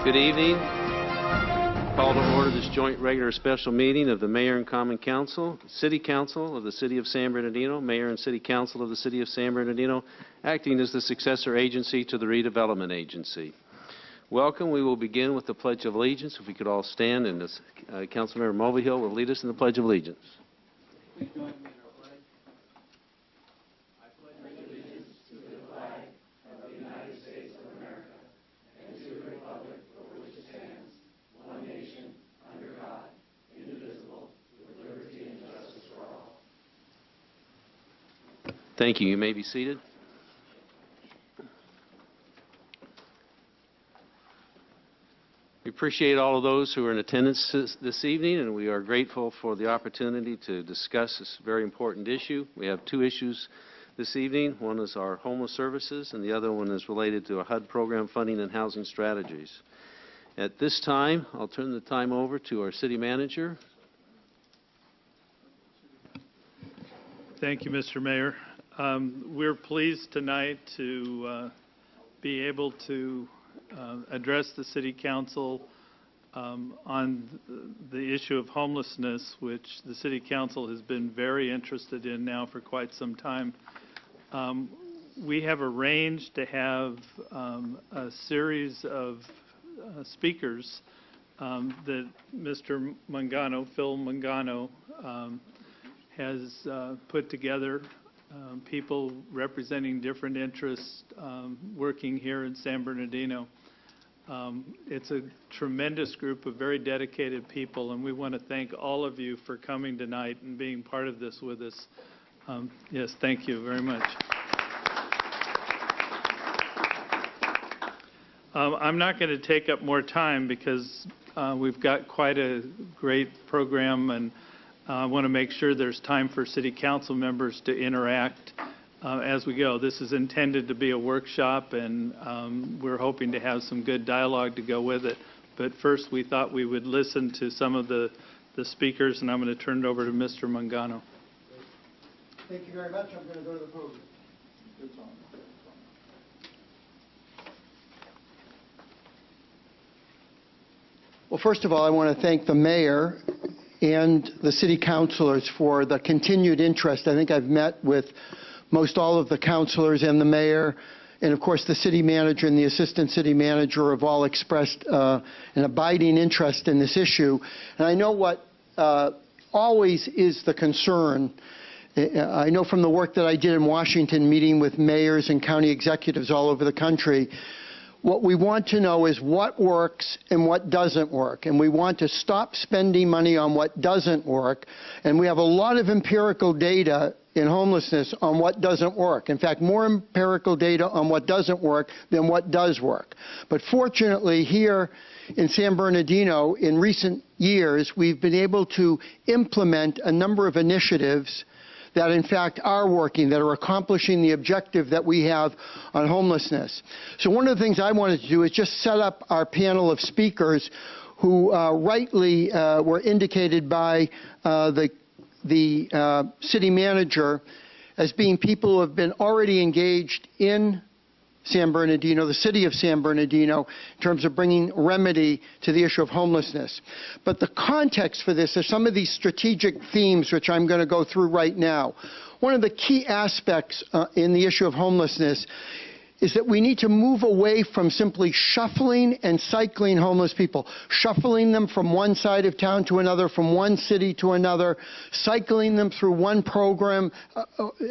Good evening. Call to order this joint regular special meeting of the Mayor and Common Council, City Council of the City of San Bernardino, Mayor and City Council of the City of San Bernardino, acting as the successor agency to the Redevelopment Agency. Welcome. We will begin with the Pledge of Allegiance. If we could all stand, and this Councilmember Mulvihill will lead us in the Pledge of Allegiance. Please join me in our pledge. I pledge allegiance to the flag of the United States of America and to the republic for which it stands, one nation, under God, indivisible, with liberty and justice for all. Thank you. You may be seated. We appreciate all of those who are in attendance this evening, and we are grateful for the opportunity to discuss this very important issue. We have two issues this evening. One is our homeless services, and the other one is related to a HUD program funding and housing strategies. At this time, I'll turn the time over to our city manager. Thank you, Mr. Mayor. We're pleased tonight to be able to address the City Council on the issue of homelessness, which the City Council has been very interested in now for quite some time. We have arranged to have a series of speakers that Mr. Mangano, Phil Mangano, has put together, people representing different interests working here in San Bernardino. It's a tremendous group of very dedicated people, and we want to thank all of you for coming tonight and being part of this with us. Yes, thank you very much. I'm not going to take up more time because we've got quite a great program, and I want to make sure there's time for City Council members to interact as we go. This is intended to be a workshop, and we're hoping to have some good dialogue to go with it. But first, we thought we would listen to some of the speakers, and I'm going to turn it over to Mr. Mangano. Thank you very much. I'm going to go to the podium. Well, first of all, I want to thank the mayor and the city councilors for the continued interest. I think I've met with most all of the councilors and the mayor, and of course the city manager and the assistant city manager have all expressed an abiding interest in this issue. And I know what always is the concern. I know from the work that I did in Washington, meeting with mayors and county executives all over the country, what we want to know is what works and what doesn't work. And we want to stop spending money on what doesn't work. And we have a lot of empirical data in homelessness on what doesn't work. In fact, more empirical data on what doesn't work than what does work. But fortunately, here in San Bernardino, in recent years, we've been able to implement a number of initiatives that in fact are working, that are accomplishing the objective that we have on homelessness. So one of the things I wanted to do is just set up our panel of speakers who rightly were indicated by the city manager as being people who have been already engaged in San Bernardino, the city of San Bernardino, in terms of bringing remedy to the issue of homelessness. But the context for this are some of these strategic themes which I'm going to go through right now. One of the key aspects in the issue of homelessness is that we need to move away from simply shuffling and cycling homeless people, shuffling them from one side of town to another, from one city to another, cycling them through one program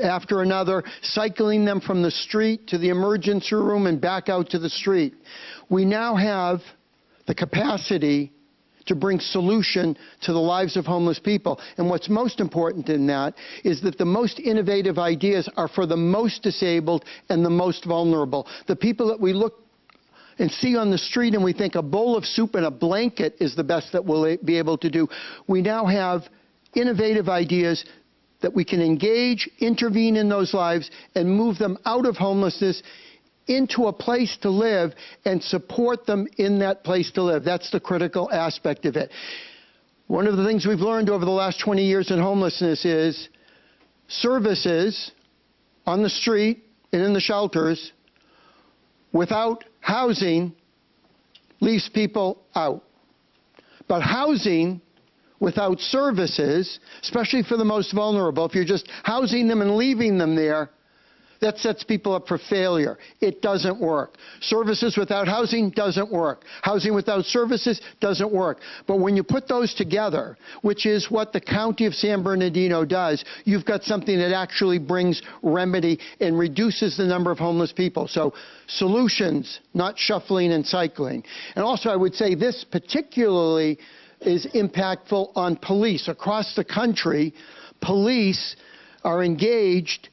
after another, cycling them from the street to the emergency room and back out to the street. We now have the capacity to bring solution to the lives of homeless people. And what's most important in that is that the most innovative ideas are for the most disabled and the most vulnerable. The people that we look and see on the street and we think a bowl of soup and a blanket is the best that we'll be able to do. We now have innovative ideas that we can engage, intervene in those lives, and move them out of homelessness into a place to live and support them in that place to live. That's the critical aspect of it. One of the things we've learned over the last 20 years in homelessness is services on the street and in the shelters without housing leaves people out. But housing without services, especially for the most vulnerable, if you're just housing them and leaving them there, that sets people up for failure. It doesn't work. Services without housing doesn't work. Housing without services doesn't work. But when you put those together, which is what the County of San Bernardino does, you've got something that actually brings remedy and reduces the number of homeless people. So solutions, not shuffling and cycling. And also I would say this particularly is impactful on police. Across the country, police are engaged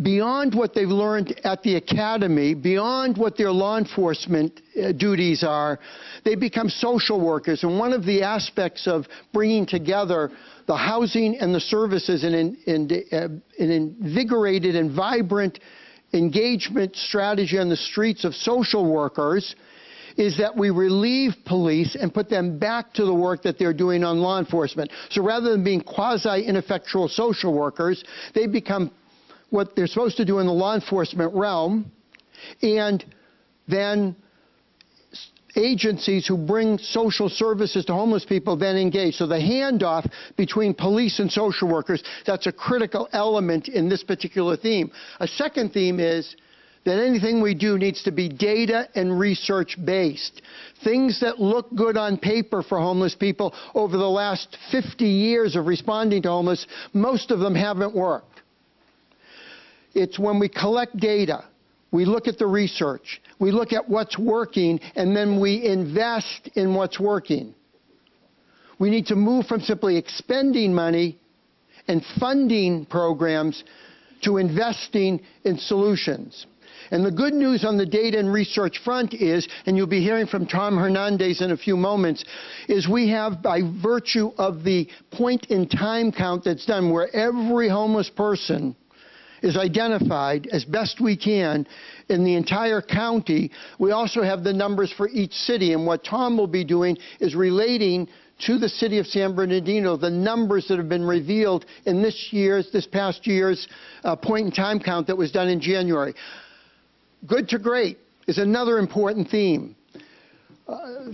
beyond what they've learned at the academy, beyond what their law enforcement duties are. They become social workers. And one of the aspects of bringing together the housing and the services in an invigorated and vibrant engagement strategy on the streets of social workers is that we relieve police and put them back to the work that they're doing on law enforcement. So rather than being quasi-ineffectual social workers, they become what they're supposed to do in the law enforcement realm, and then agencies who bring social services to homeless people then engage. So the handoff between police and social workers, that's a critical element in this particular theme. A second theme is that anything we do needs to be data and research based. Things that look good on paper for homeless people over the last 50 years of responding to homeless, most of them haven't worked. It's when we collect data, we look at the research, we look at what's working, and then we invest in what's working. We need to move from simply expending money and funding programs to investing in solutions. And the good news on the data and research front is, and you'll be hearing from Tom Hernandez in a few moments, is we have, by virtue of the point-in-time count that's done, where every homeless person is identified as best we can in the entire county, we also have the numbers for each city. And what Tom will be doing is relating to the city of San Bernardino the numbers that have been revealed in this past year's point-in-time count that was done in January. Good to great is another important theme.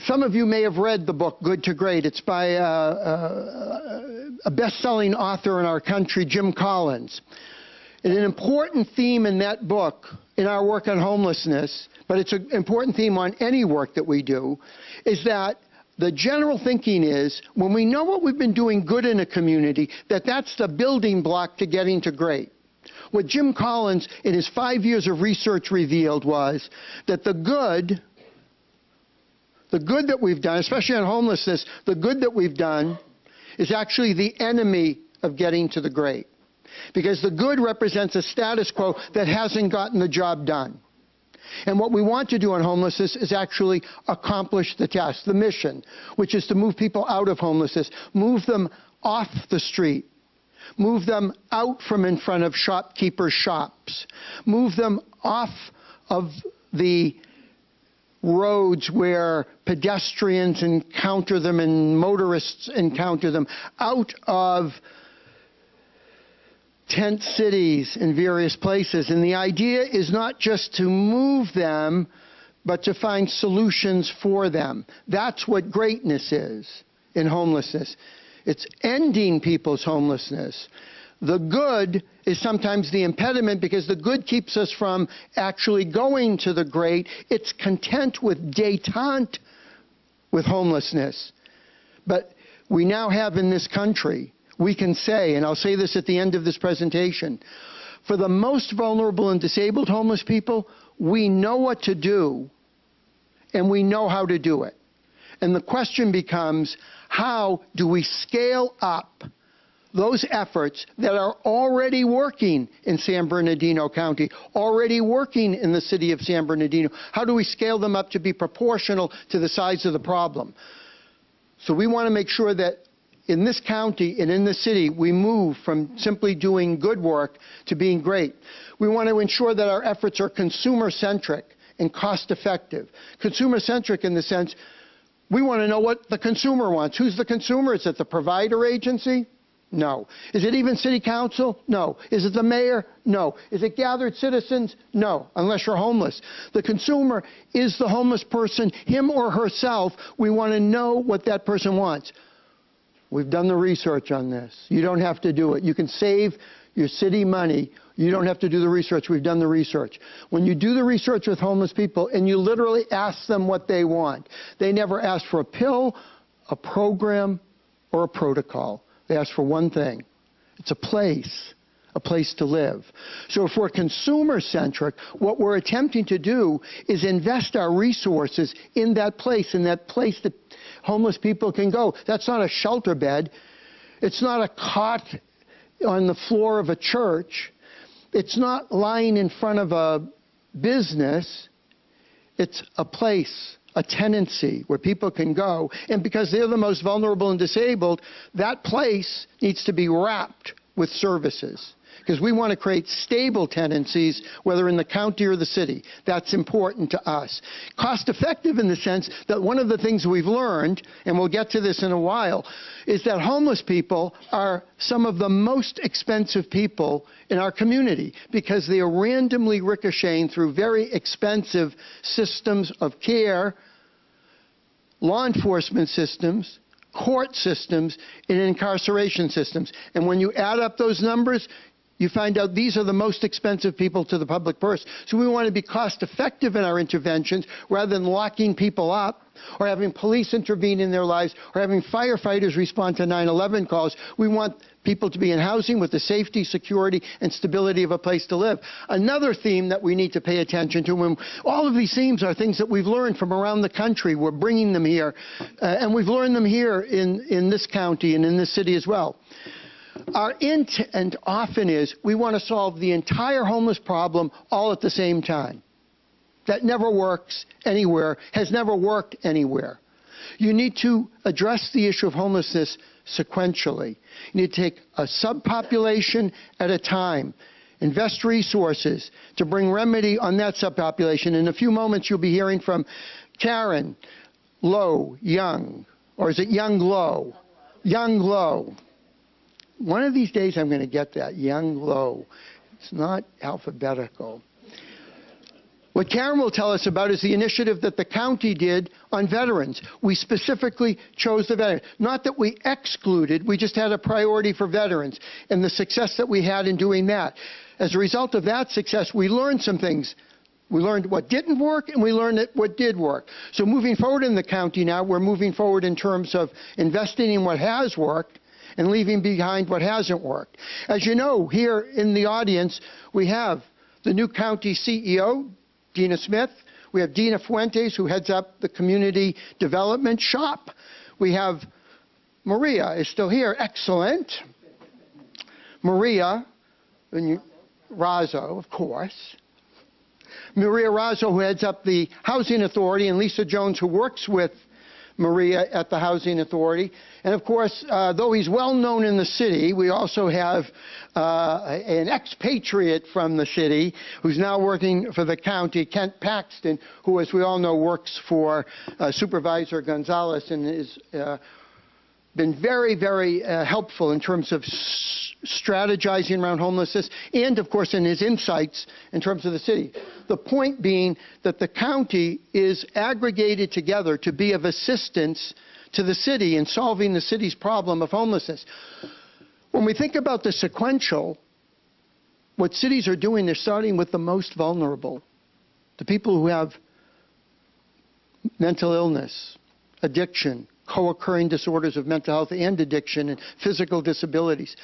Some of you may have read the book Good to Great. It's by a best-selling author in our country, Jim Collins. And an important theme in that book, in our work on homelessness, but it's an important theme on any work that we do, is that the general thinking is, when we know what we've been doing good in a community, that's the building block to getting to great. What Jim Collins, in his 5 years of research, revealed was that the good that we've done, especially on homelessness, the good that we've done is actually the enemy of getting to the great. Because the good represents a status quo that hasn't gotten the job done. And what we want to do on homelessness is actually accomplish the task, the mission, which is to move people out of homelessness, move them off the street, move them out from in front of shopkeepers' shops, move them off of the roads where pedestrians encounter them and motorists encounter them, out of tent cities in various places. And the idea is not just to move them, but to find solutions for them. That's what greatness is in homelessness. It's ending people's homelessness. The good is sometimes the impediment, because the good keeps us from actually going to the great. It's content with détente with homelessness. But we now have in this country, we can say, and I'll say this at the end of this presentation, for the most vulnerable and disabled homeless people, we know what to do, and we know how to do it. And the question becomes, how do we scale up those efforts that are already working in San Bernardino County, already working in the city of San Bernardino? How do we scale them up to be proportional to the size of the problem? So we want to make sure that in this county and in this city, we move from simply doing good work to being great. We want to ensure that our efforts are consumer-centric and cost-effective. Consumer-centric in the sense, we want to know what the consumer wants. Who's the consumer? Is it the provider agency? No. Is it even city council? No. Is it the mayor? No. Is it gathered citizens? No, unless you're homeless. The consumer is the homeless person, him or herself. We want to know what that person wants. We've done the research on this. You don't have to do it. You can save your city money. You don't have to do the research. We've done the research. When you do the research with homeless people and you literally ask them what they want, they never ask for a pill, a program, or a protocol. They ask for one thing. It's a place to live. So if we're consumer-centric, what we're attempting to do is invest our resources in that place that homeless people can go. That's not a shelter bed. It's not a cot on the floor of a church. It's not lying in front of a business. It's a place, a tenancy where people can go. And because they're the most vulnerable and disabled, that place needs to be wrapped with services. Because we want to create stable tenancies, whether in the county or the city. That's important to us. Cost effective in the sense that one of the things we've learned, and we'll get to this in a while, is that homeless people are some of the most expensive people in our community because they are randomly ricocheting through very expensive systems of care, law enforcement systems, court systems, and incarceration systems. And when you add up those numbers, you find out these are the most expensive people to the public purse. So we want to be cost effective in our interventions rather than locking people up or having police intervene in their lives or having firefighters respond to 9/11 calls. We want people to be in housing with the safety, security, and stability of a place to live. Another theme that we need to pay attention to, and all of these themes are things that we've learned from around the country. We're bringing them here, and we've learned them here in this county and in this city as well. Our intent often is we want to solve the entire homeless problem all at the same time. That never works anywhere, has never worked anywhere. You need to address the issue of homelessness sequentially. You need to take a subpopulation at a time, invest resources to bring remedy on that subpopulation. In a few moments, you'll be hearing from Karen Lowe Young, or is it Young Lowe? Young Lowe. One of these days I'm going to get that, Young Lowe. It's not alphabetical. What Karen will tell us about is the initiative that the county did on veterans. We specifically chose the veterans. Not that we excluded, we just had a priority for veterans and the success that we had in doing that. As a result of that success, we learned some things. We learned what didn't work and we learned what did work. So moving forward in the county now, we're moving forward in terms of investing in what has worked and leaving behind what hasn't worked. As you know, here in the audience, we have the new county CEO, Dina Smith. We have Dina Fuentes, who heads up the community development shop. We have Maria is still here. Excellent. Maria Razzo, of course. Maria Razzo, who heads up the Housing Authority, and Lisa Jones, who works with Maria at the Housing Authority. And of course, though he's well known in the city, we also have an expatriate from the city who's now working for the county, Kent Paxton, who, as we all know, works for Supervisor Gonzalez and has been very, very helpful in terms of strategizing around homelessness and, of course, in his insights in terms of the city. The point being that the county is aggregated together to be of assistance to the city in solving the city's problem of homelessness. When we think about the sequential, what cities are doing, they're starting with the most vulnerable, the people who have mental illness, addiction, co-occurring disorders of mental health and addiction, and physical disabilities.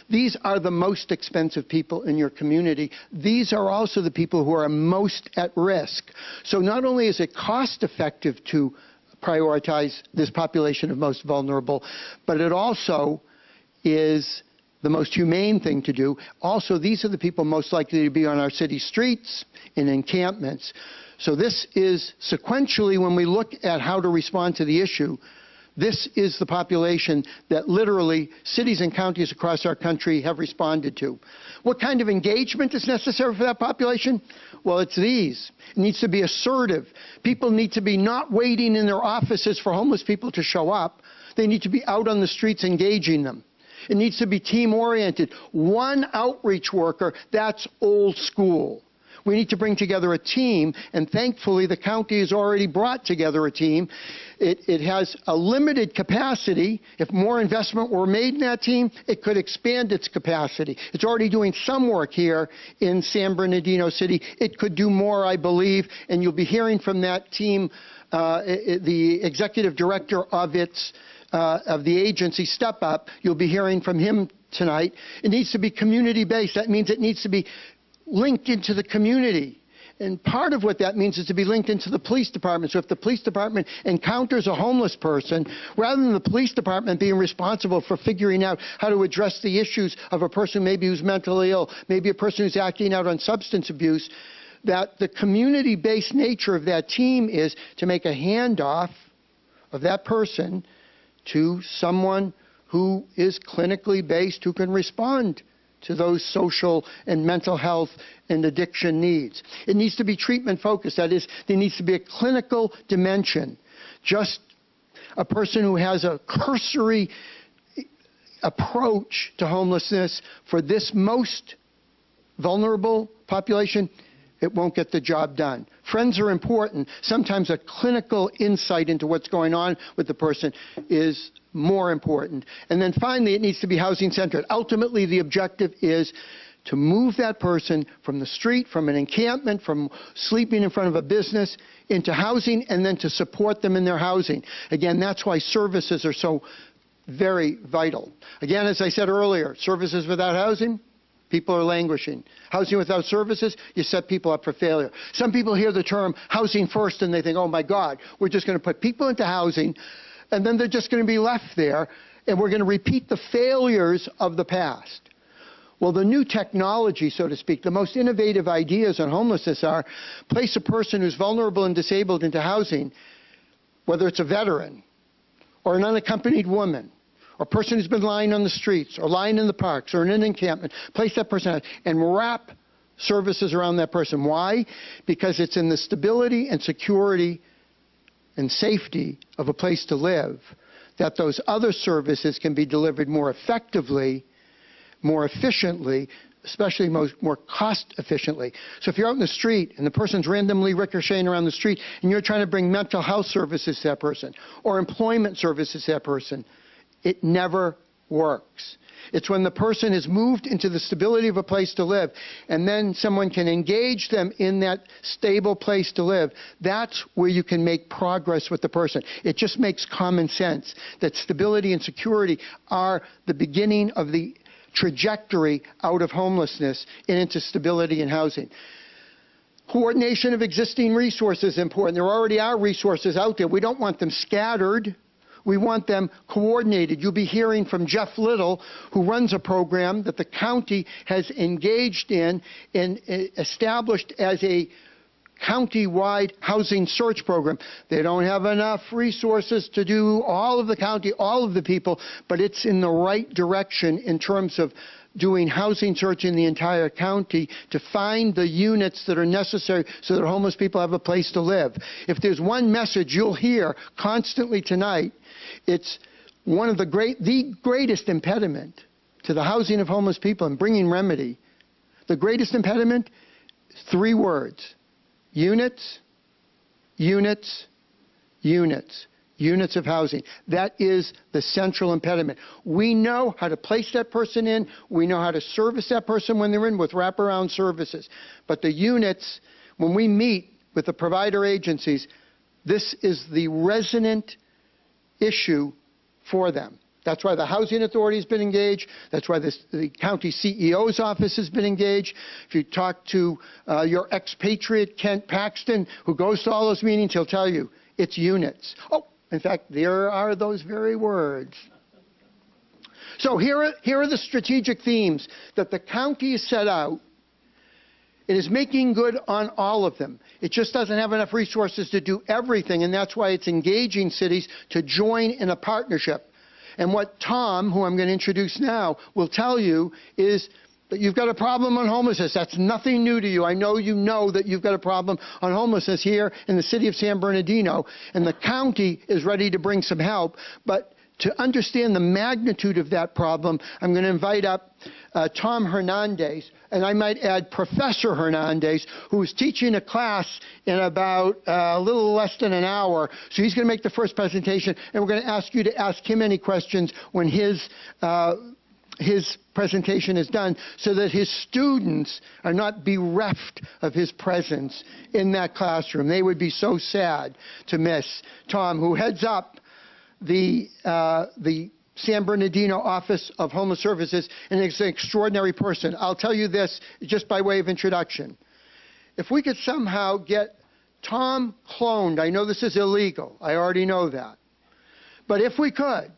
These are the most expensive people in your community. These are also the people who are most at risk. So not only is it cost effective to prioritize this population of most vulnerable, but it also is the most humane thing to do. Also, these are the people most likely to be on our city streets and encampments. So this is sequentially, when we look at how to respond to the issue, this is the population that literally cities and counties across our country have responded to. What kind of engagement is necessary for that population? Well, it's these. It needs to be assertive. People need to be not waiting in their offices for homeless people to show up. They need to be out on the streets engaging them. It needs to be team-oriented. One outreach worker, that's old school. We need to bring together a team, and thankfully the county has already brought together a team. It has a limited capacity. If more investment were made in that team, it could expand its capacity. It's already doing some work here in San Bernardino City. It could do more, I believe, and you'll be hearing from that team, the executive director of the agency, Step Up. You'll be hearing from him tonight. It needs to be community-based. That means it needs to be linked into the community. And part of what that means is to be linked into the police department. So if the police department encounters a homeless person, rather than the police department being responsible for figuring out how to address the issues of a person maybe who's mentally ill, maybe a person who's acting out on substance abuse, that the community-based nature of that team is to make a handoff of that person to someone who is clinically based, who can respond to those social and mental health and addiction needs. It needs to be treatment focused. That is, there needs to be a clinical dimension. Just a person who has a cursory approach to homelessness for this most vulnerable population, it won't get the job done. Friends are important. Sometimes a clinical insight into what's going on with the person is more important. And then finally, it needs to be housing-centered. Ultimately, the objective is to move that person from the street, from an encampment, from sleeping in front of a business, into housing, and then to support them in their housing. Again, that's why services are so very vital. Again, as I said earlier, services without housing, people are languishing. Housing without services, you set people up for failure. Some people hear the term housing first and they think, oh my God, we're just going to put people into housing and then they're just going to be left there and we're going to repeat the failures of the past. Well, the new technology, so to speak, the most innovative ideas on homelessness are place a person who's vulnerable and disabled into housing, whether it's a veteran or an unaccompanied woman, or a person who's been lying on the streets, or lying in the parks, or in an encampment, place that person out and wrap services around that person. Why? Because it's in the stability and security and safety of a place to live that those other services can be delivered more effectively, more efficiently, especially more cost efficiently. So if you're out in the street and the person's randomly ricocheting around the street and you're trying to bring mental health services to that person or employment services to that person, it never works. It's when the person is moved into the stability of a place to live and then someone can engage them in that stable place to live. That's where you can make progress with the person. It just makes common sense that stability and security are the beginning of the trajectory out of homelessness and into stability and housing. Coordination of existing resources is important. There already are resources out there. We don't want them scattered. We want them coordinated. You'll be hearing from Jeff Little, who runs a program that the county has engaged in and established as a county-wide housing search program. They don't have enough resources to do all of the county, all of the people, but it's in the right direction in terms of doing housing search in the entire county to find the units that are necessary so that homeless people have a place to live. If there's one message you'll hear constantly tonight, it's one of the greatest impediment to the housing of homeless people and bringing remedy. The greatest impediment is 3 words: units, units, units. Units of housing. That is the central impediment. We know how to place that person in. We know how to service that person when they're in with wraparound services. But the units, when we meet with the provider agencies, this is the resonant issue for them. That's why the Housing Authority has been engaged. That's why the county CEO's office has been engaged. If you talk to your expatriate, Kent Paxton, who goes to all those meetings, he'll tell you it's units. Oh, in fact, there are those very words. So here are the strategic themes that the county has set out. It is making good on all of them. It just doesn't have enough resources to do everything, and that's why it's engaging cities to join in a partnership. And what Tom, who I'm going to introduce now, will tell you is that you've got a problem on homelessness. That's nothing new to you. I know you know that you've got a problem on homelessness here in the city of San Bernardino, and the county is ready to bring some help. But to understand the magnitude of that problem, I'm going to invite up Tom Hernandez, and I might add Professor Hernandez, who is teaching a class in about a little less than an hour. So he's going to make the first presentation, and we're going to ask you to ask him any questions when his presentation is done, so that his students are not bereft of his presence in that classroom. They would be so sad to miss Tom, who heads up the San Bernardino Office of Homeless Services, and is an extraordinary person. I'll tell you this just by way of introduction. If we could somehow get Tom cloned, I know this is illegal, I already know that, but if we could,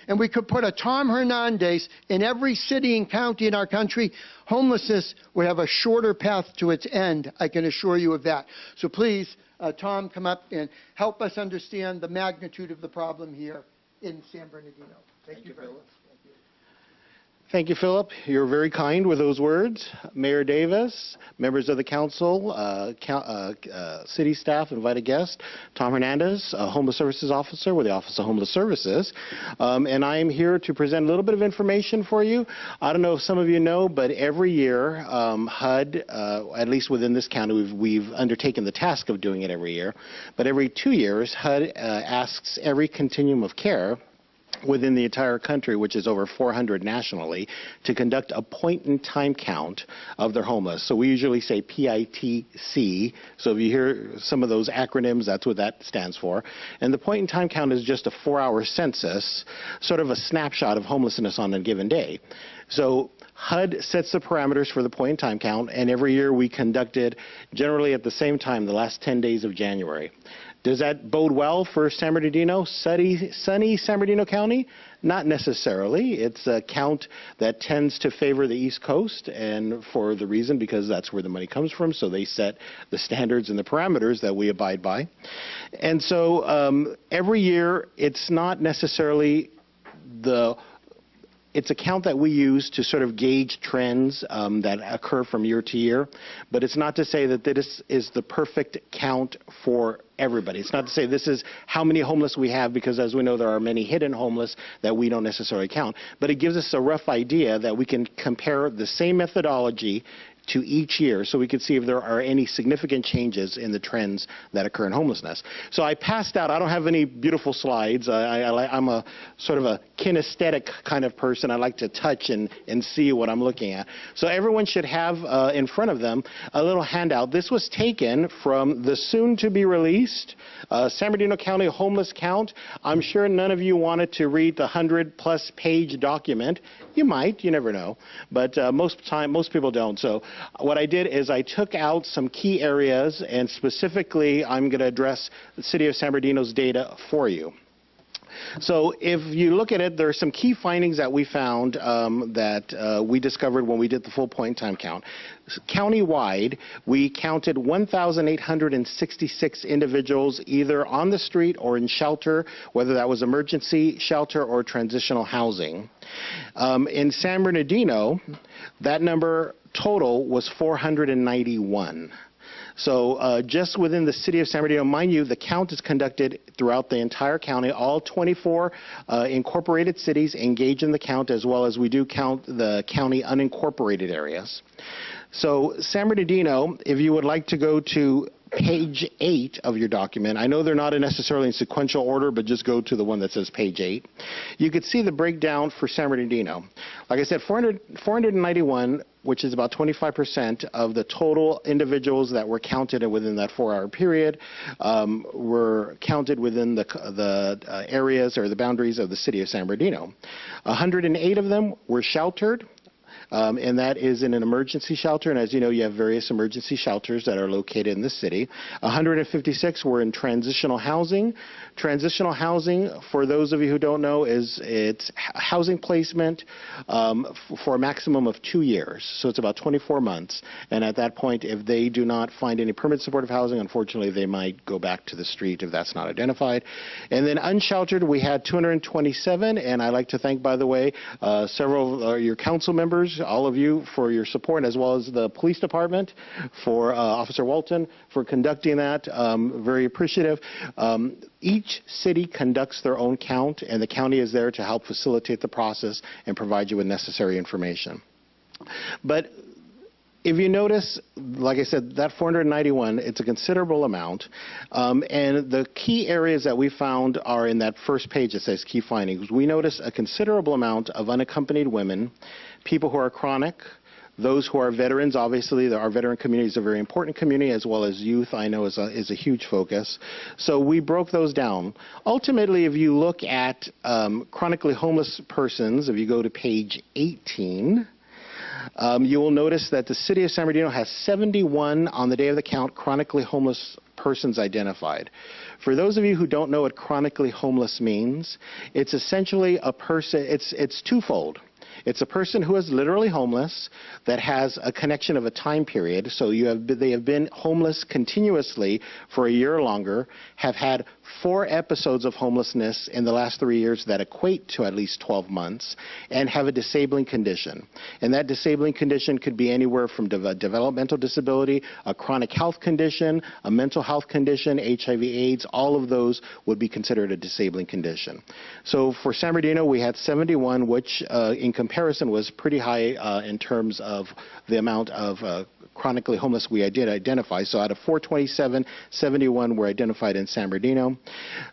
and we could put a Tom Hernandez in every city and county in our country, homelessness would have a shorter path to its end, I can assure you of that. So please, Tom, come up and help us understand the magnitude of the problem here in San Bernardino. Thank you very much. Thank you, Philip. You're very kind with those words. Mayor Davis, members of the council, city staff, invited guests, Tom Hernandez, Homeless Services Officer with the Office of Homeless Services. And I am here to present a little bit of information for you. I don't know if some of you know, but every year, HUD, at least within this county, we've undertaken the task of doing it every year. But every 2 years, HUD asks every continuum of care within the entire country, which is over 400 nationally, to conduct a point-in-time count of their homeless. So we usually say PITC. So if you hear some of those acronyms, that's what that stands for. And the point-in-time count is just a 4-hour census, sort of a snapshot of homelessness on a given day. So HUD sets the parameters for the point-in-time count, and every year we conduct it generally at the same time, the last 10 days of January. Does that bode well for San Bernardino, sunny San Bernardino County? Not necessarily. It's a count that tends to favor the East Coast, and for the reason because that's where the money comes from, so they set the standards and the parameters that we abide by. And so every year, it's not necessarily it's a count that we use to sort of gauge trends that occur from year to year, but it's not to say that this is the perfect count for everybody. It's not to say this is how many homeless we have, because as we know, there are many hidden homeless that we don't necessarily count, but it gives us a rough idea that we can compare the same methodology to each year, so we can see if there are any significant changes in the trends that occur in homelessness. So I passed out, I don't have any beautiful slides. I'm a sort of a kinesthetic kind of person. I like to touch and see what I'm looking at. So everyone should have in front of them a little handout. This was taken from the soon-to-be-released San Bernardino County Homeless Count. I'm sure none of you wanted to read the 100-plus page document. You might, you never know, but most people don't. So what I did is I took out some key areas, and specifically I'm going to address the City of San Bernardino's data for you. So if you look at it, there are some key findings that we found that we discovered when we did the full point-in-time count. Countywide, we counted 1,866 individuals either on the street or in shelter, whether that was emergency shelter or transitional housing. In San Bernardino, that number total was 491. So just within the city of San Bernardino, mind you, the count is conducted throughout the entire county. All 24 incorporated cities engage in the count, as well as we do count the county unincorporated areas. So San Bernardino, if you would like to go to page 8 of your document, I know they're not necessarily in sequential order, but just go to the one that says page 8. You could see the breakdown for San Bernardino. Like I said, 491, which is about 25% of the total individuals that were counted within that 4-hour period, were counted within the areas or the boundaries of the city of San Bernardino. 108 of them were sheltered. And that is in an emergency shelter. And as you know, you have various emergency shelters that are located in the city. 156 were in transitional housing. Transitional housing, for those of you who don't know, it's housing placement for a maximum of 2 years. So it's about 24 months. And at that point, if they do not find any permanent supportive housing, unfortunately, they might go back to the street if that's not identified. And then unsheltered, we had 227. And I'd like to thank, by the way, several of your council members encourage all of you for your support, as well as the police department, for Officer Walton for conducting that. Very appreciative. Each city conducts their own count, and the county is there to help facilitate the process and provide you with necessary information. But if you notice, like I said, that 491, it's a considerable amount. And the key areas that we found are in that first page that says key findings. We notice a considerable amount of unaccompanied women, people who are chronic, those who are veterans. Obviously, our veteran community is a very important community, as well as youth, I know, is a huge focus. So we broke those down. Ultimately, if you look at chronically homeless persons, if you go to page 18, you will notice that the city of San Bernardino has 71 on the day of the count chronically homeless persons identified. For those of you who don't know what chronically homeless means, it's essentially a person, it's twofold. It's a person who is literally homeless that has a connection of a time period. So they have been homeless continuously for a year or longer, have had 4 episodes of homelessness in the last 3 years that equate to at least 12 months, and have a disabling condition. And that disabling condition could be anywhere from developmental disability, a chronic health condition, a mental health condition, HIV/AIDS. All of those would be considered a disabling condition. So for San Bernardino, we had 71, which in comparison was pretty high in terms of the amount of chronically homeless we did identify. So out of 427, 71 were identified in San Bernardino.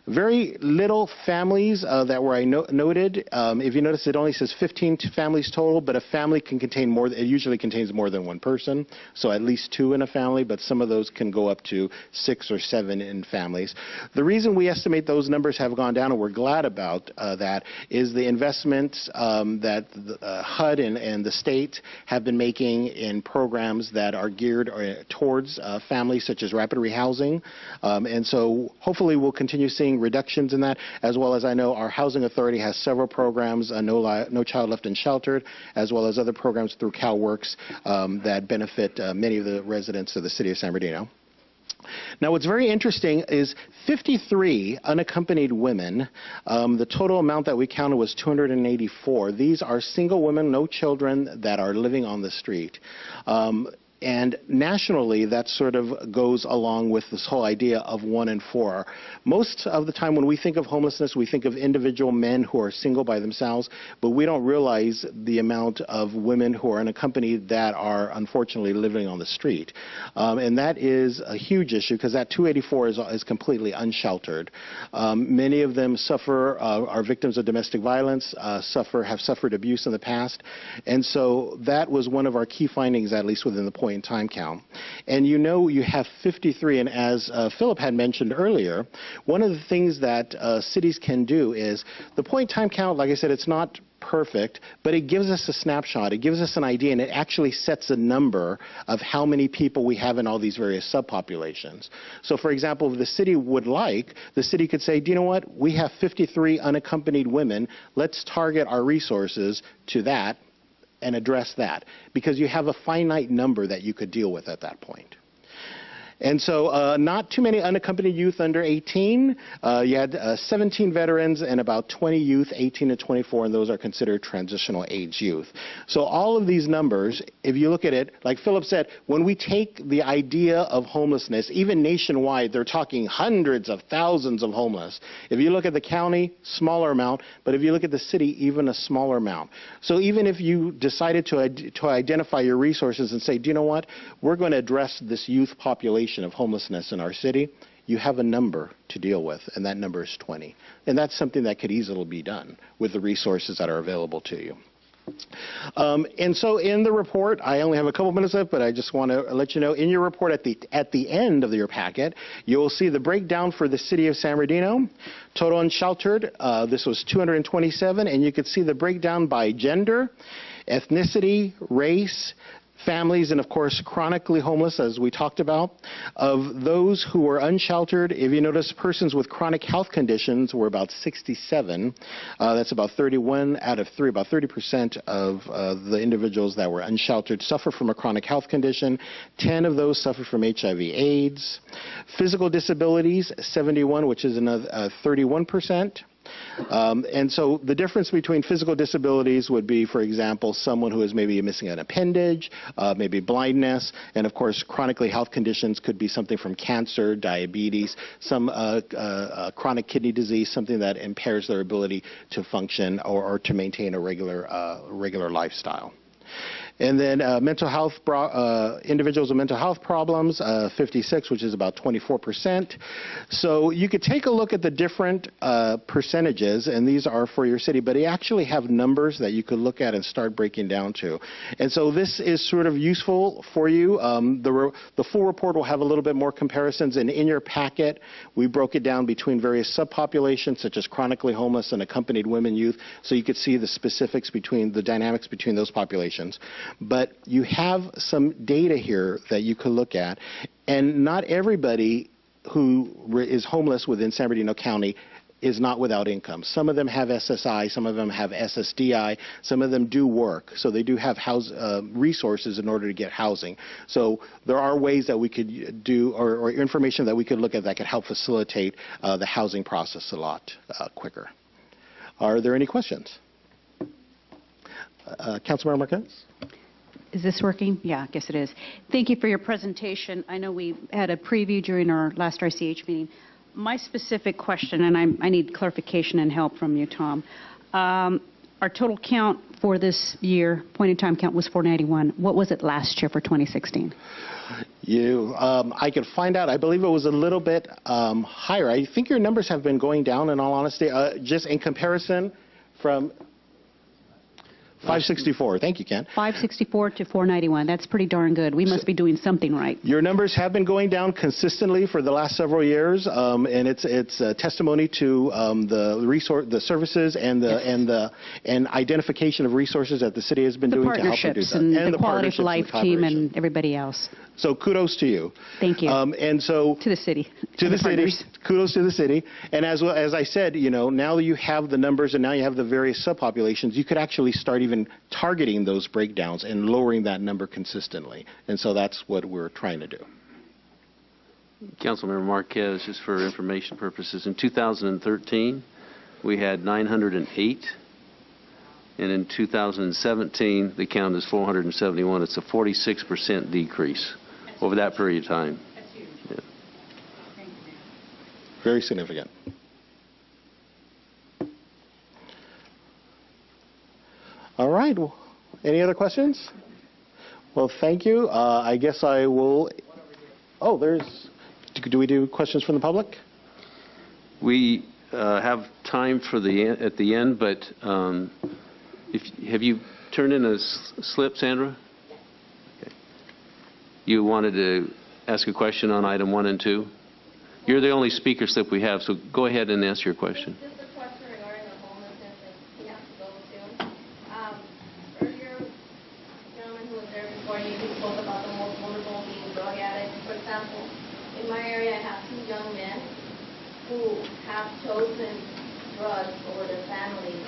Very little families that were noted. If you notice, it only says 15 families total, but a family can contain more. It usually contains more than one person, so at least 2 in a family, but some of those can go up to 6 or 7 in families. The reason we estimate those numbers have gone down, and we're glad about that, is the investments that HUD and the state have been making in programs that are geared towards families such as rapid rehousing. And so hopefully we'll continue seeing reductions in that, as well as I know our housing authority has several programs, No Child Left Unsheltered, as well as other programs through CalWorks that benefit many of the residents of the city of San Bernardino. Now, what's very interesting is 53 unaccompanied women. The total amount that we counted was 284. These are single women, no children, that are living on the street. And nationally, that sort of goes along with this whole idea of 1 in 4. Most of the time when we think of homelessness, we think of individual men who are single by themselves, but we don't realize the amount of women who are unaccompanied that are unfortunately living on the street. And that is a huge issue, because that 284 is completely unsheltered. Many of them are victims of domestic violence, have suffered abuse in the past. And so that was one of our key findings, at least within the point in time count. And you know you have 53, and as Philip had mentioned earlier, one of the things that cities can do is the point in time count, like I said, it's not perfect, but it gives us a snapshot. It gives us an idea, and it actually sets a number of how many people we have in all these various subpopulations. So, for example, if the city would like, the city could say, do you know what? We have 53 unaccompanied women. Let's target our resources to that and address that, because you have a finite number that you could deal with at that point. And so not too many unaccompanied youth under 18. You had 17 veterans and about 20 youth, 18 to 24, and those are considered transitional age youth. So all of these numbers, if you look at it, like Philip said, when we take the idea of homelessness, even nationwide, they're talking hundreds of thousands of homeless. If you look at the county, smaller amount, but if you look at the city, even a smaller amount. So even if you decided to identify your resources and say, do you know what, we're going to address this youth population of homelessness in our city, you have a number to deal with, and that number is 20. And that's something that could easily be done with the resources that are available to you. And so in the report, I only have a couple minutes left, but I just want to let you know, in your report at the end of your packet, you will see the breakdown for the city of San Bernardino. Total unsheltered, this was 227, and you could see the breakdown by gender, ethnicity, race, families, and of course chronically homeless, as we talked about. Of those who were unsheltered, if you notice, persons with chronic health conditions were about 67. That's about 31 out of 3, about 30% of the individuals that were unsheltered suffer from a chronic health condition. 10 of those suffer from HIV/AIDS. Physical disabilities, 71, which is another 31%. And so the difference between physical disabilities would be, for example, someone who is maybe missing an appendage, maybe blindness, and of course chronically health conditions could be something from cancer, diabetes, some chronic kidney disease, something that impairs their ability to function or to maintain a regular lifestyle. And then mental health, individuals with mental health problems, 56, which is about 24%. So you could take a look at the different percentages, and these are for your city, but they actually have numbers that you could look at and start breaking down to. And so this is sort of useful for you. The full report will have a little bit more comparisons, and in your packet, we broke it down between various subpopulations, such as chronically homeless and accompanied women, youth, so you could see the specifics between the dynamics between those populations. But you have some data here that you could look at, and not everybody who is homeless within San Bernardino County is not without income. Some of them have SSI, some of them have SSDI, some of them do work, so they do have resources in order to get housing. So there are ways that we could do, or information that we could look at that could help facilitate the housing process a lot quicker. Are there any questions? Councilmember Marquez? Is this working? Yeah, I guess it is. Thank you for your presentation. I know we had a preview during our last RCH meeting. My specific question, and I need clarification and help from you, Tom. Our total count for this year, point-in-time count, was 491. What was it last year for 2016? I could find out. I believe it was a little bit higher. I think your numbers have been going down, in all honesty, just in comparison from 564. Thank you, Ken. 564 to 491. That's pretty darn good. We must be doing something right. Your numbers have been going down consistently for the last several years, and it's a testimony to the services and identification of resources that the city has been doing to help reduce that. And the Quality of Life team and everybody else. So kudos to you. Thank you. And so to the city. To the city. Kudos to the city. And as well, as I said, now you have the numbers and now you have the various subpopulations. You could actually start even targeting those breakdowns and lowering that number consistently. And so that's what we're trying to do. Councilmember Marquez, just for information purposes, in 2013, we had 908. And in 2017, the count is 471. It's a 46% decrease over that period of time. That's huge. Yeah. Thank you. Very significant. All right. Well, any other questions? Well, thank you. I guess I will. Oh, do we do questions from the public? We have time for at the end, but have you turned in a slip, Sandra? Okay. You wanted to ask a question on item 1 and 2? You're the only speaker slip we have, so go ahead and ask your question. Just a question regarding the homelessness that he has to go to. Earlier, the gentleman who was there before you, he spoke about the most vulnerable being drug addicts. For example, in my area, I have 2 young men who have chosen drugs over their families.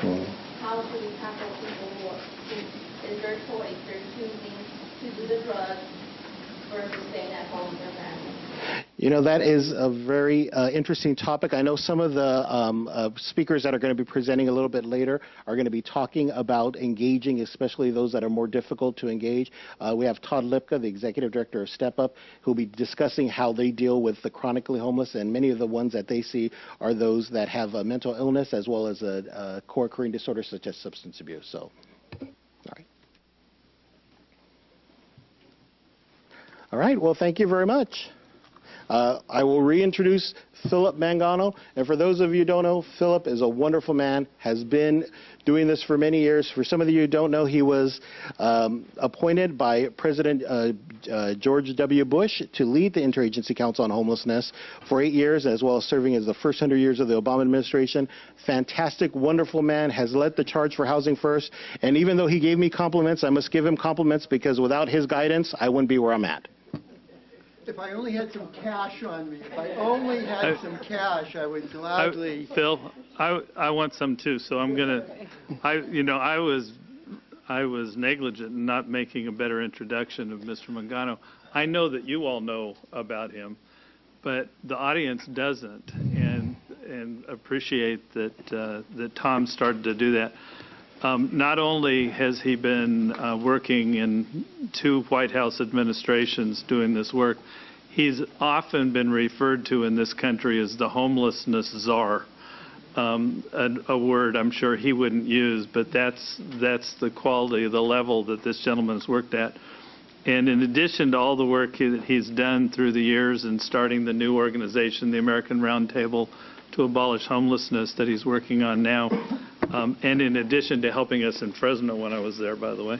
How should we tackle people who is their choice? They're choosing to do the drugs versus staying at home with their family. That is a very interesting topic. I know some of the speakers that are going to be presenting a little bit later are going to be talking about engaging, especially those that are more difficult to engage. We have Todd Lipka, the Executive Director of Step Up, who will be discussing how they deal with the chronically homeless, and many of the ones that they see are those that have a mental illness as well as a co-occurring disorder such as substance abuse. So, all right. All right, well, thank you very much. I will reintroduce Philip Mangano. And for those of you who don't know, Philip is a wonderful man, has been doing this for many years. For some of you who don't know, he was appointed by President George W. Bush to lead the Interagency Council on Homelessness for 8 years, as well as serving as the first 100 years of the Obama administration. Fantastic, wonderful man, has led the charge for Housing First. And even though he gave me compliments, I must give him compliments because without his guidance, I wouldn't be where I'm at. If I only had some cash on me, if I only had some cash, I would gladly. Phil, I want some too, so I'm gonna. I was negligent in not making a better introduction of Mr. Mangano. I know that you all know about him, but the audience doesn't. And and appreciate that Tom started to do that. Not only has he been working in 2 White House administrations doing this work, he's often been referred to in this country as the homelessness czar, a word I'm sure he wouldn't use, but that's the quality, the level that this gentleman has worked at. And in addition to all the work that he's done through the years in starting the new organization, the American Roundtable, to abolish homelessness that he's working on now, and in addition to helping us in Fresno when I was there, by the way,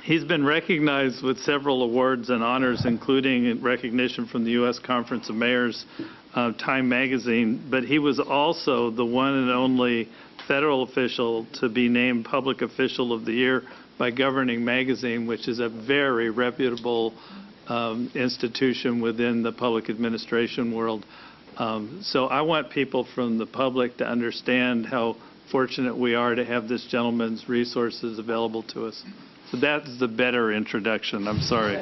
he's been recognized with several awards and honors, including recognition from the U.S. Conference of Mayors, Time Magazine, but he was also the one and only federal official to be named Public Official of the Year by Governing Magazine, which is a very reputable institution within the public administration world. So I want people from the public to understand how fortunate we are to have this gentleman's resources available to us. So that's the better introduction. I'm sorry.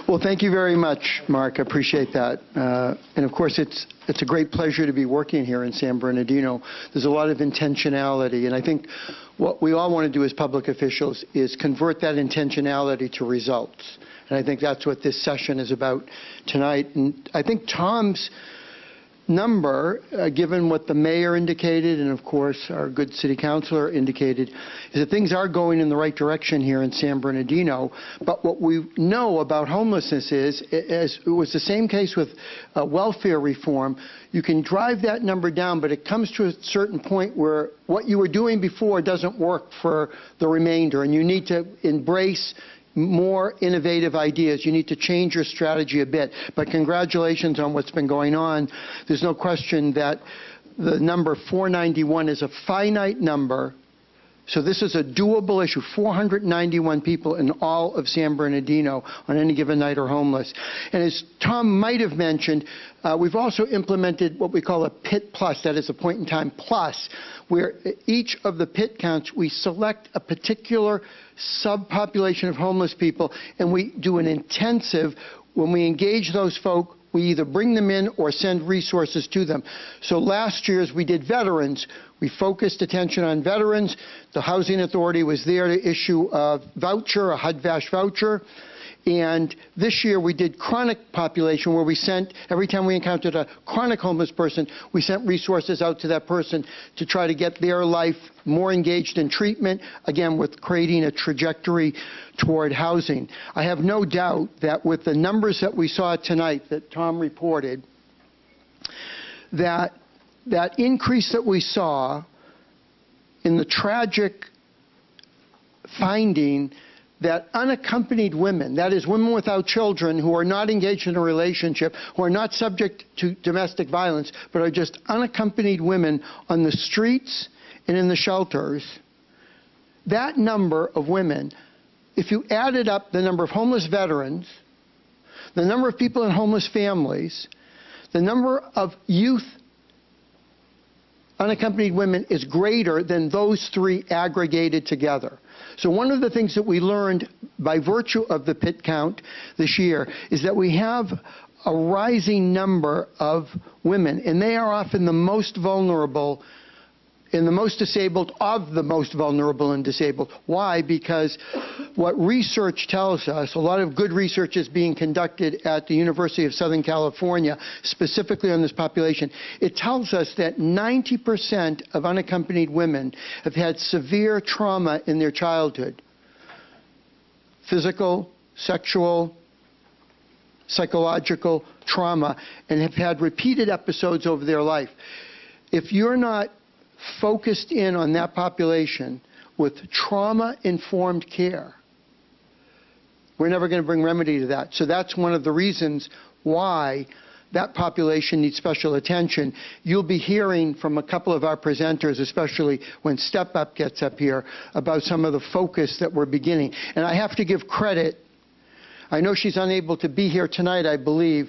Well, thank you very much, Mark. I appreciate that. And of course, it's a great pleasure to be working here in San Bernardino. There's a lot of intentionality, and I think what we all want to do as public officials is convert that intentionality to results. And I think that's what this session is about tonight. And I think Tom's number, given what the mayor indicated and, of course, our good city councilor indicated, is that things are going in the right direction here in San Bernardino. But what we know about homelessness is, as it was the same case with welfare reform, you can drive that number down, but it comes to a certain point where what you were doing before doesn't work for the remainder, and you need to embrace more innovative ideas. You need to change your strategy a bit. But congratulations on what's been going on. There's no question that the number 491 is a finite number. So this is a doable issue. 491 people in all of San Bernardino on any given night are homeless. And as Tom might have mentioned, we've also implemented what we call a PIT plus, that is a point in time plus, where each of the PIT counts, we select a particular subpopulation of homeless people, and we do an intensive, when we engage those folk, we either bring them in or send resources to them. So last year, as we did veterans, we focused attention on veterans. The Housing Authority was there to issue a voucher, a HUD-VASH voucher. And this year we did chronic population, where we sent, every time we encountered a chronic homeless person, we sent resources out to that person to try to get their life more engaged in treatment, again, with creating a trajectory toward housing. I have no doubt that with the numbers that we saw tonight that Tom reported, that increase that we saw in the tragic finding that unaccompanied women, that is women without children who are not engaged in a relationship, who are not subject to domestic violence, but are just unaccompanied women on the streets and in the shelters, that number of women, if you added up the number of homeless veterans, the number of people in homeless families, the number of youth unaccompanied women is greater than those 3 aggregated together. So one of the things that we learned by virtue of the PIT count this year is that we have a rising number of women, and they are often the most vulnerable and the most disabled of the most vulnerable and disabled. Why? Because what research tells us, a lot of good research is being conducted at the University of Southern California, specifically on this population. It tells us that 90% of unaccompanied women have had severe trauma in their childhood. Physical, sexual, psychological trauma, and have had repeated episodes over their life. If you're not focused in on that population with trauma-informed care, we're never going to bring remedy to that. So that's one of the reasons why that population needs special attention. You'll be hearing from a couple of our presenters, especially when Step Up gets up here, about some of the focus that we're beginning. And I have to give credit. I know she's unable to be here tonight, I believe,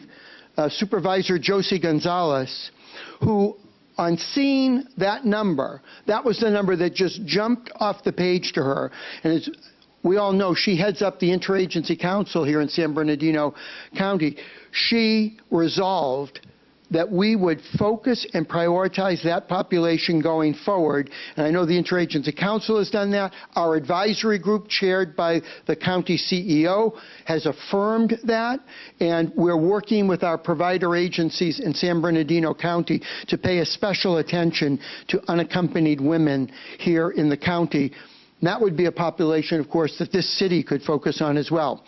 Supervisor Josie Gonzalez, who, on seeing that number, that was the number that just jumped off the page to her. And as we all know, she heads up the Interagency Council here in San Bernardino County. She resolved that we would focus and prioritize that population going forward. And I know the Interagency Council has done that. Our advisory group, chaired by the county CEO, has affirmed that. And we're working with our provider agencies in San Bernardino County to pay a special attention to unaccompanied women here in the county. That would be a population, of course, that this city could focus on as well.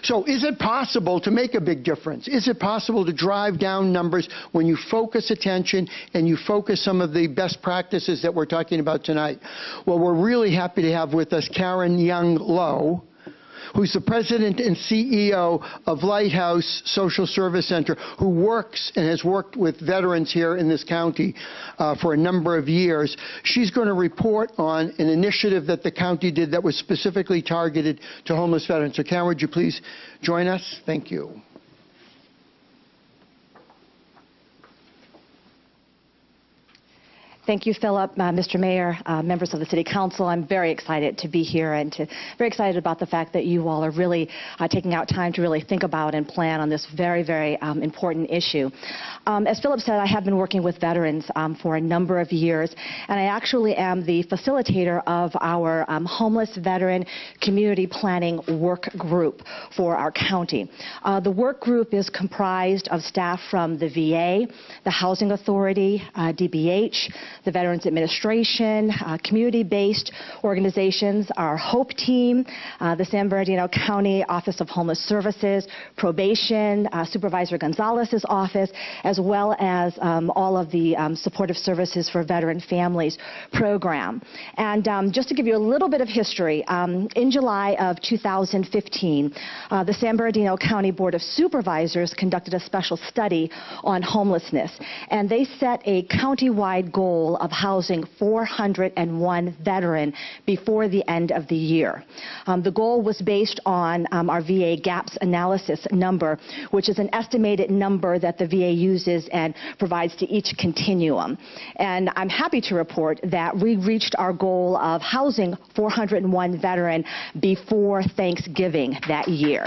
So is it possible to make a big difference? Is it possible to drive down numbers when you focus attention and you focus some of the best practices that we're talking about tonight? Well, we're really happy to have with us Karen Young-Low, who's the president and CEO of Lighthouse Social Service Center, who works and has worked with veterans here in this county for a number of years. She's going to report on an initiative that the county did that was specifically targeted to homeless veterans. So Karen, would you please join us? Thank you. Thank you, Philip, Mr. Mayor, members of the City Council. I'm very excited to be here and very excited about the fact that you all are really taking out time to really think about and plan on this very, very important issue. As Philip said, I have been working with veterans for a number of years, and I actually am the facilitator of our homeless veteran community planning work group for our county. The work group is comprised of staff from the VA, the Housing Authority, DBH, the Veterans Administration, community-based organizations, our HOPE team, the San Bernardino County Office of Homeless Services, probation, Supervisor Gonzalez's office, as well as all of the supportive services for veteran families program. And just to give you a little bit of history, in July of 2015, the San Bernardino County Board of Supervisors conducted a special study on homelessness, and they set a county-wide goal of housing 401 veterans before the end of the year. The goal was based on our VA gaps analysis number, which is an estimated number that the VA uses and provides to each continuum. And I'm happy to report that we reached our goal of housing 401 veterans before Thanksgiving that year.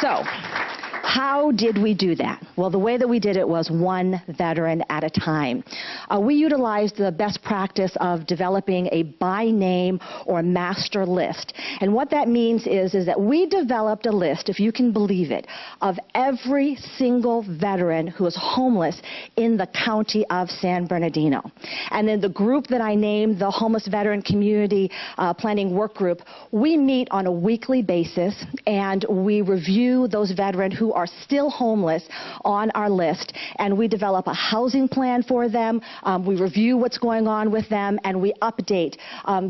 So, how did we do that? Well, the way that we did it was one veteran at a time. We utilized the best practice of developing a by name or master list. And what that means is that we developed a list, if you can believe it, of every single veteran who is homeless in the county of San Bernardino. And then the group that I named, the Homeless Veteran Community Planning Work Group, we meet on a weekly basis and we review those veterans who are still homeless on our list, and we develop a housing plan for them, we review what's going on with them, and we update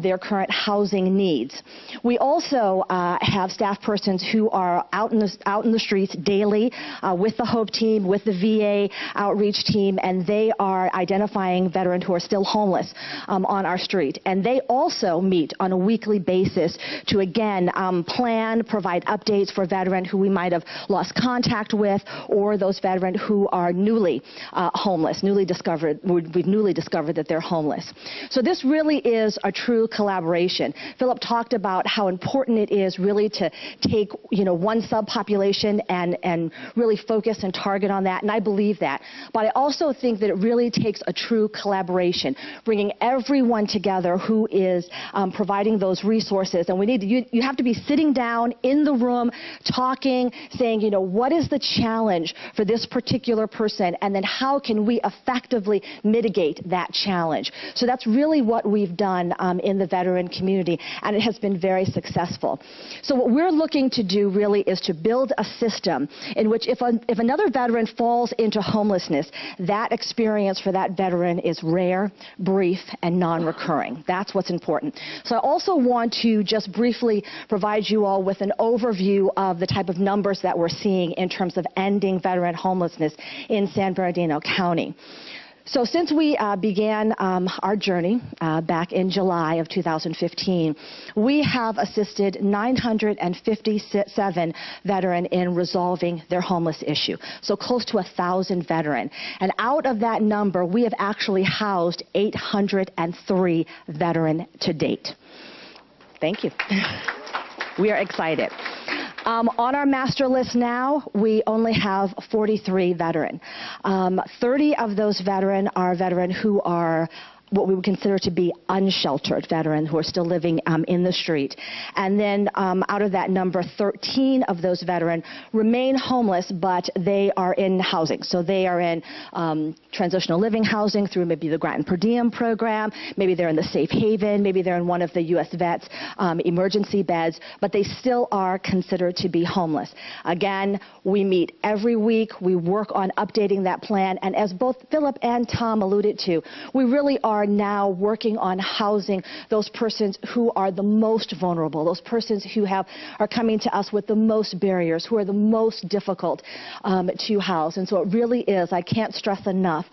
their current housing needs. We also have staff persons who are out in the streets daily with the HOPE team, with the VA outreach team, and they are identifying veterans who are still homeless on our street. And they also meet on a weekly basis to, again, plan, provide updates for veterans who we might have lost contact with, or those veterans who are newly homeless, we've newly discovered that they're homeless. So this really is a true collaboration. Philip talked about how important it is really to take, one subpopulation and really focus and target on that, and I believe that. But I also think that it really takes a true collaboration, bringing everyone together who is providing those resources. And you have to be sitting down in the room, talking, saying, what is the challenge for this particular person, and then how can we effectively mitigate that challenge? So that's really what we've done in the veteran community, and it has been very successful. So what we're looking to do really is to build a system in which if another veteran falls into homelessness, that experience for that veteran is rare, brief, and non-recurring. That's what's important. So I also want to just briefly provide you all with an overview of the type of numbers that we're seeing in terms of ending veteran homelessness in San Bernardino County. So since we began our journey back in July of 2015, we have assisted 957 veterans in resolving their homeless issue, so close to 1,000 veterans. And out of that number, we have actually housed 803 veterans to date. Thank you. We are excited. On our master list now, we only have 43 veteran. 30 of those veteran are veteran who are what we would consider to be unsheltered veterans who are still living in the street. And then out of that number, 13 of those veterans remain homeless, but they are in housing. So they are in transitional living housing through maybe the Grant and Per Diem program, maybe they're in the Safe Haven, maybe they're in one of the U.S. Vets emergency beds, but they still are considered to be homeless. Again, we meet every week, we work on updating that plan, and as both Philip and Tom alluded to, we really are now working on housing those persons who are the most vulnerable, those persons who are coming to us with the most barriers, who are the most difficult to house. And so it really is, I can't stress enough,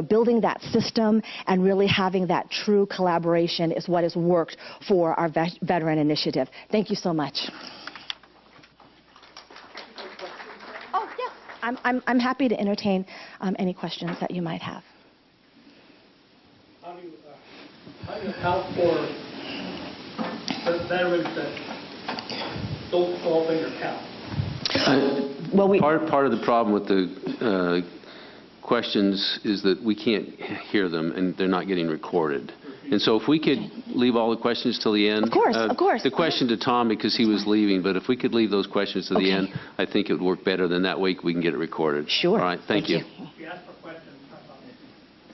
building that system and really having that true collaboration is what has worked for our veteran initiative. Thank you so much. Oh, yes, I'm happy to entertain any questions that you might have. How do you account for the veterans that don't fall in your count? Part of the problem with the questions is that we can't hear them and they're not getting recorded. And so if we could leave all the questions till the end. Of course, of course. The question to Tom because he was leaving, but if we could leave those questions to the end, I think it would work better. Then that way we can get it recorded. Sure. All right, thank you.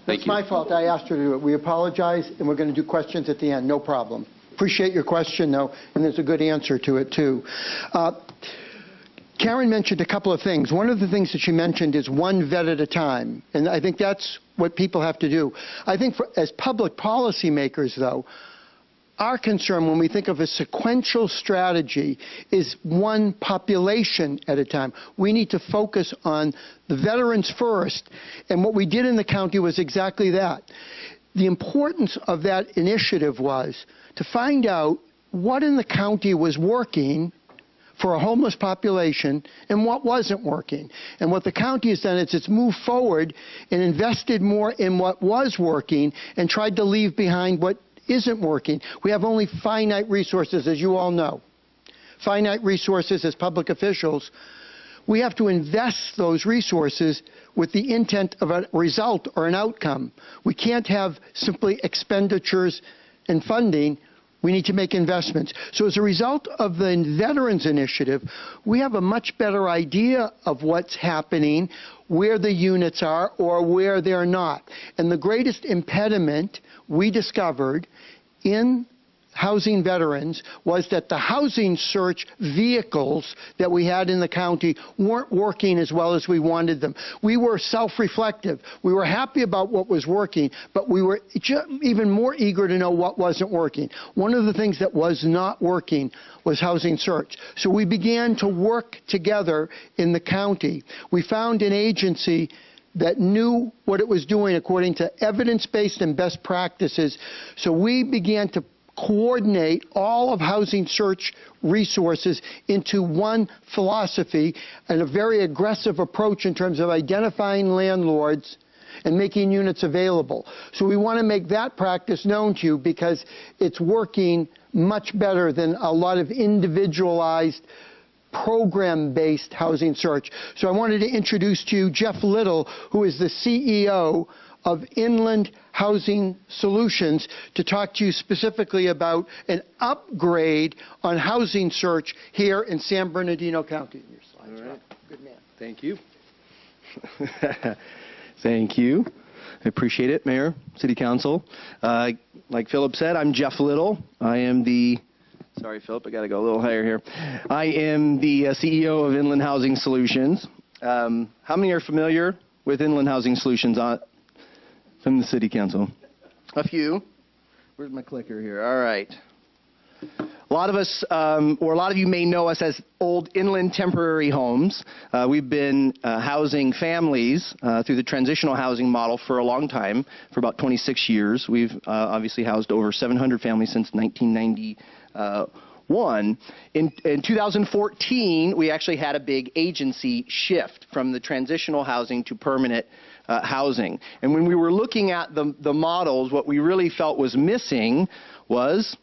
That's my fault. I asked her to do it. We apologize, and we're going to do questions at the end. No problem. Appreciate your question, though, and there's a good answer to it, too. Karen mentioned a couple of things. One of the things that she mentioned is one vet at a time, and I think that's what people have to do. I think as public policy makers, though, our concern when we think of a sequential strategy is one population at a time. We need to focus on the veterans first, and what we did in the county was exactly that. The importance of that initiative was to find out what in the county was working for a homeless population and what wasn't working. And what the county has done is it's moved forward and invested more in what was working and tried to leave behind what isn't working. We have only finite resources, as you all know. Finite resources as public officials. We have to invest those resources with the intent of a result or an outcome. We can't have simply expenditures and funding. We need to make investments. So as a result of the Veterans Initiative, we have a much better idea of what's happening, where the units are or where they're not. And the greatest impediment we discovered in housing veterans was that the housing search vehicles that we had in the county weren't working as well as we wanted them. We were self-reflective. We were happy about what was working, but we were even more eager to know what wasn't working. One of the things that was not working was housing search. So we began to work together in the county. We found an agency that knew what it was doing according to evidence-based and best practices. So we began to coordinate all of housing search resources into one philosophy and a very aggressive approach in terms of identifying landlords and making units available. So we want to make that practice known to you because it's working much better than a lot of individualized program-based housing search. So I wanted to introduce to you Jeff Little, who is the CEO of Inland Housing Solutions, to talk to you specifically about an upgrade on housing search here in San Bernardino County. Your slides are up. Good man. Thank you. Thank you. I appreciate it, Mayor, City Council. Like Philip said, I'm Jeff Little. I am the Sorry, Philip, I got to go a little higher here. I am the CEO of Inland Housing Solutions. How many are familiar with Inland Housing Solutions from the City Council? A few. Where's my clicker here? All right. A lot of us, or a lot of you may know us as Old Inland Temporary Homes. We've been housing families through the transitional housing model for a long time, for about 26 years. We've obviously housed over 700 families since 1991. In 2014, we actually had a big agency shift from the transitional housing to permanent housing. And when we were looking at the models, what we really felt was missing was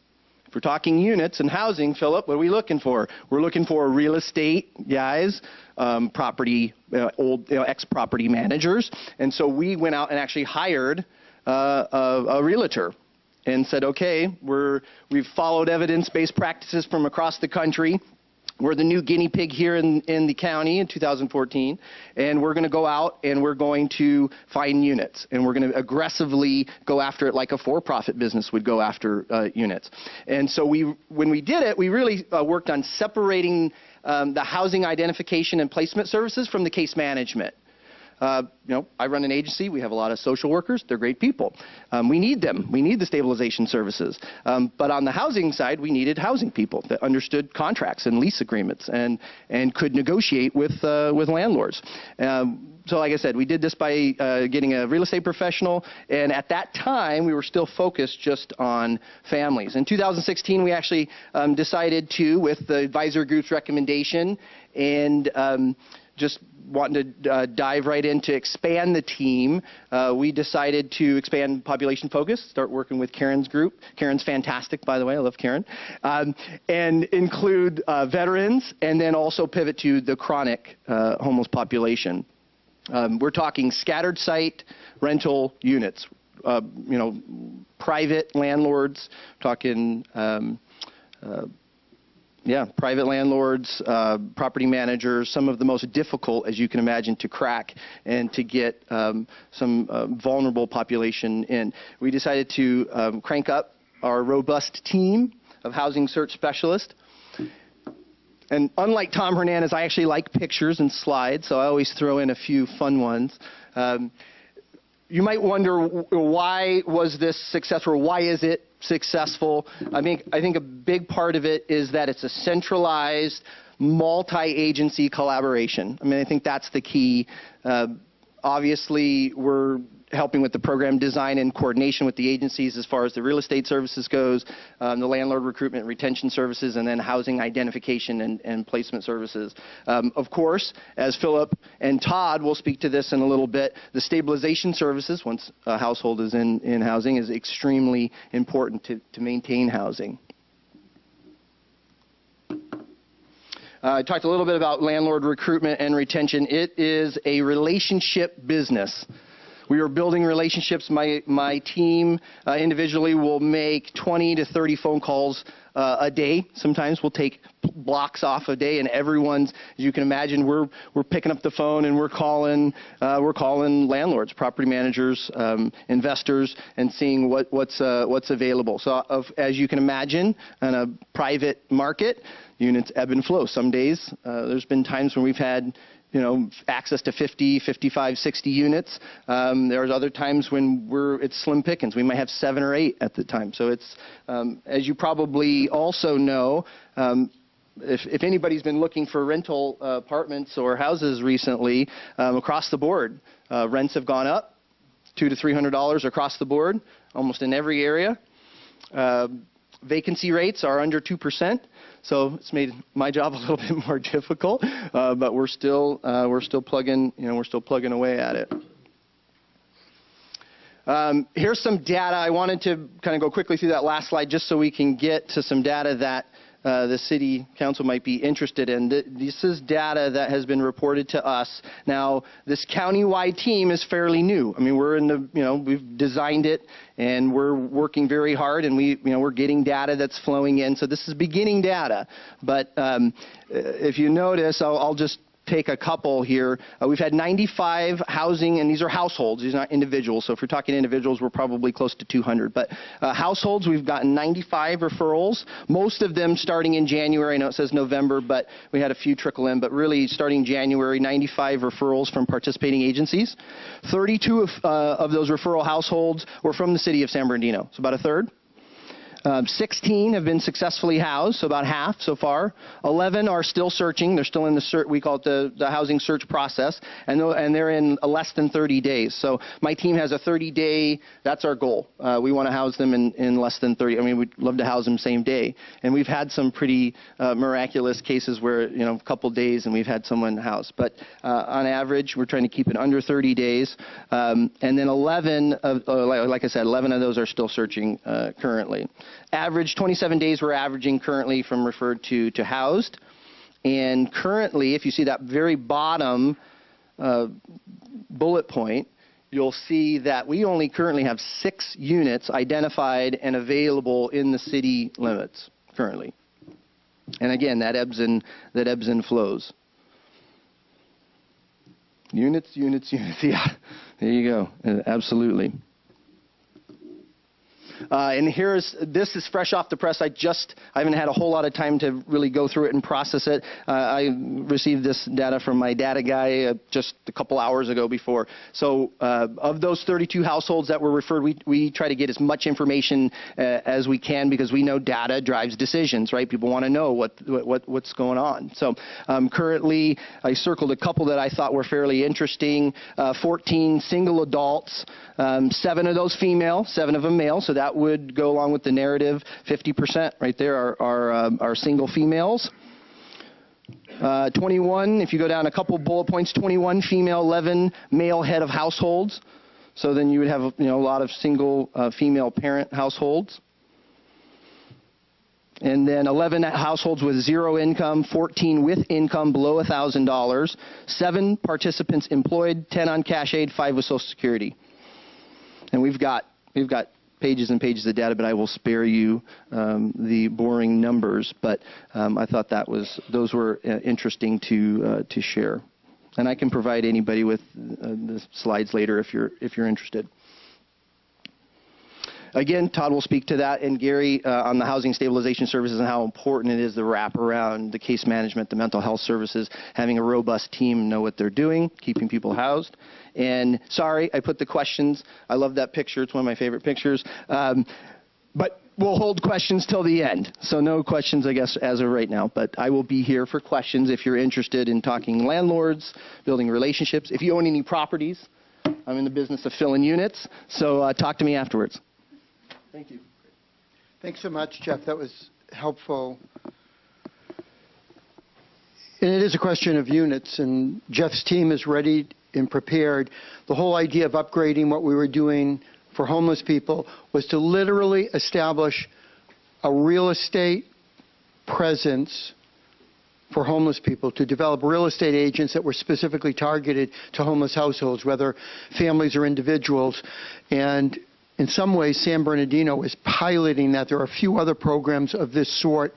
If we're talking units and housing, Philip, what are we looking for? We're looking for real estate guys, property, ex-property managers. And so we went out and actually hired a realtor and said, okay, we've followed evidence-based practices from across the country. We're the new guinea pig here in the county in 2014, and we're going to go out and we're going to find units, and we're going to aggressively go after it like a for-profit business would go after units. And so when we did it, we really worked on separating the housing identification and placement services from the case management. I run an agency. We have a lot of social workers. They're great people. We need them. We need the stabilization services. But on the housing side, we needed housing people that understood contracts and lease agreements and could negotiate with landlords. So like I said, we did this by getting a real estate professional, and at that time, we were still focused just on families. In 2016, we actually decided to, with the advisory group's recommendation, and just wanting to dive right in to expand the team, we decided to expand population focus, start working with Karen's group. Karen's fantastic, by the way. I love Karen. And include veterans, and then also pivot to the chronic homeless population. We're talking scattered site rental units, private landlords, talking private landlords, property managers, some of the most difficult, as you can imagine, to crack and to get some vulnerable population in. We decided to crank up our robust team of housing search specialists. And unlike Tom Hernandez, I actually like pictures and slides, so I always throw in a few fun ones. You might wonder, why was this successful? Why is it successful? I think a big part of it is that it's a centralized, multi-agency collaboration. I think that's the key. Obviously, we're helping with the program design and coordination with the agencies as far as the real estate services goes, the landlord recruitment and retention services, and then housing identification and placement services. Of course, as Philip and Todd will speak to this in a little bit, the stabilization services, once a household is in housing, is extremely important to maintain housing. I talked a little bit about landlord recruitment and retention. It is a relationship business. We are building relationships. My team individually will make 20 to 30 phone calls a day. Sometimes we'll take blocks off a day, and everyone's, as you can imagine, we're picking up the phone and we're calling landlords, property managers, investors, and seeing what's available. So as you can imagine, in a private market, units ebb and flow. Some days there's been times when we've had access to 50, 55, 60 units. There's other times when it's slim pickings. We might have 7 or 8 at the time. So it's, as you probably also know, if anybody's been looking for rental apartments or houses recently, across the board, rents have gone up $200 to $300 across the board, almost in every area. Vacancy rates are under 2%. So it's made my job a little bit more difficult, but we're still plugging away at it. Here's some data. I wanted to kind of go quickly through that last slide just so we can get to some data that the City Council might be interested in. This is data that has been reported to us. Now, this county-wide team is fairly new. We're in the, we've designed it, and we're working very hard, and we're getting data that's flowing in. So this is beginning data. But if you notice, I'll just take a couple here. We've had 95 housing, and these are households, these are not individuals. So if you're talking individuals, we're probably close to 200. But households, we've gotten 95 referrals, most of them starting in January. I know it says November, but we had a few trickle in. But really, starting January, 95 referrals from participating agencies. 32 of those referral households were from the city of San Bernardino, so about a third. 16 have been successfully housed, so about half so far. 11 are still searching. They're still in the we call it the housing search process, and they're in less than 30 days. So my team has a 30-day. That's our goal. We want to house them in less than 30. We'd love to house them same day. And we've had some pretty miraculous cases where a couple days and we've had someone housed. But on average, we're trying to keep it under 30 days. And then 11 of, like I said, 11 of those are still searching currently. average 27 days we're averaging currently from referred to housed. And currently, if you see that very bottom bullet point, you'll see that we only currently have 6 units identified and available in the city limits currently. And again, that ebbs and flows. Units, yeah, there you go, absolutely. And this is fresh off the press. I haven't had a whole lot of time to really go through it and process it. I received this data from my data guy just a couple hours ago before. So of those 32 households that were referred, we try to get as much information as we can because we know data drives decisions, right? People want to know what's going on. So currently, I circled a couple that I thought were fairly interesting. 14 single adults, 7 of those female, 7 of them male. So that would go along with the narrative. 50% right there are single females. 21, if you go down a couple bullet points, 21 female, 11 male head of households. So then you would have a lot of single female parent households. And then 11 households with 0 income, 14 with income below $1,000, 7 participants employed, 10 on cash aid, 5 with Social Security. And we've got pages and pages of data, but I will spare you the boring numbers. But I thought those were interesting to share, and I can provide anybody with the slides later if you're interested. Again, Todd will speak to that, and Gary on the housing stabilization services and how important it is to wrap around the case management, the mental health services, having a robust team know what they're doing, keeping people housed. And sorry, I put the questions. I love that picture. It's one of my favorite pictures. But we'll hold questions till the end. So no questions, I guess, as of right now. But I will be here for questions if you're interested in talking landlords, building relationships. If you own any properties, I'm in the business of filling units. So talk to me afterwards. Thank you. Thanks so much, Jeff. That was helpful. And it is a question of units, and Jeff's team is ready and prepared. The whole idea of upgrading what we were doing for homeless people was to literally establish a real estate presence for homeless people, to develop real estate agents that were specifically targeted to homeless households, whether families or individuals. And in some ways, San Bernardino is piloting that. There are a few other programs of this sort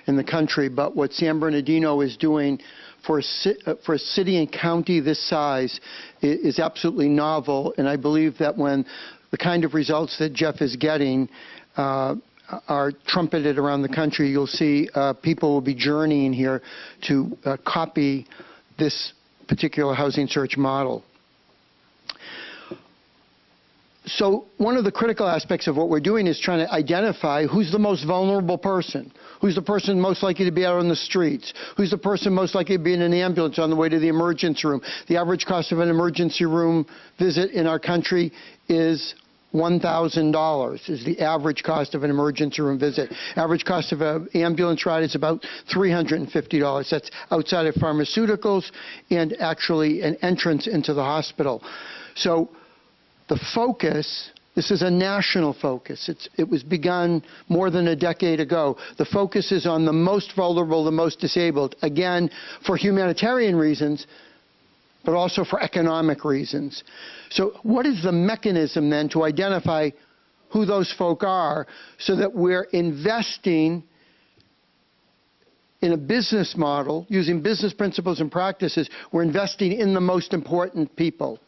in the country, but what San Bernardino is doing for a city and county this size is absolutely novel, and I believe that when the kind of results that Jeff is getting are trumpeted around the country, you'll see people will be journeying here to copy this particular housing search model. So one of the critical aspects of what we're doing is trying to identify who's the most vulnerable person, who's the person most likely to be out on the streets, who's the person most likely to be in an ambulance on the way to the emergency room. The average cost of an emergency room visit in our country is $1,000 is the average cost of an emergency room visit. Average cost of an ambulance ride is about $350. That's outside of pharmaceuticals and actually an entrance into the hospital. So the focus, this is a national focus. It was begun more than a decade ago. The focus is on the most vulnerable, the most disabled, again, for humanitarian reasons, but also for economic reasons. So what is the mechanism then to identify who those folk are so that we're investing in a business model, using business principles and practices, we're investing in the most important people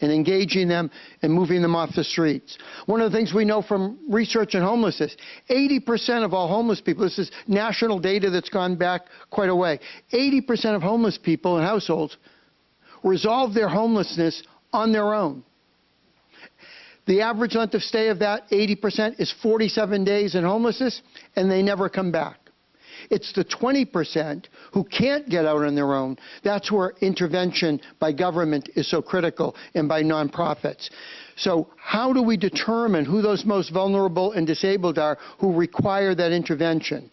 and engaging them and moving them off the streets. One of the things we know from research on homelessness, 80% of all homeless people, this is national data that's gone back quite a way, 80% of homeless people in households resolve their homelessness on their own. The average length of stay of that 80% is 47 days in homelessness, and they never come back. It's the 20% who can't get out on their own. That's where intervention by government is so critical, and by nonprofits. So how do we determine who those most vulnerable and disabled are who require that intervention?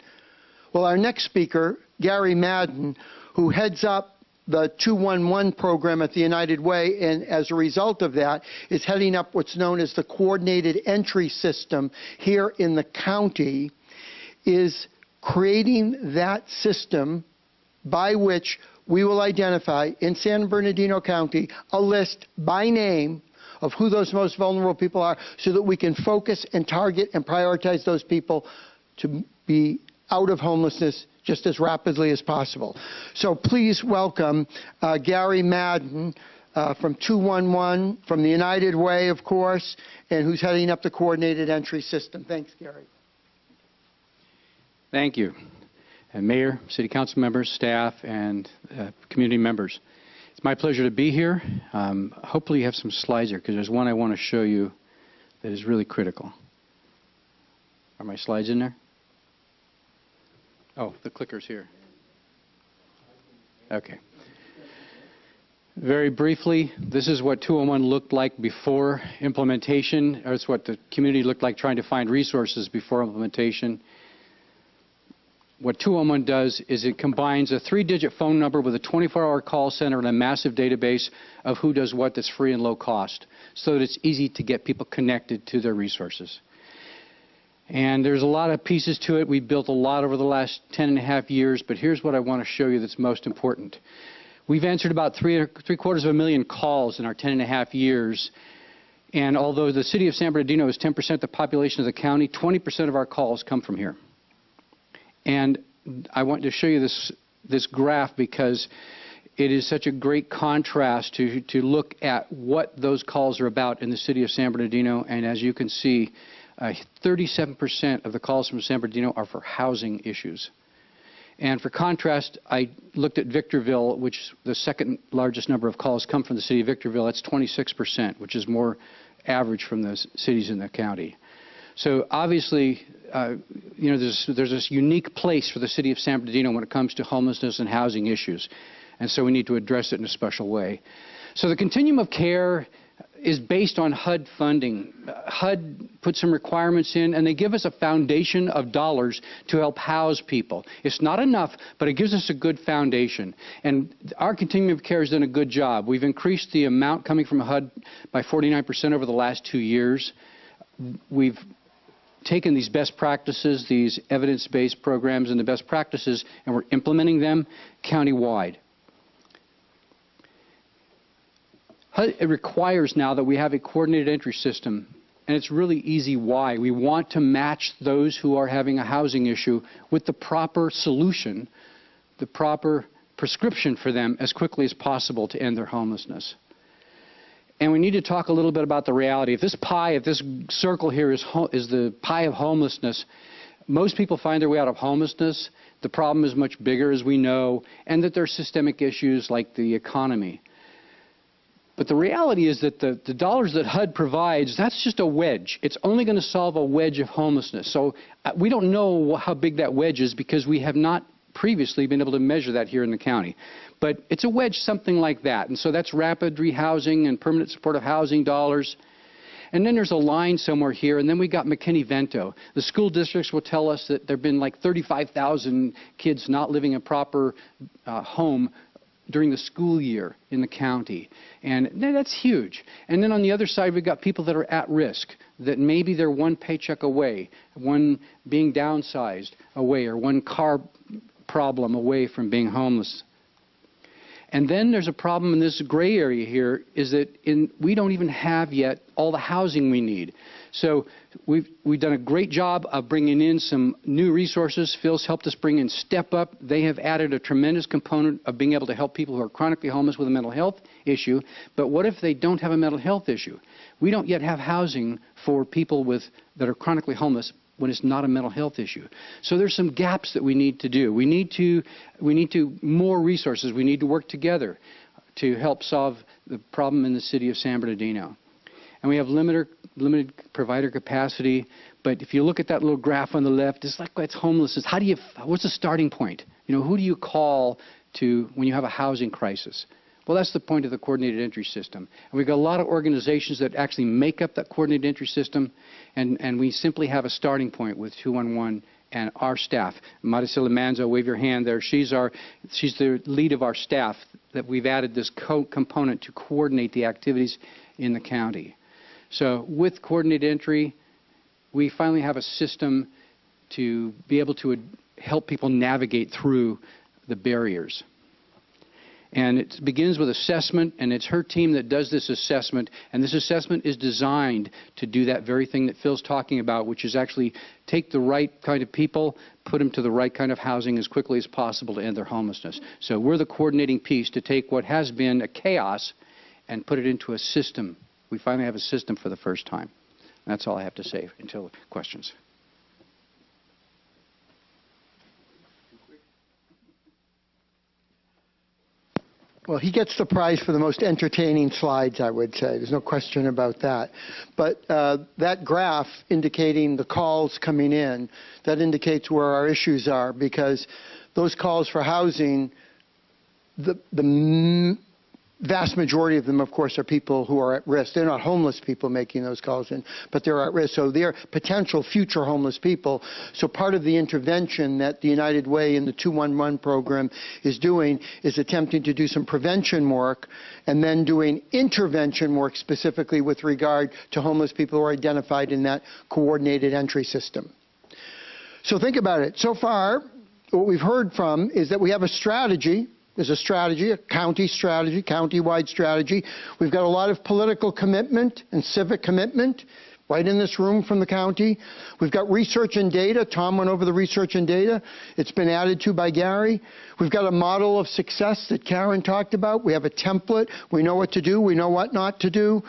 Well, our next speaker, Gary Madden, who heads up the 211 program at the United Way, and as a result of that, is heading up what's known as the Coordinated Entry System here in the county, is creating that system by which we will identify in San Bernardino County a list by name of who those most vulnerable people are so that we can focus and target and prioritize those people to be out of homelessness just as rapidly as possible. So please welcome Gary Madden from 211, from the United Way, of course, and who's heading up the Coordinated Entry System. Thanks, Gary. Thank you. And Mayor, City Council members, staff, and community members. It's my pleasure to be here. Hopefully you have some slides here, because there's one I want to show you that is really critical. Are my slides in there? Oh, the clicker's here. Okay. Very briefly, this is what 211 looked like before implementation, or it's what the community looked like trying to find resources before implementation. What 211 does is it combines a 3-digit phone number with a 24-hour call center and a massive database of who does what that's free and low cost, so that it's easy to get people connected to their resources. And there's a lot of pieces to it. We've built a lot over the last 10.5 years, but here's what I want to show you that's most important. We've answered about 750,000 calls in our 10.5 years, and although the city of San Bernardino is 10% of the population of the county, 20% of our calls come from here. And I want to show you this graph because it is such a great contrast to look at what those calls are about in the city of San Bernardino. And as you can see, 37% of the calls from San Bernardino are for housing issues. And for contrast, I looked at Victorville, which the second largest number of calls come from the city of Victorville. That's 26%, which is more average from the cities in the county. So obviously, there's this unique place for the city of San Bernardino when it comes to homelessness and housing issues. And so we need to address it in a special way. So the continuum of care is based on HUD funding. HUD put some requirements in, and they give us a foundation of dollars to help house people. It's not enough, but it gives us a good foundation. And our continuum of care has done a good job. We've increased the amount coming from HUD by 49% over the last 2 years. We've taken these best practices, these evidence-based programs and the best practices, and we're implementing them countywide. It requires now that we have a coordinated entry system, and it's really easy why. We want to match those who are having a housing issue with the proper solution, the proper prescription for them as quickly as possible to end their homelessness. And we need to talk a little bit about the reality. If this pie, if this circle here is the pie of homelessness, most people find their way out of homelessness. The problem is much bigger, as we know, and that there are systemic issues like the economy. But the reality is that the dollars that HUD provides, that's just a wedge. It's only going to solve a wedge of homelessness. So we don't know how big that wedge is because we have not previously been able to measure that here in the county. But it's a wedge, something like that. And so that's rapid rehousing and permanent supportive housing dollars. And then there's a line somewhere here, and then we got McKinney-Vento. The school districts will tell us that there have been like 35,000 kids not living in a proper home during the school year in the county. And that's huge. And then on the other side, we've got people that are at risk, that maybe they're one paycheck away, one being downsized away, or one car problem away from being homeless. And then there's a problem in this gray area here, is that we don't even have yet all the housing we need. So we've done a great job of bringing in some new resources. Phil's helped us bring in Step Up. They have added a tremendous component of being able to help people who are chronically homeless with a mental health issue. But what if they don't have a mental health issue? We don't yet have housing for people that are chronically homeless when it's not a mental health issue. So there's some gaps that we need to do. We need more resources. We need to work together to help solve the problem in the city of San Bernardino. And we have limited provider capacity, but if you look at that little graph on the left, it's like it's homelessness. What's the starting point? Who do you call to when you have a housing crisis? Well, that's the point of the coordinated entry system. And we've got a lot of organizations that actually make up that coordinated entry system, and we simply have a starting point with 211 and our staff. Maricela Manzo, wave your hand there. She's the lead of our staff that we've added this component to coordinate the activities in the county. So with coordinated entry, we finally have a system to be able to help people navigate through the barriers. And it begins with assessment, and it's her team that does this assessment, and this assessment is designed to do that very thing that Phil's talking about, which is actually take the right kind of people, put them to the right kind of housing as quickly as possible to end their homelessness. So we're the coordinating piece to take what has been a chaos and put it into a system. We finally have a system for the first time. And that's all I have to say until questions. Well, he gets the prize for the most entertaining slides, I would say. There's no question about that. But that graph indicating the calls coming in, that indicates where our issues are, because those calls for housing, the vast majority of them, of course, are people who are at risk. They're not homeless people making those calls in, but they're at risk. So they're potential future homeless people. So part of the intervention that the United Way and the 211 program is doing is attempting to do some prevention work and then doing intervention work specifically with regard to homeless people who are identified in that coordinated entry system. So think about it. So far, what we've heard from is that we have a strategy. There's a strategy, a county strategy, county-wide strategy. We've got a lot of political commitment and civic commitment right in this room from the county. We've got research and data. Tom went over the research and data. It's been added to by Gary. We've got a model of success that Karen talked about. We have a template. We know what to do. We know what not to do.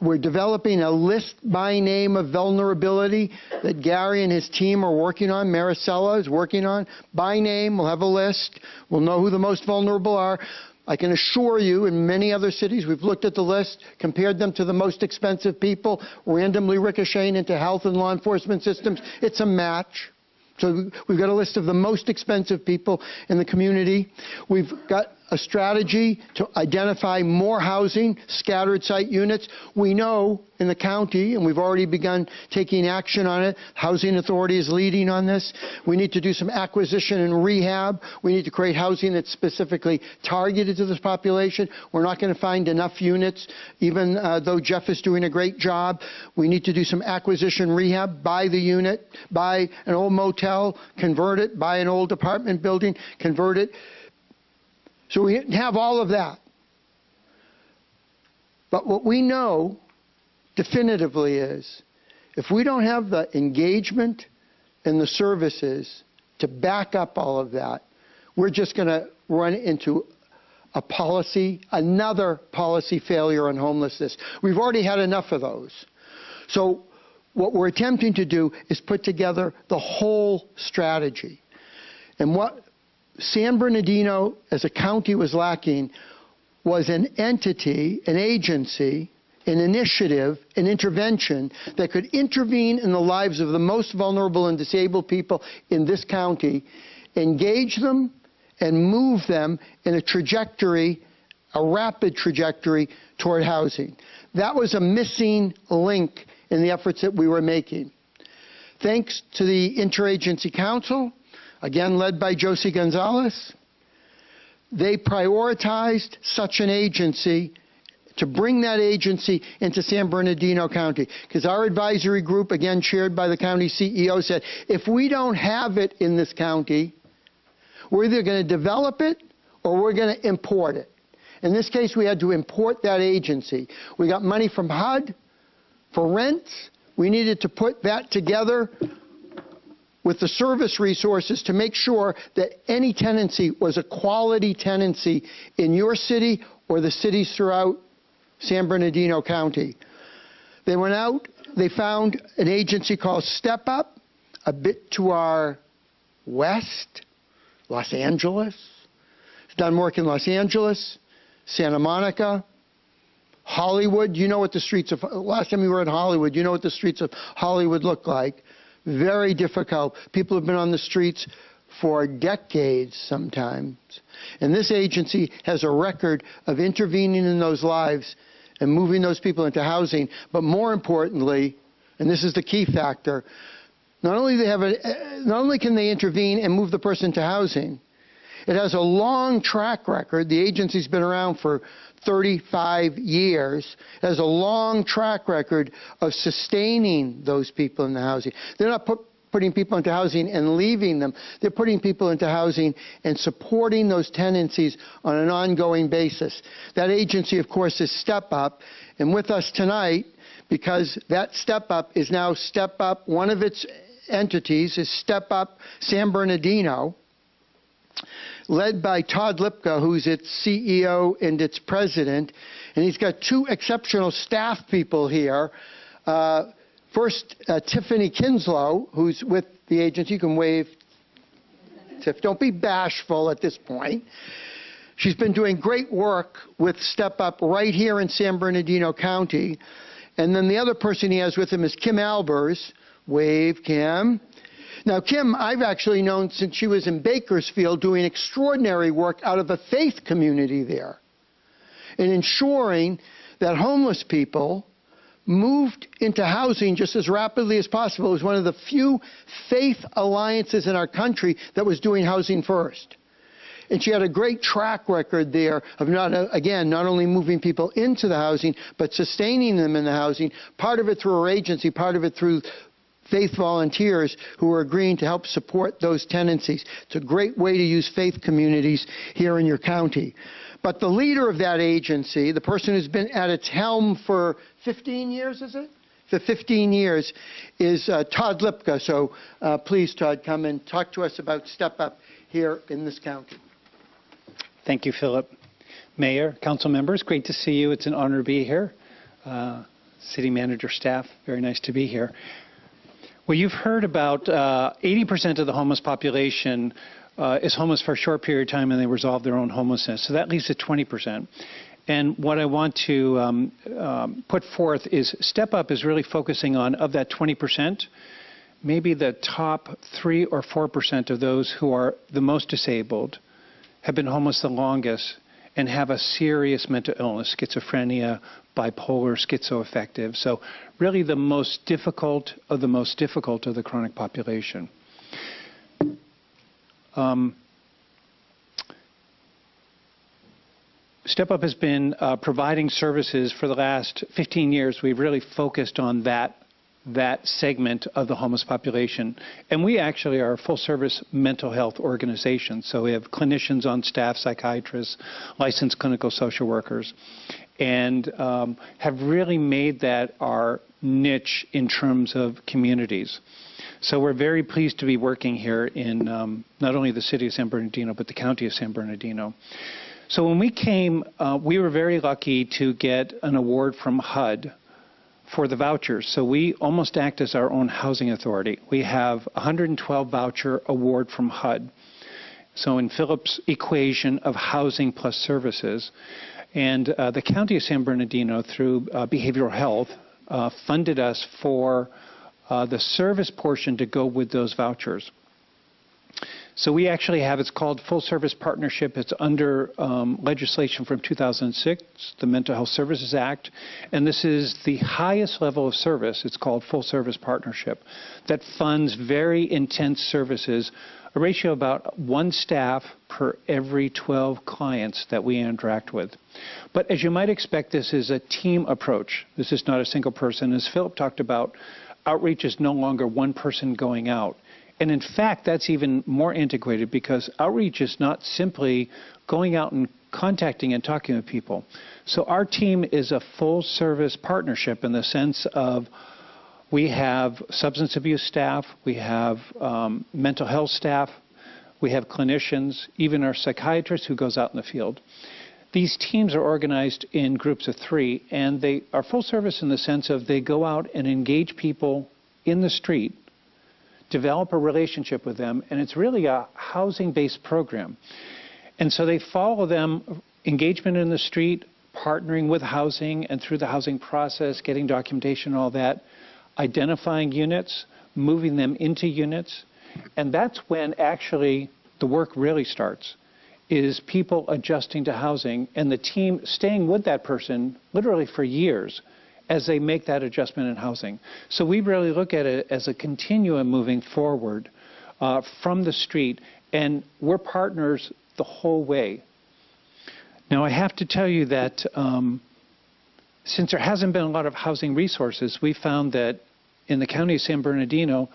We're developing a list by name of vulnerability that Gary and his team are working on. Maricela is working on. By name, we'll have a list. We'll know who the most vulnerable are. I can assure you, in many other cities, we've looked at the list, compared them to the most expensive people, randomly ricocheting into health and law enforcement systems. It's a match. So we've got a list of the most expensive people in the community. We've got a strategy to identify more housing, scattered site units. We know in the county, and we've already begun taking action on it, Housing Authority is leading on this. We need to do some acquisition and rehab. We need to create housing that's specifically targeted to this population. We're not going to find enough units, even though Jeff is doing a great job. We need to do some acquisition rehab, buy the unit, buy an old motel, convert it, buy an old apartment building, convert it. So we have all of that. But what we know definitively is if we don't have the engagement and the services to back up all of that, we're just going to run into another policy failure on homelessness. We've already had enough of those. So what we're attempting to do is put together the whole strategy. And what San Bernardino as a county was lacking was an entity, an agency, an initiative, an intervention that could intervene in the lives of the most vulnerable and disabled people in this county, engage them, and move them in a trajectory, a rapid trajectory toward housing. That was a missing link in the efforts that we were making. Thanks to the Interagency Council, again led by Josie Gonzalez, they prioritized such an agency to bring that agency into San Bernardino County. Because our advisory group, again chaired by the county CEO, said, if we don't have it in this county, we're either going to develop it or we're going to import it. In this case, we had to import that agency. We got money from HUD for rents. We needed to put that together with the service resources to make sure that any tenancy was a quality tenancy in your city or the cities throughout San Bernardino County. They went out, they found an agency called Step Up, a bit to our west, Los Angeles. It's done work in Los Angeles, Santa Monica, Hollywood. You know what the streets of, last time we were in Hollywood, you know what the streets of Hollywood look like. Very difficult. People have been on the streets for decades sometimes. And this agency has a record of intervening in those lives and moving those people into housing. But more importantly, and this is the key factor, Not only can they intervene and move the person to housing, it has a long track record. The agency's been around for 35 years. It has a long track record of sustaining those people in the housing. They're not putting people into housing and leaving them. They're putting people into housing and supporting those tenancies on an ongoing basis. That agency, of course, is Step Up. And with us tonight, because that Step Up is now Step Up, one of its entities is Step Up San Bernardino, led by Todd Lipka, who's its CEO and its president. And he's got two exceptional staff people here. First, Tiffany Kinslow, who's with the agency. You can wave, Tiff. Don't be bashful at this point. She's been doing great work with Step Up right here in San Bernardino County. And then the other person he has with him is Kim Albers. Wave, Kim. Now, Kim, I've actually known since she was in Bakersfield doing extraordinary work out of the faith community there and ensuring that homeless people moved into housing just as rapidly as possible. It was one of the few faith alliances in our country that was doing housing first. And she had a great track record there of not only moving people into the housing, but sustaining them in the housing, part of it through her agency, part of it through faith volunteers who are agreeing to help support those tenancies. It's a great way to use faith communities here in your county. But the leader of that agency, the person who's been at its helm for 15 years, is it? For 15 years, is Todd Lipka. So please, Todd, come and talk to us about Step Up here in this county. Thank you, Philip. Mayor, council members, great to see you. It's an honor to be here. City manager, staff, very nice to be here. Well, you've heard about 80% of the homeless population is homeless for a short period of time and they resolve their own homelessness. So that leaves at 20%. And what I want to put forth is Step Up is really focusing on, of that 20%, maybe the top 3 or 4% of those who are the most disabled, have been homeless the longest, and have a serious mental illness, schizophrenia, bipolar, schizoaffective. So really the most difficult of the chronic population. Step Up has been providing services for the last 15 years. We've really focused on that segment of the homeless population. And we actually are a full-service mental health organization. So we have clinicians on staff, psychiatrists, licensed clinical social workers, and have really made that our niche in terms of communities. So we're very pleased to be working here in not only the city of San Bernardino, but the county of San Bernardino. So when we came, we were very lucky to get an award from HUD for the vouchers. So we almost act as our own housing authority. We have a 112 voucher award from HUD. So in Philip's equation of housing plus services, and the county of San Bernardino, through behavioral health, funded us for the service portion to go with those vouchers. So we actually have, it's called Full Service Partnership. It's under legislation from 2006, the Mental Health Services Act. And this is the highest level of service. It's called Full Service Partnership that funds very intense services, a ratio of about 1 staff per every 12 clients that we interact with. But as you might expect, this is a team approach. This is not a single person. As Philip talked about, outreach is no longer one person going out. And in fact, that's even more integrated because outreach is not simply going out and contacting and talking with people. So our team is a full-service partnership in the sense of we have substance abuse staff, we have mental health staff, we have clinicians, even our psychiatrist who goes out in the field. These teams are organized in groups of 3, and they are full service in the sense of they go out and engage people in the street, develop a relationship with them, and it's really a housing-based program. And so they follow them, engagement in the street, partnering with housing, and through the housing process, getting documentation and all that, identifying units, moving them into units, and that's when actually the work really starts, is people adjusting to housing and the team staying with that person literally for years as they make that adjustment in housing. So we really look at it as a continuum moving forward from the street, and we're partners the whole way. Now, I have to tell you that since there hasn't been a lot of housing resources, we found that in the county of San Bernardino,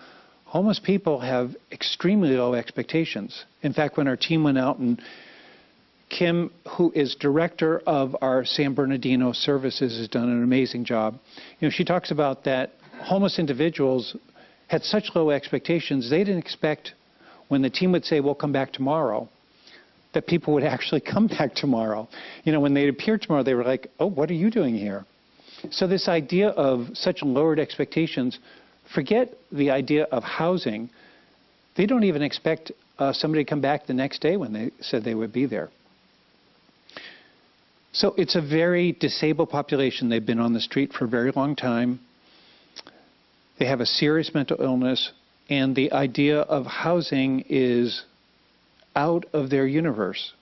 homeless people have extremely low expectations. In fact, when our team went out, and Kim, who is director of our San Bernardino services, has done an amazing job. You know, she talks about that homeless individuals had such low expectations, they didn't expect when the team would say, we'll come back tomorrow, that people would actually come back tomorrow. You know, when they appeared tomorrow, they were like, oh, what are you doing here? So this idea of such lowered expectations, forget the idea of housing. They don't even expect somebody to come back the next day when they said they would be there. So it's a very disabled population. They've been on the street for a very long time. They have a serious mental illness, and the idea of housing is out of their universe.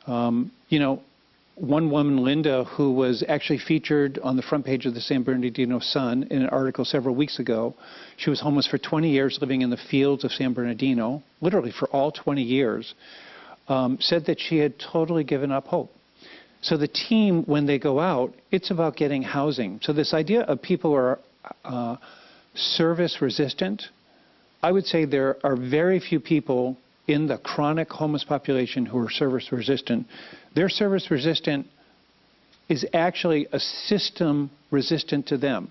You know, one woman, Linda, who was actually featured on the front page of the San Bernardino Sun in an article several weeks ago, she was homeless for 20 years living in the fields of San Bernardino, literally for all 20 years, said that she had totally given up hope. So the team, when they go out, it's about getting housing. So this idea of people who are service resistant, I would say there are very few people in the chronic homeless population who are service resistant. Their service resistant is actually a system resistant to them,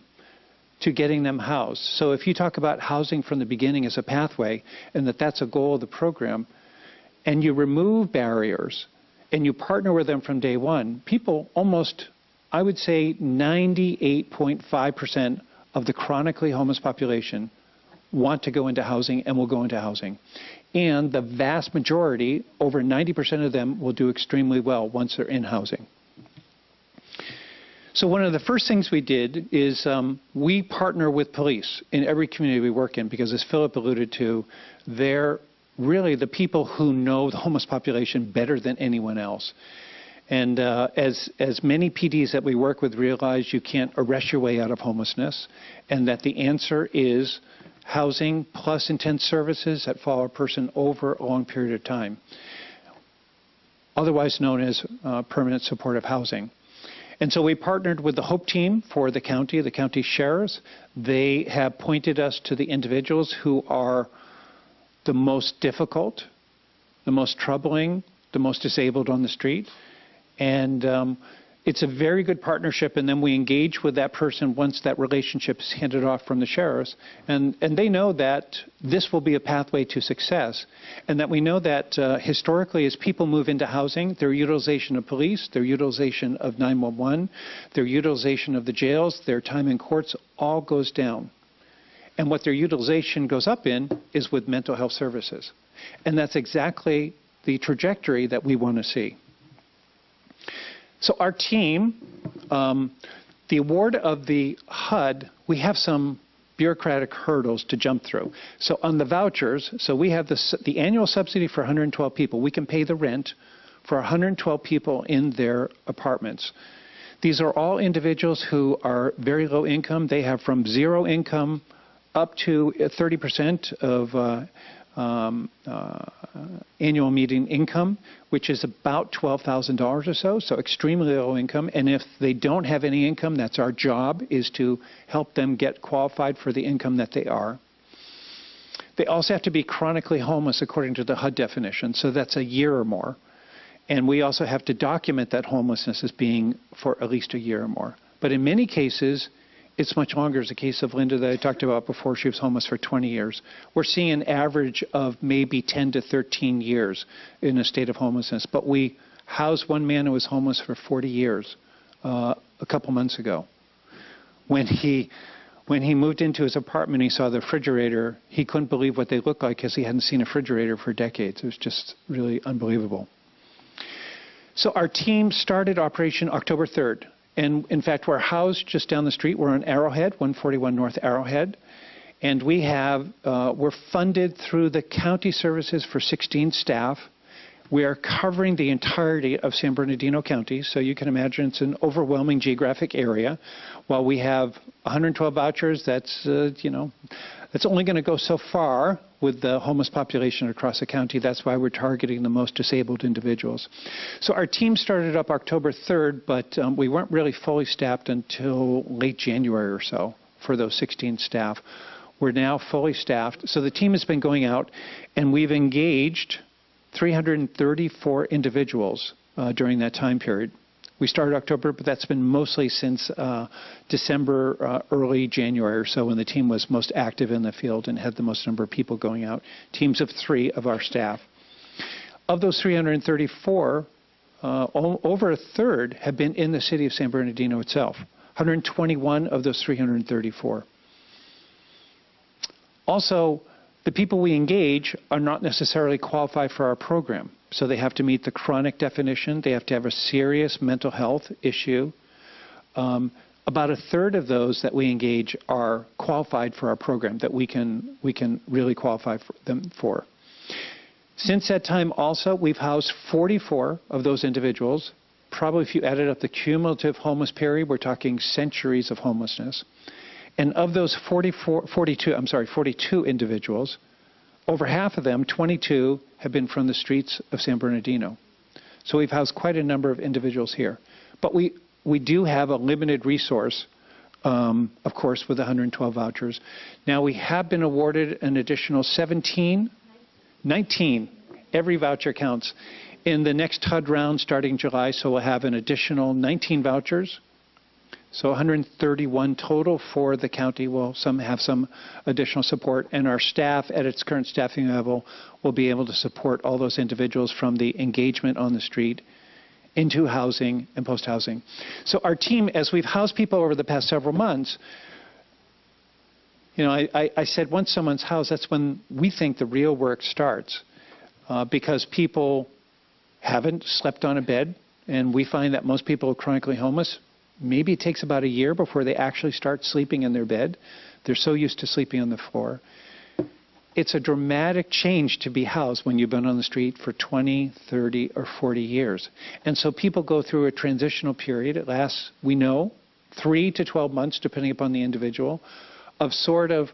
to getting them housed. So if you talk about housing from the beginning as a pathway, and that's a goal of the program, and you remove barriers, and you partner with them from day one, people almost, I would say 98.5% of the chronically homeless population want to go into housing and will go into housing. And the vast majority, over 90% of them, will do extremely well once they're in housing. So one of the first things we did is we partner with police in every community we work in, because as Philip alluded to, they're really the people who know the homeless population better than anyone else. And as many PDs that we work with realize, you can't arrest your way out of homelessness, and that the answer is housing plus intense services that follow a person over a long period of time, otherwise known as permanent supportive housing. And so we partnered with the HOPE team for the county sheriffs. They have pointed us to the individuals who are the most difficult, the most troubling, the most disabled on the street. And it's a very good partnership, and then we engage with that person once that relationship is handed off from the sheriffs. And they know that this will be a pathway to success, and that we know that historically as people move into housing, their utilization of police, their utilization of 911, their utilization of the jails, their time in courts all goes down. And what their utilization goes up in is with mental health services. And that's exactly the trajectory that we want to see. So our team, the award of the HUD, we have some bureaucratic hurdles to jump through. So on the vouchers, so we have the annual subsidy for 112 people. We can pay the rent for 112 people in their apartments. These are all individuals who are very low income. They have from zero income up to 30% of annual median income, which is about $12,000 or so, so extremely low income. And if they don't have any income, that's our job, is to help them get qualified for the income that they are. They also have to be chronically homeless according to the HUD definition, so that's a year or more. And we also have to document that homelessness as being for at least a year or more. But in many cases, it's much longer. As the case of Linda that I talked about before, she was homeless for 20 years. We're seeing an average of maybe 10 to 13 years in a state of homelessness. But we housed one man who was homeless for 40 years a couple months ago. When he moved into his apartment, he saw the refrigerator. He couldn't believe what they looked like because he hadn't seen a refrigerator for decades. It was just really unbelievable. So our team started operation October 3rd. And in fact, we're housed just down the street. We're on Arrowhead, 141 North Arrowhead. And we have, we're funded through the county services for 16 staff. We are covering the entirety of San Bernardino County, so you can imagine it's an overwhelming geographic area. While we have 112 vouchers, that's only going to go so far with the homeless population across the county. That's why we're targeting the most disabled individuals. So our team started up October 3rd, but we weren't really fully staffed until late January or so for those 16 staff. We're now fully staffed. So the team has been going out, and we've engaged 334 individuals during that time period. We started October, but that's been mostly since December, early January or so, when the team was most active in the field and had the most number of people going out, teams of 3 of our staff. Of those 334, over a third have been in the city of San Bernardino itself, 121 of those 334. Also, the people we engage are not necessarily qualified for our program. So they have to meet the chronic definition. They have to have a serious mental health issue. About a third of those that we engage are qualified for our program, that we can really qualify for them for. Since that time also, we've housed 44 of those individuals. Probably if you added up the cumulative homeless period, we're talking centuries of homelessness. And of those 42 individuals, over half of them, 22, have been from the streets of San Bernardino. So we've housed quite a number of individuals here. But we do have a limited resource, of course, with 112 vouchers. Now we have been awarded an additional 19. Every voucher counts. In the next HUD round starting July, so we'll have an additional 19 vouchers. So 131 total for the county. Will have some additional support, and our staff at its current staffing level will be able to support all those individuals from the engagement on the street into housing and post-housing. So our team, as we've housed people over the past several months, I said once someone's housed, that's when we think the real work starts, because people haven't slept on a bed, and we find that most people are chronically homeless. Maybe it takes about a year before they actually start sleeping in their bed. They're so used to sleeping on the floor. It's a dramatic change to be housed when you've been on the street for 20, 30, or 40 years. And so people go through a transitional period. It lasts, we know, 3 to 12 months, depending upon the individual, of and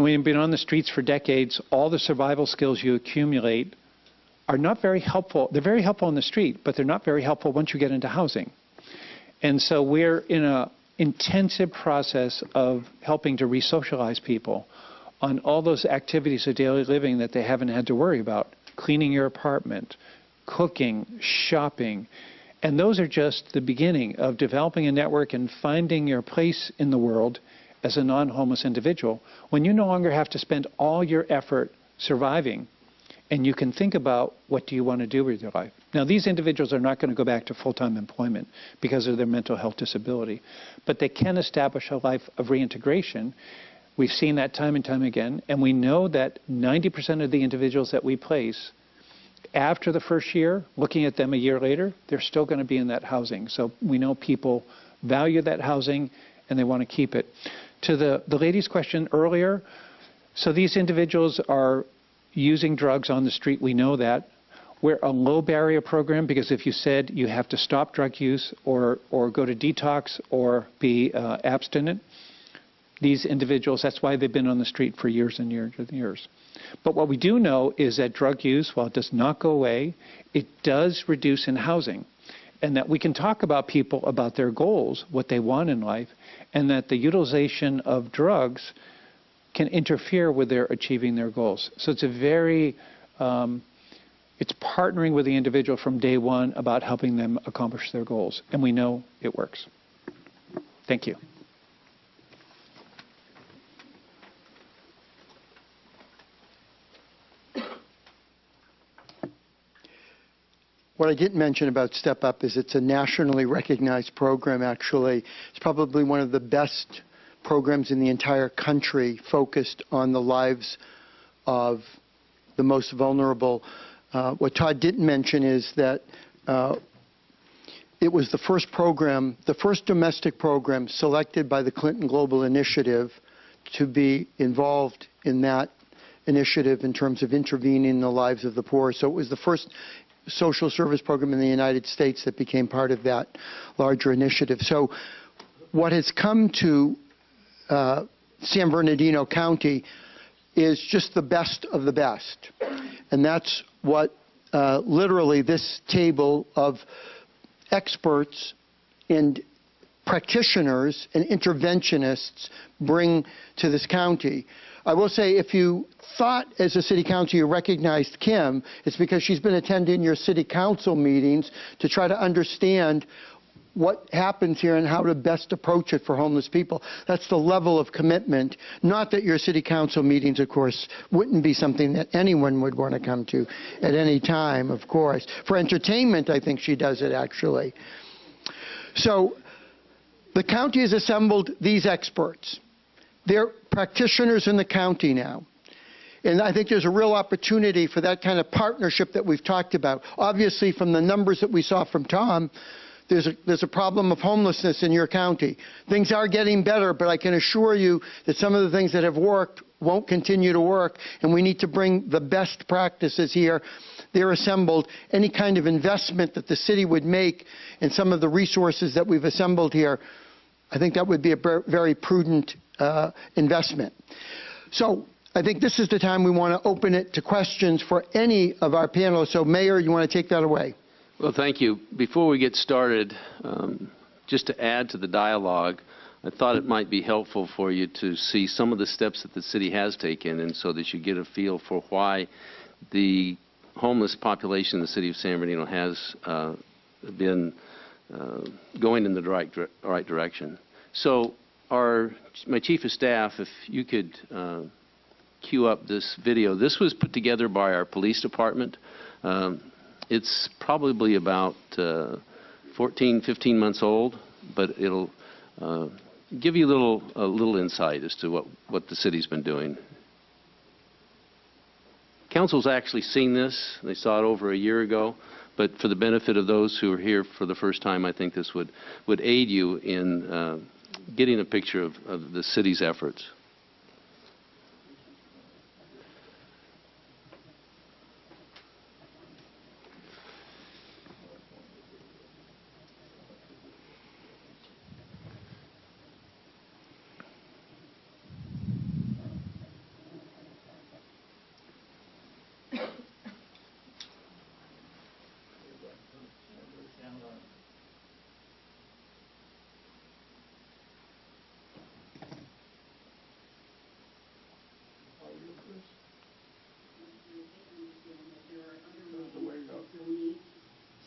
when you've been on the streets for decades, all the survival skills you accumulate are not very helpful. They're very helpful on the street, but they're not very helpful once you get into housing. And so we're in an intensive process of helping to re-socialize people on all those activities of daily living that they haven't had to worry about. Cleaning your apartment, cooking, shopping. And those are just the beginning of developing a network and finding your place in the world as a non-homeless individual, when you no longer have to spend all your effort surviving, and you can think about what do you want to do with your life. Now, these individuals are not going to go back to full-time employment because of their mental health disability, but they can establish a life of reintegration. We've seen that time and time again, and we know that 90% of the individuals that we place, after the first year, looking at them a year later, they're still going to be in that housing. So we know people value that housing, and they want to keep it. To the lady's question earlier, so these individuals are using drugs on the street. We know that. We're a low barrier program because if you said you have to stop drug use or go to detox or be abstinent, these individuals, that's why they've been on the street for years and years and years. But what we do know is that drug use, while it does not go away, it does reduce in housing. And that we can talk about people about their goals, what they want in life, and that the utilization of drugs can interfere with their achieving their goals. So it's a very, it's partnering with the individual from day one about helping them accomplish their goals. And we know it works. Thank you. What I didn't mention about Step Up is it's a nationally recognized program, actually. It's probably one of the best programs in the entire country focused on the lives of the most vulnerable. What Todd didn't mention is that it was the first program, the first domestic program selected by the Clinton Global Initiative to be involved in that initiative in terms of intervening in the lives of the poor. So it was the first social service program in the United States that became part of that larger initiative. So what has come to San Bernardino County is just the best of the best. And that's what literally this table of experts and practitioners and interventionists bring to this county. I will say, if you thought as a city council you recognized Kim, it's because she's been attending your city council meetings to try to understand what happens here and how to best approach it for homeless people. That's the level of commitment. Not that your city council meetings, of course, wouldn't be something that anyone would want to come to at any time, of course. For entertainment, I think she does it, actually. So the county has assembled these experts. They're practitioners in the county now. And I think there's a real opportunity for that kind of partnership that we've talked about. Obviously, from the numbers that we saw from Tom, there's a problem of homelessness in your county. Things are getting better, but I can assure you that some of the things that have worked won't continue to work, and we need to bring the best practices here. They're assembled. Any kind of investment that the city would make in some of the resources that we've assembled here, I think that would be a very prudent investment. So I think this is the time we want to open it to questions for any of our panelists. So Mayor, you want to take that away? Well, thank you. Before we get started, just to add to the dialogue, I thought it might be helpful for you to see some of the steps that the city has taken, and so that you get a feel for why the homeless population in the city of San Bernardino has been going in the right direction. So my chief of staff, if you could cue up this video. This was put together by our police department. It's probably about 14, 15 months old, but it'll give you a little insight as to what the city's been doing. Council's actually seen this. They saw it over a year ago. But for the benefit of those who are here for the first time, I think this would aid you in getting a picture of the city's efforts.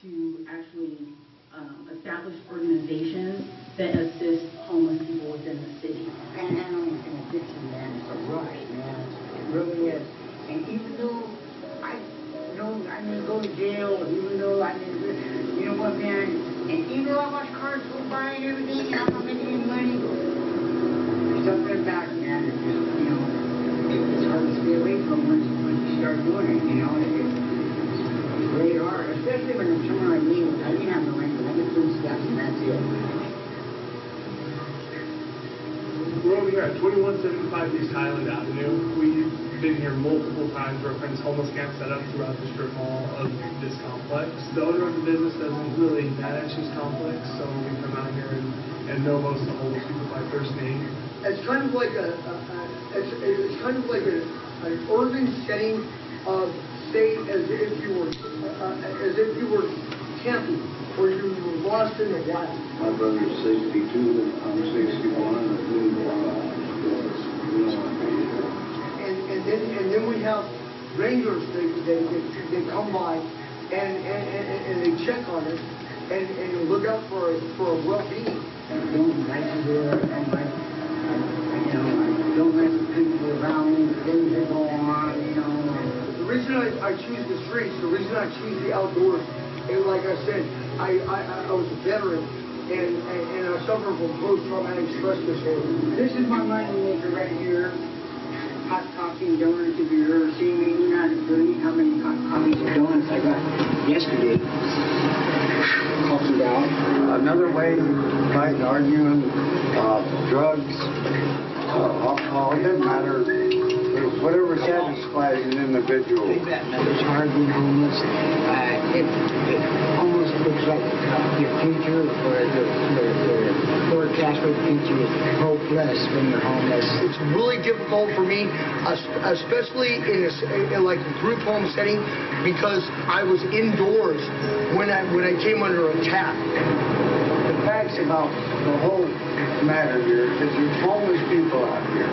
To actually establish organizations that assist homeless people within the city. Panhandling is an addiction, man. It's a rush, man. It really is. And even though I didn't go to jail, even though I didn't, you know what, man, and even though I watch cars go by and everything, and I'm not making any money, there's something back, man. It's just, you know, it's hard to stay away from once you start doing it, you know. It's really hard, especially when it's someone like me. I didn't have no income. I just do steps, and that's it. We're over here at 2175 East Highland Avenue. We've been here multiple times. Our friends homeless camp set up throughout the strip mall of this complex. The owner of the business doesn't really manage his complex, so we come out here and know most of the homeless people by first name. It's kind of like an urban setting of, say, as if you were camping, or you were lost in the wild. My brother's 62, I'm 61, and then we have rangers. They come by and they check on us and look out for a well-being. I don't like to do it. I don't like the people around me, the things that go on, you know. The reason I choose the streets, the reason I choose the outdoors, and like I said, I was a veteran, and I suffer from post-traumatic stress disorder. This is my money maker right here. Hot coffee and donuts. If you've ever seen me, you know how many hot coffees and donuts I got yesterday. Coffee down. Another way of fighting, arguing, drugs, alcohol, it doesn't matter. Whatever satisfies an individual. It's hard being homeless. It almost looks like your future or the forecast for the future is hopeless when you're homeless. It's really difficult for me, especially in like a group home setting, because I was indoors when I came under attack. The facts about the whole matter here is there's homeless people out here.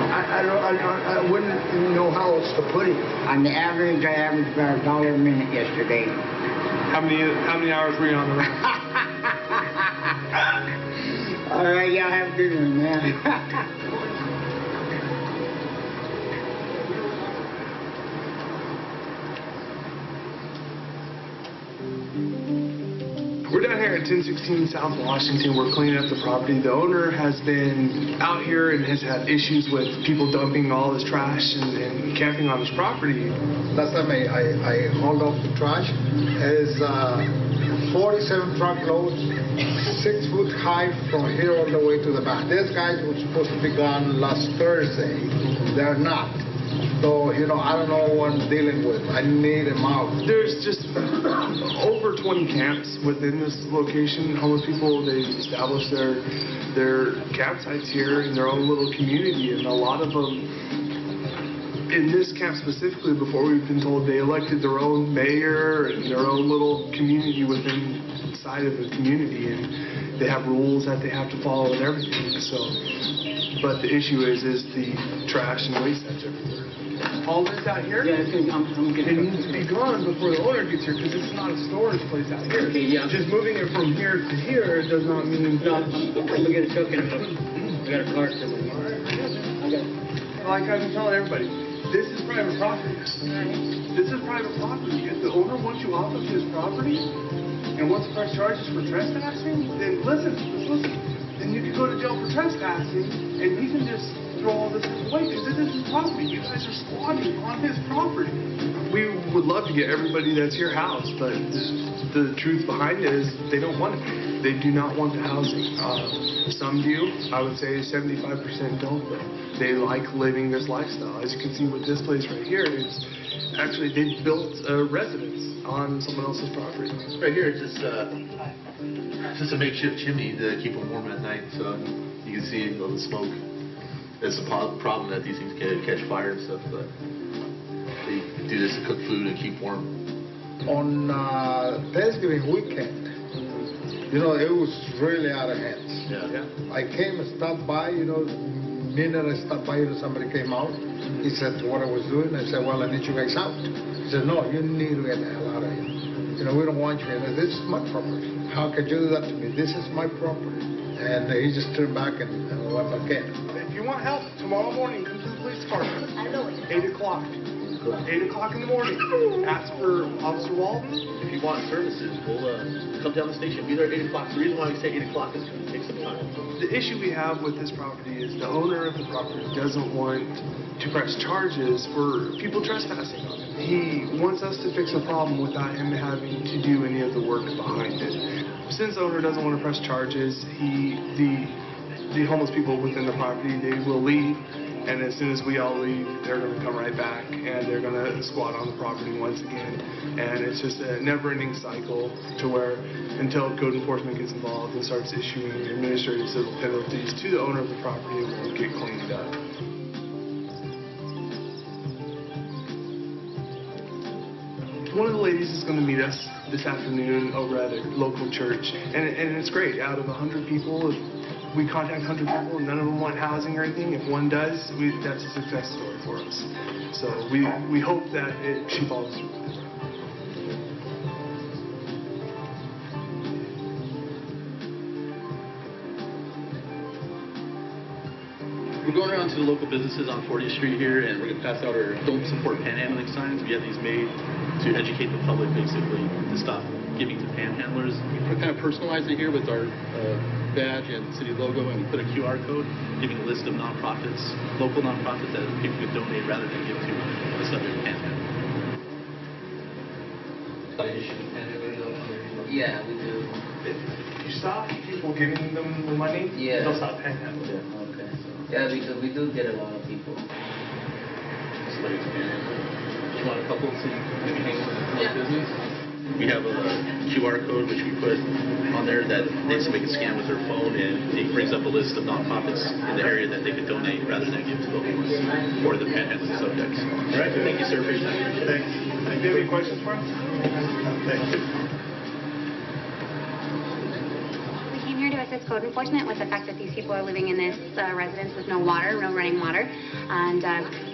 I wouldn't know how else to put it. On the average, I averaged about $1 a minute yesterday. How many hours were you on the road? All right, y'all have a good one, man. We're down here at 1016 South Washington. We're cleaning up the property. The owner has been out here and has had issues with people dumping all his trash and camping on his property. Last time I hauled off the trash is 47 truckloads, 6 foot high from here all the way to the back. These guys were supposed to be gone last Thursday. They're not. So, I don't know what I'm dealing with. I need them out. There's just over 20 camps within this location. Homeless people, they establish their campsites here in their own little community, and a lot of them, in this camp specifically, before we've been told, they elected their own mayor and their own little community within inside of the community, and they have rules that they have to follow and everything. So, but the issue is the trash and waste that's everywhere. All this out here, Yeah, I think I'm it needs to be gone before the owner gets here, because it's not a storage place out here. Okay, yeah. Just moving it from here to here does not mean. No, I'm gonna get a truck in. I got a cart for me. Like I've been telling everybody, this is private property. This is private property. If the owner wants you off of his property and wants to press charges for trespassing, then listen. Then you can go to jail for trespassing, and he can just throw all this away, because this is his property. You guys are squatting on his property. We would love to get everybody that's here housed, but the truth behind it is they don't want it. They do not want the housing. Some do. I would say 75% don't, though. They like living this lifestyle. As you can see with this place right here, it's actually they built a residence on someone else's property. Right here, it's just a makeshift chimney to keep them warm at night. So you can see the smoke. It's a problem that these things can catch fire and stuff, but they do this to cook food and keep warm. On Thanksgiving weekend, it was really out of hands. Yeah. I came and stopped by, the minute I stopped by, somebody came out. He said what I was doing. I said, well, I need you guys out. He said, no, you need to get the hell out of here. We don't want you here. This is my property. How could you do that to me? This is my property. And he just turned back and went back in. If you want help, tomorrow morning, come to the police department. 8 o'clock. 8 o'clock in the morning. Ask for Officer Walton. If you want services, we'll come down the station. Be there at 8 o'clock. The reason why we say 8 o'clock is because it takes some time. The issue we have with this property is the owner of the property doesn't want to press charges for people trespassing on it. He wants us to fix a problem without him having to do any of the work behind it. Since the owner doesn't want to press charges, the homeless people within the property, they will leave, and as soon as we all leave, they're going to come right back, and they're going to squat on the property once again, and it's just a never-ending cycle to where until code enforcement gets involved and starts issuing administrative civil penalties to the owner of the property, it won't get cleaned up. One of the ladies is going to meet us this afternoon over at a local church, and it's great. Out of 100 people, if we contact 100 people and none of them want housing or anything, if one does, that's a success story for us. So we hope that she follows through with it. We're going around to the local businesses on 40th Street here, and we're going to pass out our Don't Support Panhandling signs. We have these made to educate the public, basically, to stop giving to panhandlers. We kind of personalize it here with our badge and city logo, and we put a QR code giving a list of nonprofits, local nonprofits that people could donate rather than give to the subject panhandling. Yeah, we do. If you stop people giving them the money, they'll stop panhandling. Yeah, okay. Yeah, because we do get a lot of people. legislative panhandling. Do you want a couple so you can maybe hang one in the business? We have a QR code which we put on there that somebody can scan with their phone, and it brings up a list of nonprofits in the area that they could donate rather than give to the homeless or the panhandling subjects. All right, thank you, sir, for your time. Thanks. Do you have any questions for us? Thank you. We came here to assist code enforcement with the fact that these people are living in this residence with no water, no running water. And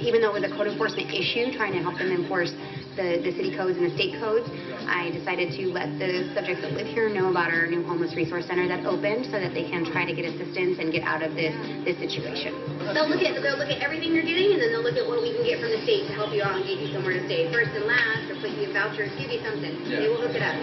even though it was a code enforcement issue, trying to help them enforce the city codes and the state codes, I decided to let the subjects that live here know about our new homeless resource center that opened so that they can try to get assistance and get out of this situation. They'll look at everything you're doing, and then they'll look at what we can get from the state to help you out and get you somewhere to stay. First and last, or put you in vouchers, give you something. They will hook it up.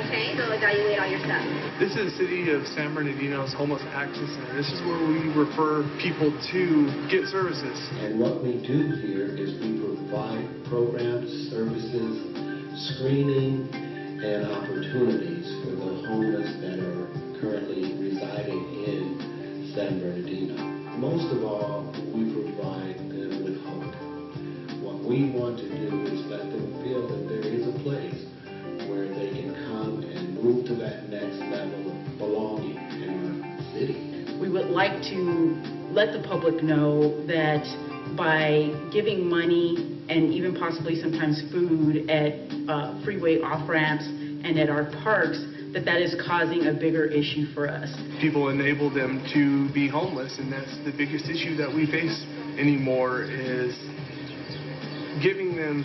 Okay? They'll evaluate all your stuff. This is the City of San Bernardino's Homeless Access Center. This is where we refer people to get services. And what we do here is we provide programs, services, screening, and opportunities for the homeless that are currently residing in San Bernardino. Most of all, we provide them with hope. What we want to do is let them feel that there is a place where they can come and move to that next level of belonging in our city. We would like to let the public know that by giving money and even possibly sometimes food at freeway off-ramps and at our parks, that is causing a bigger issue for us. People enable them to be homeless, and that's the biggest issue that we face anymore, is giving them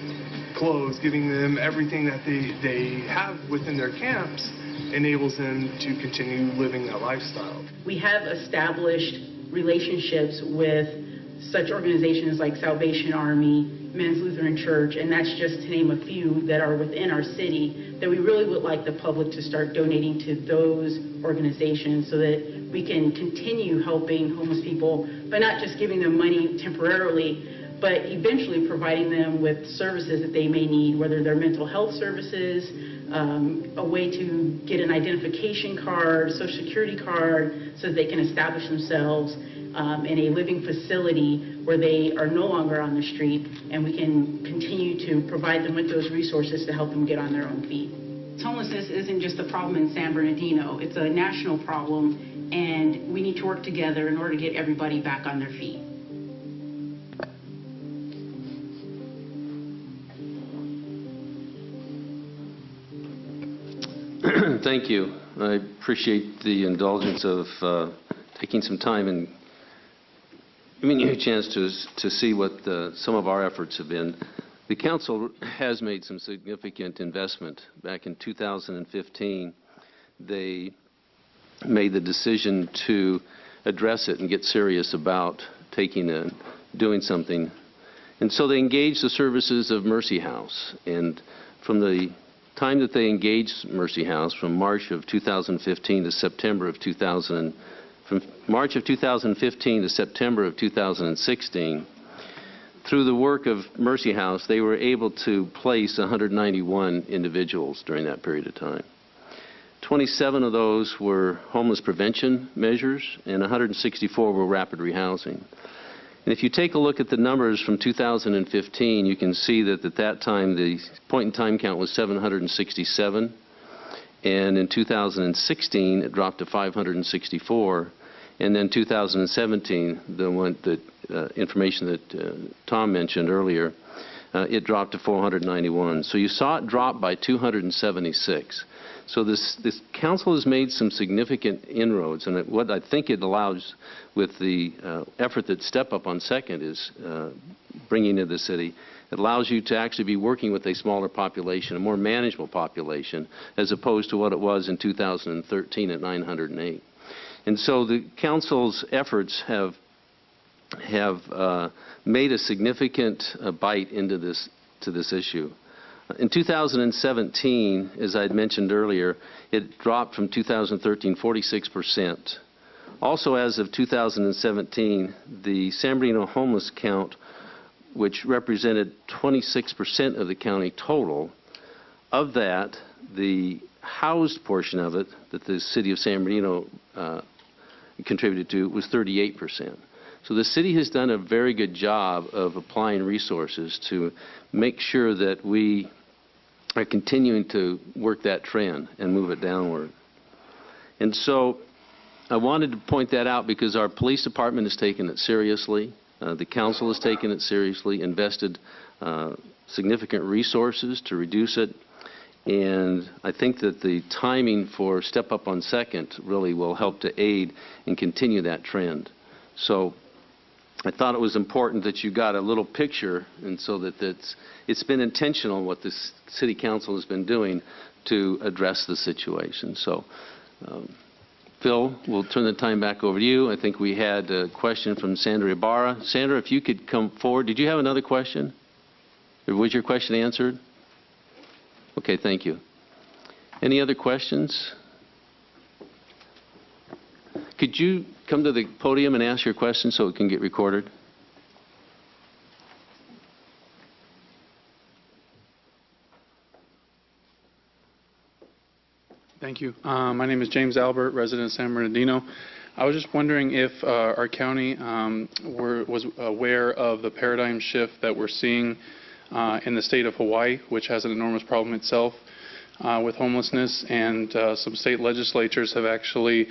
clothes, giving them everything that they have within their camps enables them to continue living that lifestyle. We have established relationships with such organizations like Salvation Army, Men's Lutheran Church, and that's just to name a few that are within our city, that we really would like the public to start donating to those organizations so that we can continue helping homeless people by not just giving them money temporarily, but eventually providing them with services that they may need, whether they're mental health services, a way to get an identification card, social security card, so that they can establish themselves in a living facility where they are no longer on the street, and we can continue to provide them with those resources to help them get on their own feet. Homelessness isn't just a problem in San Bernardino, it's a national problem, and we need to work together in order to get everybody back on their feet. Thank you. I appreciate the indulgence of taking some time and giving you a chance to see what some of our efforts have been. The council has made some significant investment. Back in 2015, they made the decision to address it and get serious about doing something. And so they engaged the services of Mercy House. And from the time that they engaged Mercy House, from March of 2015 to September of 2016, through the work of Mercy House, they were able to place 191 individuals during that period of time. 27 of those were homeless prevention measures, and 164 were rapid rehousing. And if you take a look at the numbers from 2015, you can see that at that time the point-in-time count was 767, and in 2016 it dropped to 564. And then 2017, the information that Tom mentioned earlier, it dropped to 491. So you saw it drop by 276. So this council has made some significant inroads, and what I think it allows with the effort that Step Up on Second is bringing to the city, it allows you to actually be working with a smaller population, a more manageable population, as opposed to what it was in 2013 at 908. And so the council's efforts have made a significant bite into this issue. In 2017, as I had mentioned earlier, it dropped from 2013 46%. Also, as of 2017, the San Bernardino homeless count, which represented 26% of the county total, of that, the housed portion of it that the city of San Bernardino contributed to was 38%. So the city has done a very good job of applying resources to make sure that we are continuing to work that trend and move it downward. And so I wanted to point that out because our police department has taken it seriously. The council has taken it seriously, invested significant resources to reduce it. And I think that the timing for Step Up on Second really will help to aid and continue that trend. So I thought it was important that you got a little picture, and so that it's been intentional what the city council has been doing to address the situation. So, Phil, we'll turn the time back over to you. I think we had a question from Sandra Ibarra. Sandra, if you could come forward. Did you have another question? Or was your question answered? Okay, thank you. Any other questions? Could you come to the podium and ask your question so it can get recorded? Thank you. My name is James Albert, resident of San Bernardino. I was just wondering if our county was aware of the paradigm shift that we're seeing in the state of Hawaii, which has an enormous problem itself with homelessness, and some state legislatures have actually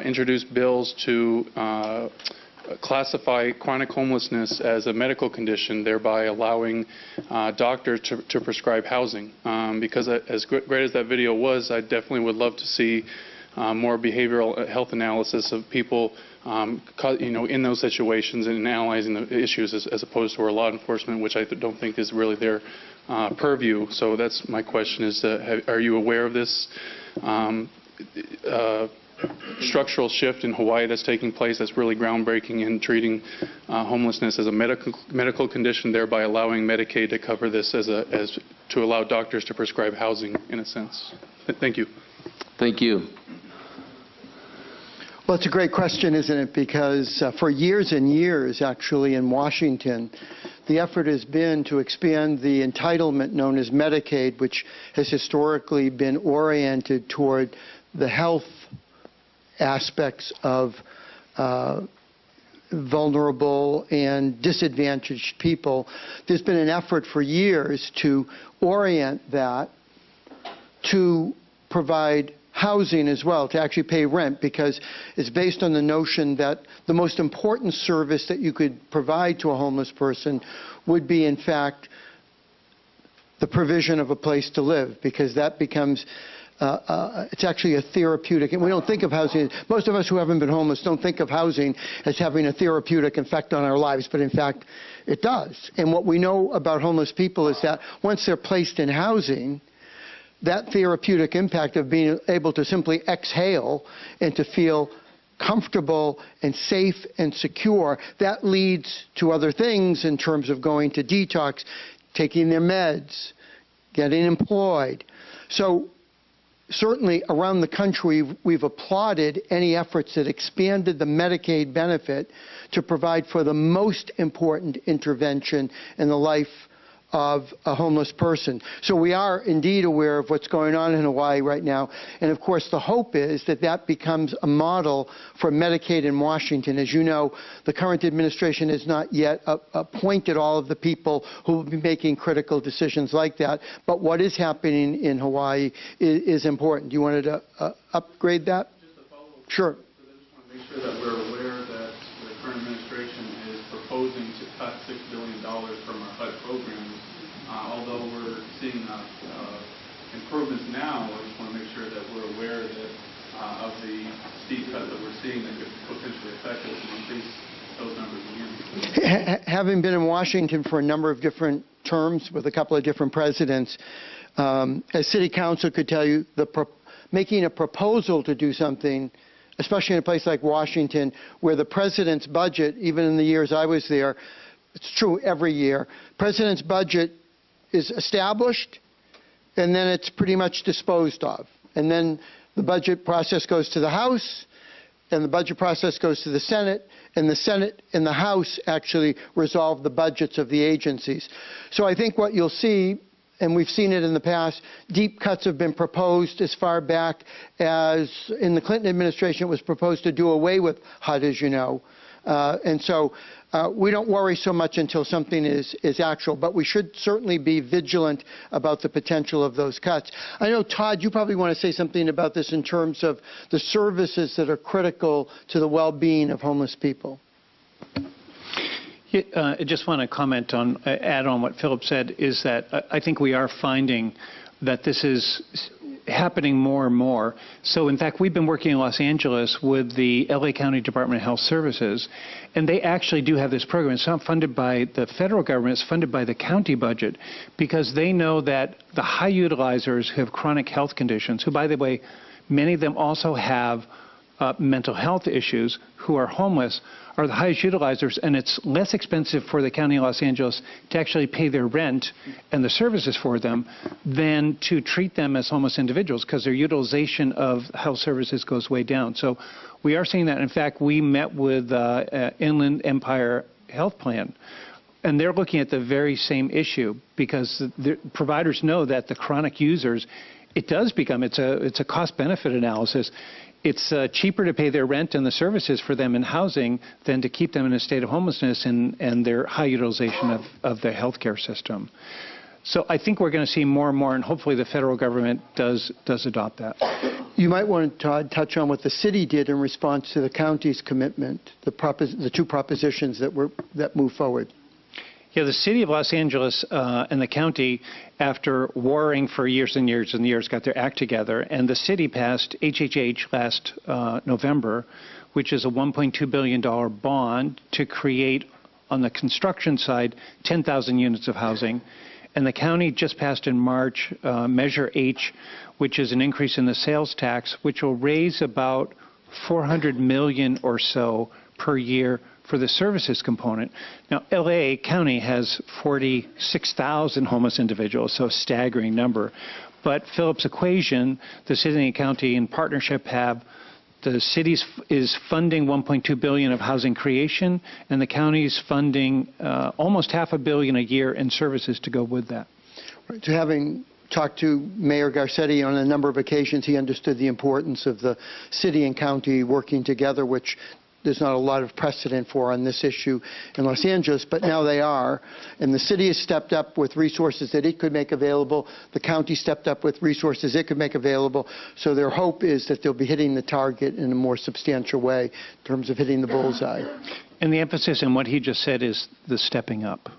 introduced bills to classify chronic homelessness as a medical condition, thereby allowing doctors to prescribe housing. Because as great as that video was, I definitely would love to see more behavioral health analysis of people in those situations and analyzing the issues as opposed to our law enforcement, which I don't think is really their purview. So that's my question is, are you aware of this structural shift in Hawaii that's taking place that's really groundbreaking in treating homelessness as a medical condition, thereby allowing Medicaid to cover this as to allow doctors to prescribe housing in a sense? Thank you. Thank you. Well, it's a great question, isn't it? Because for years and years, actually, in Washington, the effort has been to expand the entitlement known as Medicaid, which has historically been oriented toward the health aspects of vulnerable and disadvantaged people. There's been an effort for years to orient that to provide housing as well, to actually pay rent, because it's based on the notion that the most important service that you could provide to a homeless person would be, in fact, the provision of a place to live, because that becomes it's actually a therapeutic, and we don't think of housing, most of us who haven't been homeless don't think of housing as having a therapeutic effect on our lives, but in fact it does. And what we know about homeless people is that once they're placed in housing, that therapeutic impact of being able to simply exhale and to feel comfortable and safe and secure, that leads to other things in terms of going to detox, taking their meds, getting employed. So certainly around the country, we've applauded any efforts that expanded the Medicaid benefit to provide for the most important intervention in the life of a homeless person. So we are indeed aware of what's going on in Hawaii right now. And of course, the hope is that that becomes a model for Medicaid in Washington. As you know, the current administration has not yet appointed all of the people who will be making critical decisions like that. But what is happening in Hawaii is important. Do you want to upgrade that? Just a follow-up. Sure. So I just want to make sure that we're aware that the current administration is proposing to cut $6 billion from our HUD programs. Although we're seeing improvements now, I just want to make sure that we're aware that of the steep cut that we're seeing that could potentially affect us and increase those numbers again. Having been in Washington for a number of different terms with a couple of different presidents, as city council could tell you, making a proposal to do something, especially in a place like Washington, where the president's budget, even in the years I was there, it's true every year, president's budget is established, and then it's pretty much disposed of. And then the budget process goes to the House, and the budget process goes to the Senate, and the Senate and the House actually resolve the budgets of the agencies. So I think what you'll see, and we've seen it in the past, deep cuts have been proposed as far back as in the Clinton administration. It was proposed to do away with HUD, as you know. And so we don't worry so much until something is actual, but we should certainly be vigilant about the potential of those cuts. I know, Todd, you probably want to say something about this in terms of the services that are critical to the well-being of homeless people. I just want to comment on, add on what Philip said, is that I think we are finding that this is happening more and more. So in fact, we've been working in Los Angeles with the LA County Department of Health Services, and they actually do have this program. It's not funded by the federal government, it's funded by the county budget, because they know that the high utilizers who have chronic health conditions, who, by the way, many of them also have mental health issues, who are homeless, are the highest utilizers, and it's less expensive for the County of Los Angeles to actually pay their rent and the services for them than to treat them as homeless individuals, because their utilization of health services goes way down. So we are seeing that. In fact, we met with Inland Empire Health Plan, and they're looking at the very same issue, because the providers know that the chronic users, it does become, it's a cost-benefit analysis. It's cheaper to pay their rent and the services for them in housing than to keep them in a state of homelessness and their high utilization of the healthcare system. So I think we're going to see more and more, and hopefully the federal government does adopt that. You might want to, Todd, touch on what the city did in response to the county's commitment, the two propositions that move forward. Yeah, the city of Los Angeles and the county, after warring for years and years and years, got their act together, and the city passed HHH last November, which is a $1.2 billion bond to create, on the construction side, 10,000 units of housing. And the county just passed in March Measure H, which is an increase in the sales tax, which will raise about $400 million or so per year for the services component. Now, LA County has 46,000 homeless individuals, so a staggering number. But Philip's equation, the city and county in partnership have, the city is funding $1.2 billion of housing creation, and the county's funding almost $500 million a year in services to go with that. Right. So having talked to Mayor Garcetti on a number of occasions, he understood the importance of the city and county working together, which there's not a lot of precedent for on this issue in Los Angeles, but now they are. And the city has stepped up with resources that it could make available. The county stepped up with resources it could make available. So their hope is that they'll be hitting the target in a more substantial way in terms of hitting the bullseye. And the emphasis in what he just said is the stepping up.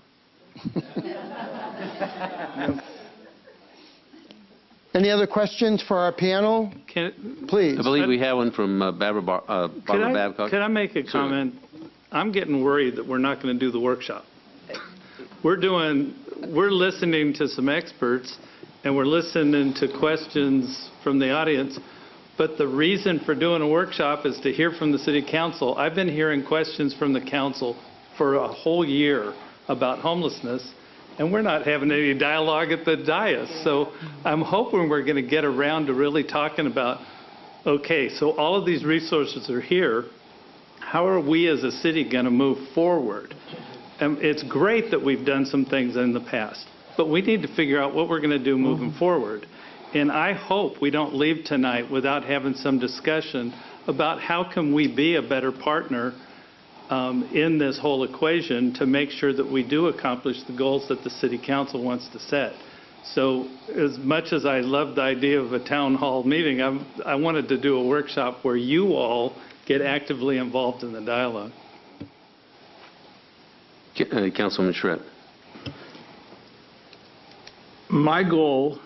Any other questions for our panel? Please. I believe we have one from Barbara Babcock. Could I make a comment? I'm getting worried that we're not going to do the workshop. We're listening to some experts, and we're listening to questions from the audience, but the reason for doing a workshop is to hear from the city council. I've been hearing questions from the council for a whole year about homelessness, and we're not having any dialogue at the dais. So I'm hoping we're going to get around to really talking about, okay, so all of these resources are here. How are we as a city going to move forward? And it's great that we've done some things in the past, but we need to figure out what we're going to do moving forward. And I hope we don't leave tonight without having some discussion about how can we be a better partner in this whole equation to make sure that we do accomplish the goals that the city council wants to set. So as much as I love the idea of a town hall meeting, I wanted to do a workshop where you all get actively involved in the dialogue. Councilman Schritt. My goal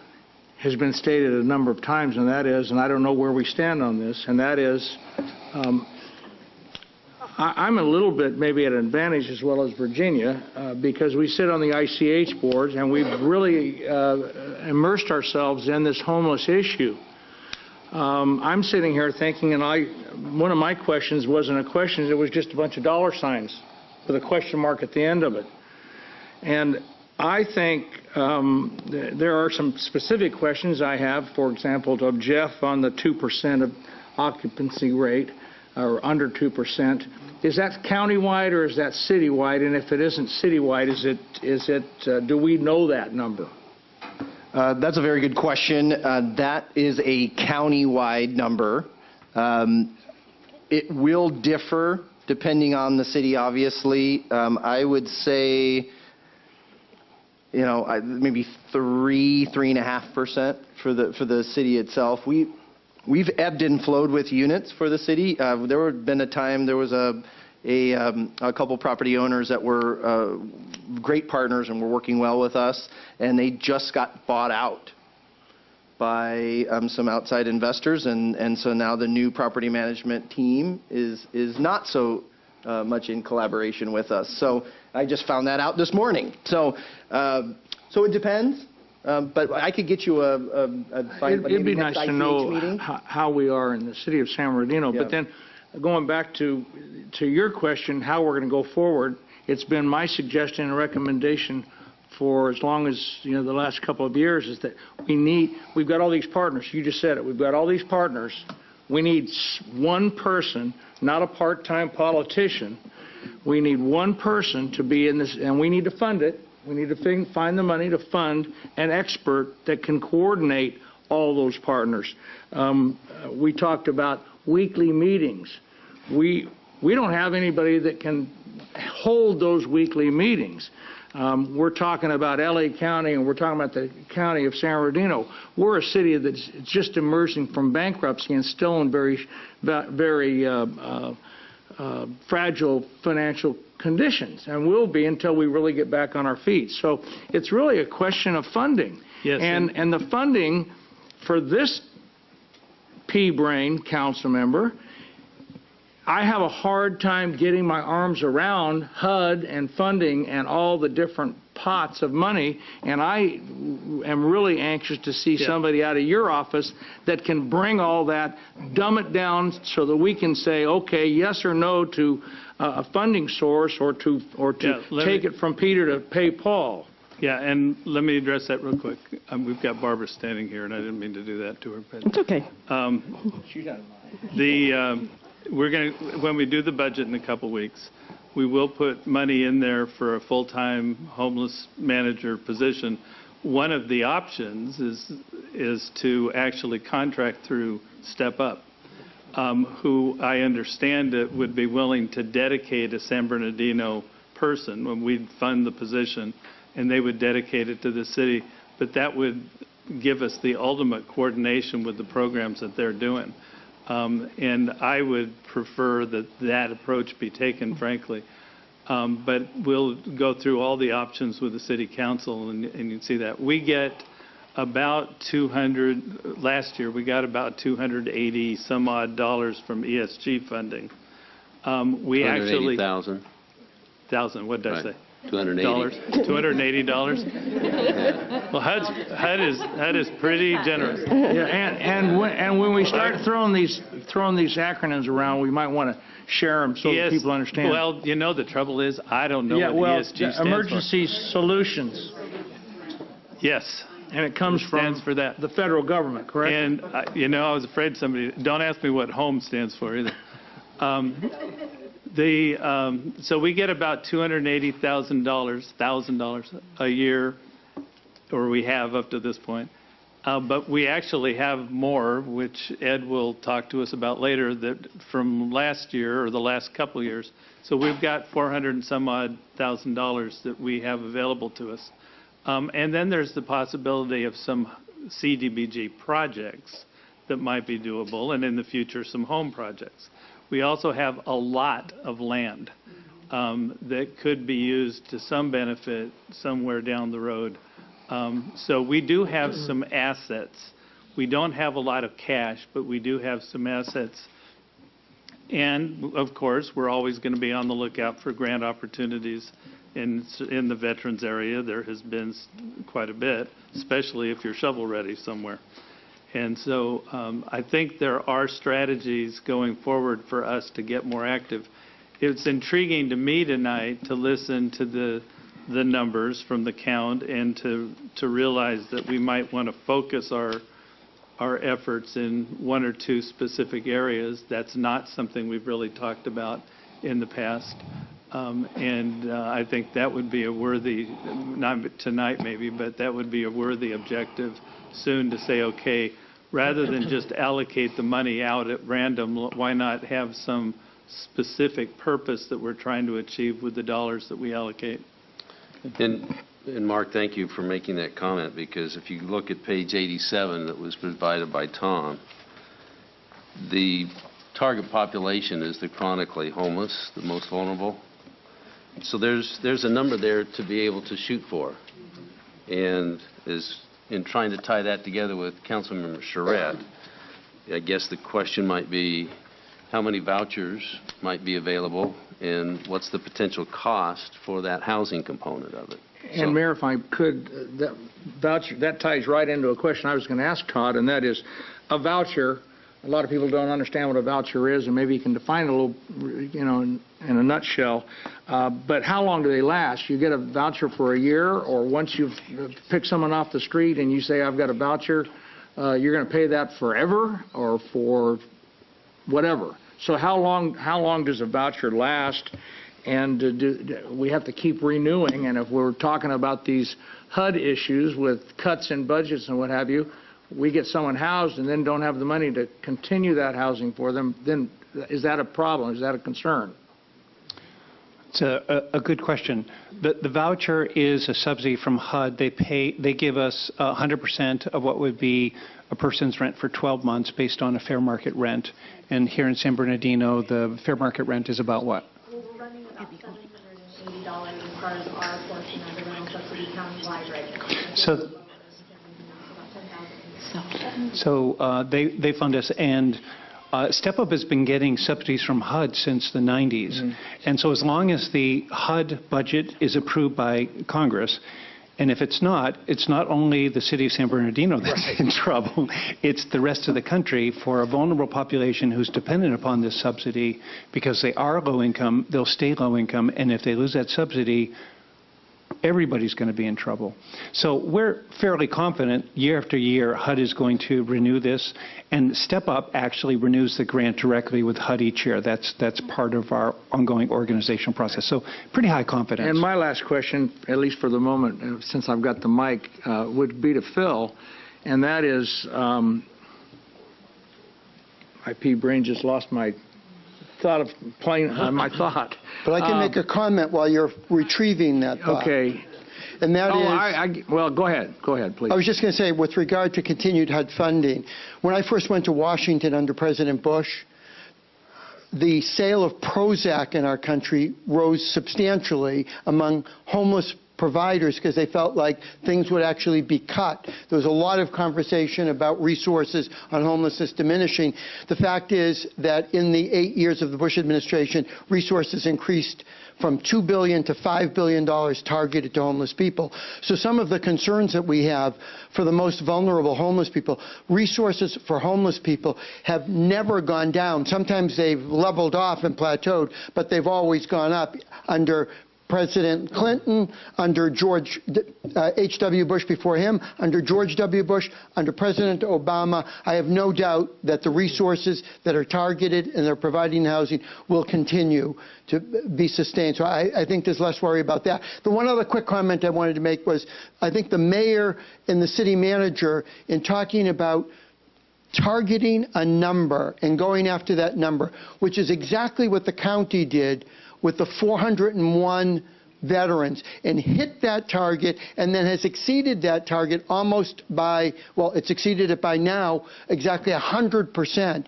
has been stated a number of times, and that is, and I don't know where we stand on this, and that is, I'm a little bit maybe at an advantage as well as Virginia because we sit on the ICH boards and we've really immersed ourselves in this homeless issue. I'm sitting here thinking, and one of my questions wasn't a question, it was just a bunch of dollar signs with a question mark at the end of it. And I think there are some specific questions I have, for example, to Jeff on the 2% of occupancy rate, or under 2%. Is that countywide or is that citywide? And if it isn't citywide, do we know that number? That's a very good question. That is a countywide number. It will differ depending on the city, obviously. I would say, maybe 3.5% for the city itself. We've ebbed and flowed with units for the city. There had been a time there was a couple property owners that were great partners and were working well with us, and they just got bought out by some outside investors, and so now the new property management team is not so much in collaboration with us. So I just found that out this morning. So it depends, but I could get you It'd be nice to know how we are in the city of San Bernardino. Yeah. But then going back to your question, how we're going to go forward, it's been my suggestion and recommendation for as long as, the last couple of years, is that we've got all these partners. You just said it. We've got all these partners. We need one person, not a part-time politician. We need one person to be in this, and we need to fund it. We need to find the money to fund an expert that can coordinate all those partners. We talked about weekly meetings. We don't have anybody that can hold those weekly meetings. We're talking about LA County, and we're talking about the county of San Bernardino. We're a city that's just emerging from bankruptcy and still in very fragile financial conditions, and will be until we really get back on our feet. So it's really a question of funding. Yes, and the funding for this P-Brain council member, I have a hard time getting my arms around HUD and funding and all the different pots of money, and I am really anxious to see somebody out of your office that can bring all that, dumb it down so that we can say, okay, yes or no to a funding source, or to take it from Peter to pay Paul. Yeah, and let me address that real quick. We've got Barbara standing here, and I didn't mean to do that to her. But, it's okay. She's out of mind. We're going to, when we do the budget in a couple weeks, we will put money in there for a full-time homeless manager position. One of the options is to actually contract through Step Up, who I understand it would be willing to dedicate a San Bernardino person when we'd fund the position, and they would dedicate it to the city. But that would give us the ultimate coordination with the programs that they're doing. And I would prefer that approach be taken, frankly. But we'll go through all the options with the city council, and you can see that. We get about 200, last year we got about 280 some odd dollars from ESG funding. We actually... 1,000, what did I say? $280. $280. Well, HUD is pretty generous. Yeah, and when we start throwing these acronyms around, we might want to share them so that people understand. Well, the trouble is, I don't know what ESG stands for. Emergency Solutions. Yes. And it comes from the federal government, correct? And I was afraid don't ask me what HOME stands for either. So we get about $280,000 a year, or we have up to this point. But we actually have more, which Ed will talk to us about later, that from last year or the last couple of years. So we've got $400 and some odd thousand that we have available to us. And then there's the possibility of some CDBG projects that might be doable, and in the future some home projects. We also have a lot of land that could be used to some benefit somewhere down the road. So we do have some assets. We don't have a lot of cash, but we do have some assets. And, of course, we're always going to be on the lookout for grant opportunities in the veterans area. There has been quite a bit, especially if you're shovel-ready somewhere. And so I think there are strategies going forward for us to get more active. It's intriguing to me tonight to listen to the numbers from the count and to realize that we might want to focus our efforts in one or two specific areas. That's not something we've really talked about in the past. And I think that would be a worthy, not tonight maybe, but that would be a worthy objective soon to say, okay, rather than just allocate the money out at random, why not have some specific purpose that we're trying to achieve with the dollars that we allocate. And Mark, thank you for making that comment, because if you look at page 87 that was provided by Tom, the target population is the chronically homeless, the most vulnerable. So there's a number there to be able to shoot for. And in trying to tie that together with Councilmember Charette, I guess the question might be how many vouchers might be available and what's the potential cost for that housing component of it. And Mayor, if I could, that ties right into a question I was going to ask Todd, and that is a voucher. A lot of people don't understand what a voucher is, and maybe you can define it a little, in a nutshell. But how long do they last? You get a voucher for a year, or once you've picked someone off the street and you say, I've got a voucher, you're going to pay that forever or for whatever. So how long does a voucher last? And do we have to keep renewing? And if we're talking about these HUD issues with cuts in budgets and what have you, we get someone housed and then don't have the money to continue that housing for them, then is that a problem? Is that a concern? It's a good question. The voucher is a subsidy from HUD. They give us 100% of what would be a person's rent for 12 months based on a fair market rent. And here in San Bernardino, the fair market rent is about what? We're running about $780 as far as our portion of the rental subsidy countywide right now. So they fund us, and Step Up has been getting subsidies from HUD since the 90s. Mm-hmm. And so as long as the HUD budget is approved by Congress, and if it's not only the city of San Bernardino that's in trouble, it's the rest of the country. For a vulnerable population who's dependent upon this subsidy, because they are low income, they'll stay low income, and if they lose that subsidy, everybody's going to be in trouble. So we're fairly confident year after year HUD is going to renew this, and Step Up actually renews the grant directly with HUD each year. That's part of our ongoing organizational process. So pretty high confidence. And my last question, at least for the moment, since I've got the mic, would be to Phil, and that is, my pea brain just lost my thought of playing my thought. But I can make a comment while you're retrieving that thought. Okay. And that is... well, go ahead. Go ahead, please. I was just going to say, with regard to continued HUD funding, when I first went to Washington under President Bush, the sale of Prozac in our country rose substantially among homeless providers because they felt like things would actually be cut. There was a lot of conversation about resources on homelessness diminishing. The fact is that in the 8 years of the Bush administration, resources increased from $2 billion to $5 billion targeted to homeless people. So some of the concerns that we have for the most vulnerable homeless people, resources for homeless people have never gone down. Sometimes they've leveled off and plateaued, but they've always gone up under President Clinton, under George H.W. Bush before him, under George W. Bush, under President Obama. I have no doubt that the resources that are targeted and they're providing housing will continue to be sustained. So I think there's less worry about that. The one other quick comment I wanted to make was I think the mayor and the city manager, in talking about targeting a number and going after that number, which is exactly what the county did with the 401 veterans, and hit that target, and then has exceeded that target almost by, well, it's exceeded it by now exactly 100%.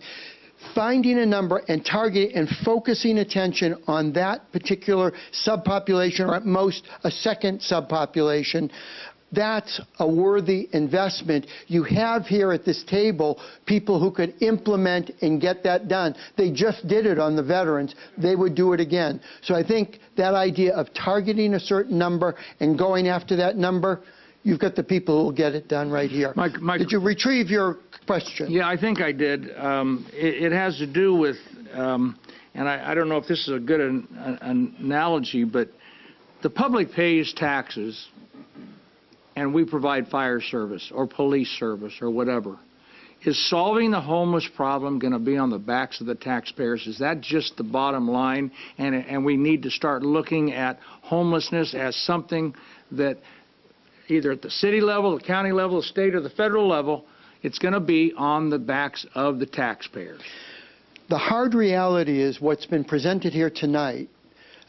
Finding a number and targeting and focusing attention on that particular subpopulation, or at most a second subpopulation, that's a worthy investment. You have here at this table people who could implement and get that done. They just did it on the veterans. They would do it again. So I think that idea of targeting a certain number and going after that number, you've got the people who will get it done right here. Did you retrieve your question? Yeah, I think I did. It has to do with, and I don't know if this is a good analogy, but the public pays taxes and we provide fire service or police service or whatever. Is solving the homeless problem going to be on the backs of the taxpayers? Is that just the bottom line? And we need to start looking at homelessness as something that either at the city level, the county level, the state, or the federal level, it's going to be on the backs of the taxpayers. The hard reality is what's been presented here tonight,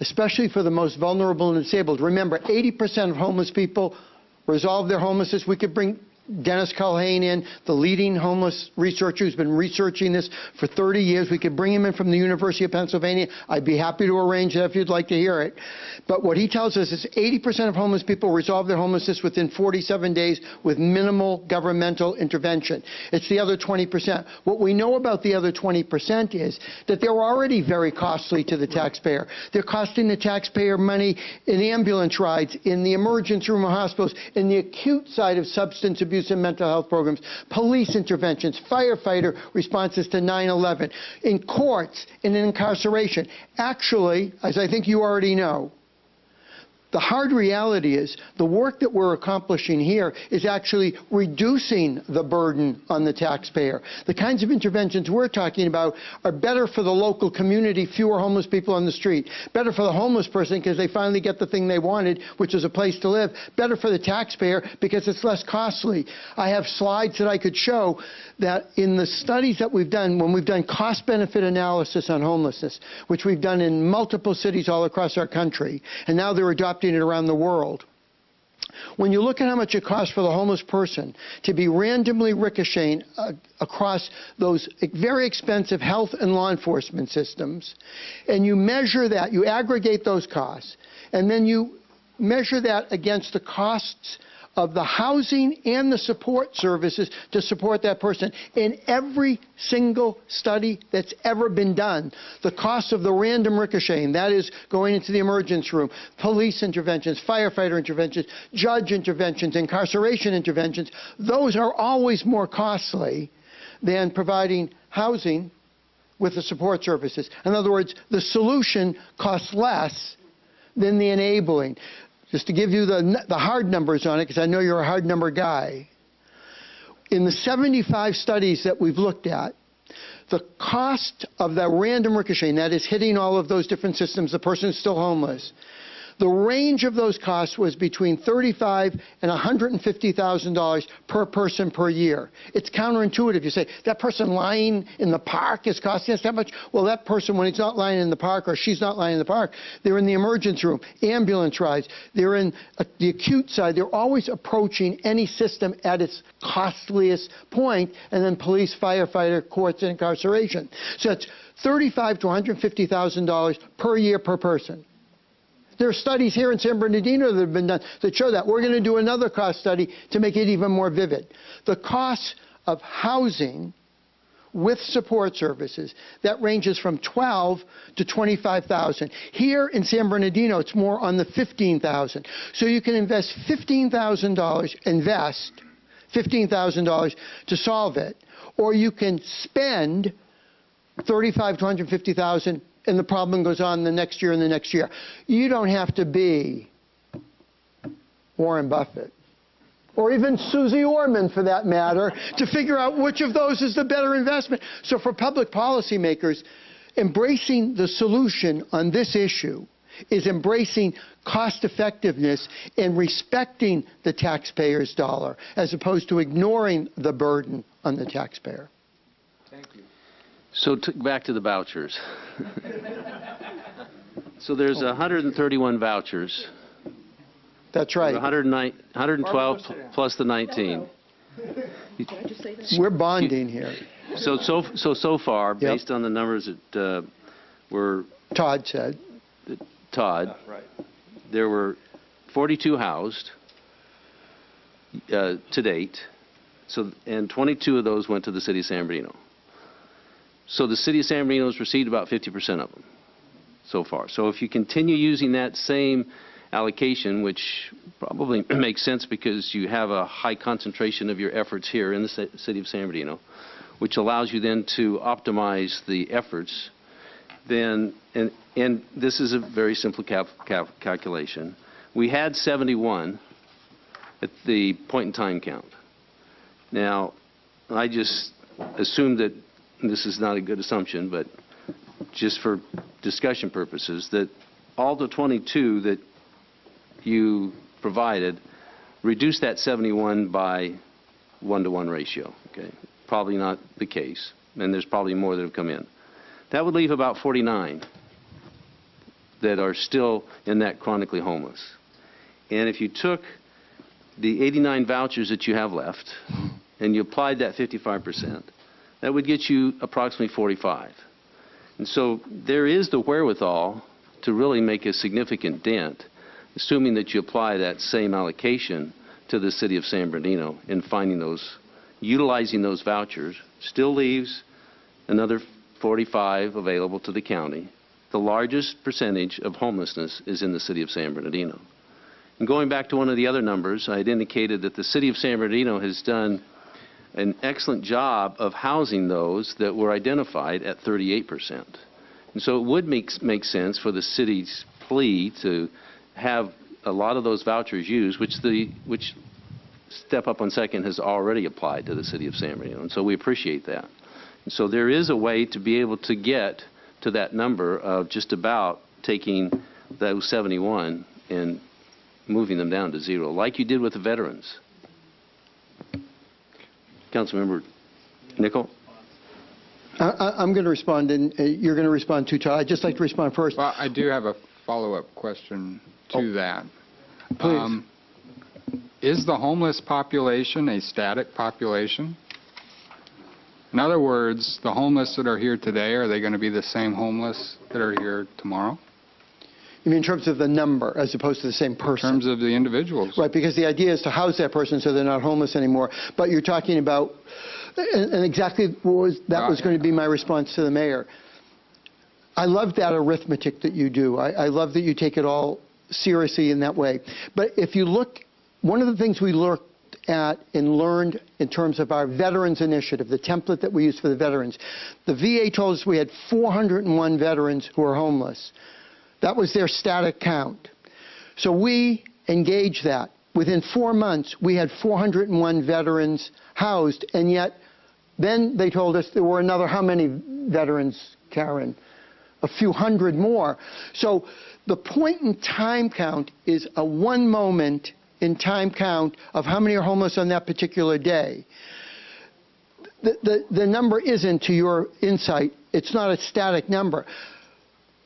especially for the most vulnerable and disabled. Remember, 80% of homeless people resolve their homelessness. We could bring Dennis Culhane in, the leading homeless researcher who's been researching this for 30 years. We could bring him in from the University of Pennsylvania. I'd be happy to arrange that if you'd like to hear it. But what he tells us is 80% of homeless people resolve their homelessness within 47 days with minimal governmental intervention. It's the other 20%. What we know about the other 20% is that they're already very costly to the taxpayer. They're costing the taxpayer money in ambulance rides, in the emergency room of hospitals, in the acute side of substance abuse and mental health programs, police interventions, firefighter responses to 9/11, in courts, and in incarceration. Actually, as I think you already know, the hard reality is the work that we're accomplishing here is actually reducing the burden on the taxpayer. The kinds of interventions we're talking about are better for the local community, fewer homeless people on the street. Better for the homeless person because they finally get the thing they wanted, which is a place to live. Better for the taxpayer because it's less costly. I have slides that I could show that in the studies that we've done, when we've done cost-benefit analysis on homelessness, which we've done in multiple cities all across our country, and now they're adopting it around the world. When you look at how much it costs for the homeless person to be randomly ricocheting across those very expensive health and law enforcement systems, and you measure that, you aggregate those costs, and then you measure that against the costs of the housing and the support services to support that person. In every single study that's ever been done, the cost of the random ricocheting, that is going into the emergency room, police interventions, firefighter interventions, judge interventions, incarceration interventions, those are always more costly than providing housing with the support services. In other words, the solution costs less than the enabling. Just to give you the hard numbers on it, because I know you're a hard number guy. In the 75 studies that we've looked at, the cost of that random ricocheting, that is hitting all of those different systems, the person is still homeless, the range of those costs was between $35,000 and $150,000 per person per year. It's counterintuitive. You say, that person lying in the park is costing us that much? Well, that person, when he's not lying in the park or she's not lying in the park, they're in the emergency room, ambulance rides, they're in the acute side. They're always approaching any system at its costliest point, and then police, firefighter, courts, and incarceration. So it's $35,000 to $150,000 per year per person. There are studies here in San Bernardino that have been done that show that. We're going to do another cost study to make it even more vivid. The cost of housing with support services, that ranges from $12,000 to $25,000. Here in San Bernardino, it's more on the $15,000. So you can invest $15,000 to solve it, or you can spend $35,000 to $150,000 and the problem goes on the next year and the next year. You don't have to be Warren Buffett, or even Susie Orman for that matter, to figure out which of those is the better investment. So for public policymakers, embracing the solution on this issue is embracing cost effectiveness and respecting the taxpayer's dollar, as opposed to ignoring the burden on the taxpayer. Thank you. So back to the vouchers. So there's 131 vouchers. That's right. 112 plus the 19. We're bonding here. So far, based on the numbers that were Todd said. Right. There were 42 housed to date. So, and 22 of those went to the city of San Bernardino. So the city of San Bernardino has received about 50% of them so far. So if you continue using that same allocation, which probably makes sense because you have a high concentration of your efforts here in the city of San Bernardino, which allows you then to optimize the efforts, then, and this is a very simple calculation. We had 71 at the point in time count. Now, I just assumed that, this is not a good assumption, but just for discussion purposes, that all the 22 that you provided reduced that 71 by 1-to-1 ratio. Okay, probably not the case, and there's probably more that have come in. That would leave about 49 that are still in that chronically homeless. And if you took the 89 vouchers that you have left and you applied that 55%, that would get you approximately 45. And so there is the wherewithal to really make a significant dent, assuming that you apply that same allocation to the city of San Bernardino in finding those, utilizing those vouchers. Still leaves another 45 available to the county. The largest percentage of homelessness is in the city of San Bernardino. And going back to one of the other numbers, I had indicated that the city of San Bernardino has done an excellent job of housing those that were identified at 38%. And so it would make sense for the city's plea to have a lot of those vouchers used, which Step Up on Second has already applied to the city of San Bernardino. And so we appreciate that. And so there is a way to be able to get to that number of just about taking those 71 and moving them down to 0, like you did with the veterans. Councilmember Nickel? I'm going to respond, and you're going to respond too, Todd. I'd just like to respond first. Well, I do have a follow-up question to that. Please. Is the homeless population a static population? In other words, the homeless that are here today, are they going to be the same homeless that are here tomorrow? You mean in terms of the number as opposed to the same person? In terms of the individuals. Right, because the idea is to house that person so they're not homeless anymore. But you're talking about, and exactly was going to be my response to the mayor. I love that arithmetic that you do. I love that you take it all seriously in that way. But if you look, one of the things we looked at and learned in terms of our Veterans Initiative, the template that we use for the veterans, the VA told us we had 401 veterans who are homeless. That was their static count. So we engaged that. Within 4 months, we had 401 veterans housed, and yet then they told us there were another, how many veterans, Karen? A few hundred more. So the point in time count is a one moment in time count of how many are homeless on that particular day. The number isn't, to your insight, it's not a static number.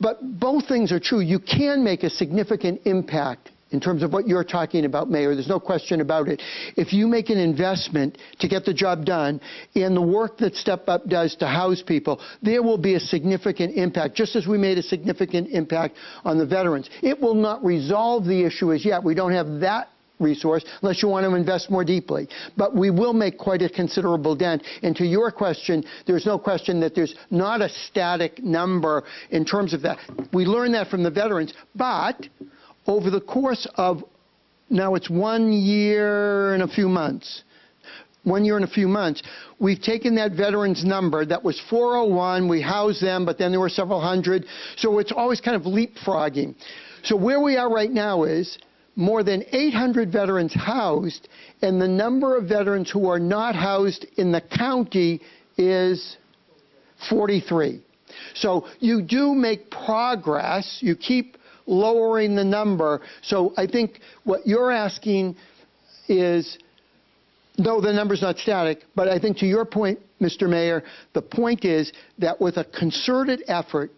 But both things are true. You can make a significant impact in terms of what you're talking about, Mayor. There's no question about it. If you make an investment to get the job done and the work that Step Up does to house people, there will be a significant impact, just as we made a significant impact on the veterans. It will not resolve the issue as yet. We don't have that resource unless you want to invest more deeply. But we will make quite a considerable dent. And to your question, there's no question that there's not a static number in terms of that. We learned that from the veterans, but over the course of, now it's 1 year and a few months, 1 year and a few months, we've taken that veterans number that was 401, we housed them, but then there were several hundred, so it's always kind of leapfrogging. So where we are right now is more than 800 veterans housed, and the number of veterans who are not housed in the county is 43. So you do make progress. You keep lowering the number. So I think what you're asking is, no, the number's not static, but I think to your point, Mr. Mayor, the point is that with a concerted effort,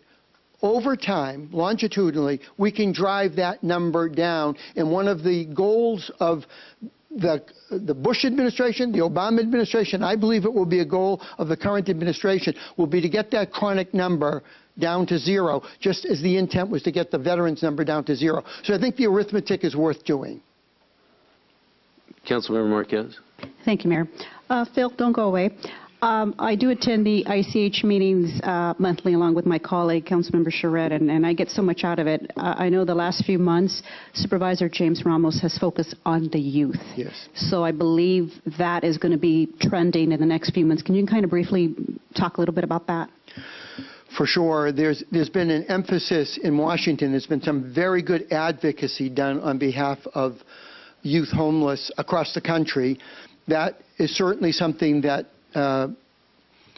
over time, longitudinally, we can drive that number down. And one of the goals of the Bush administration, the Obama administration, I believe it will be a goal of the current administration, will be to get that chronic number down to 0, just as the intent was to get the veterans number down to 0. So I think the arithmetic is worth doing. Councilmember Marquez. Thank you, Mayor. Phil, don't go away. I do attend the ICH meetings monthly along with my colleague, Councilmember Charette, and I get so much out of it. I know the last few months, Supervisor James Ramos has focused on the youth. Yes. So I believe that is going to be trending in the next few months. Can you kind of briefly talk a little bit about that? For sure. There's been an emphasis in Washington. There's been some very good advocacy done on behalf of youth homeless across the country. That is certainly something that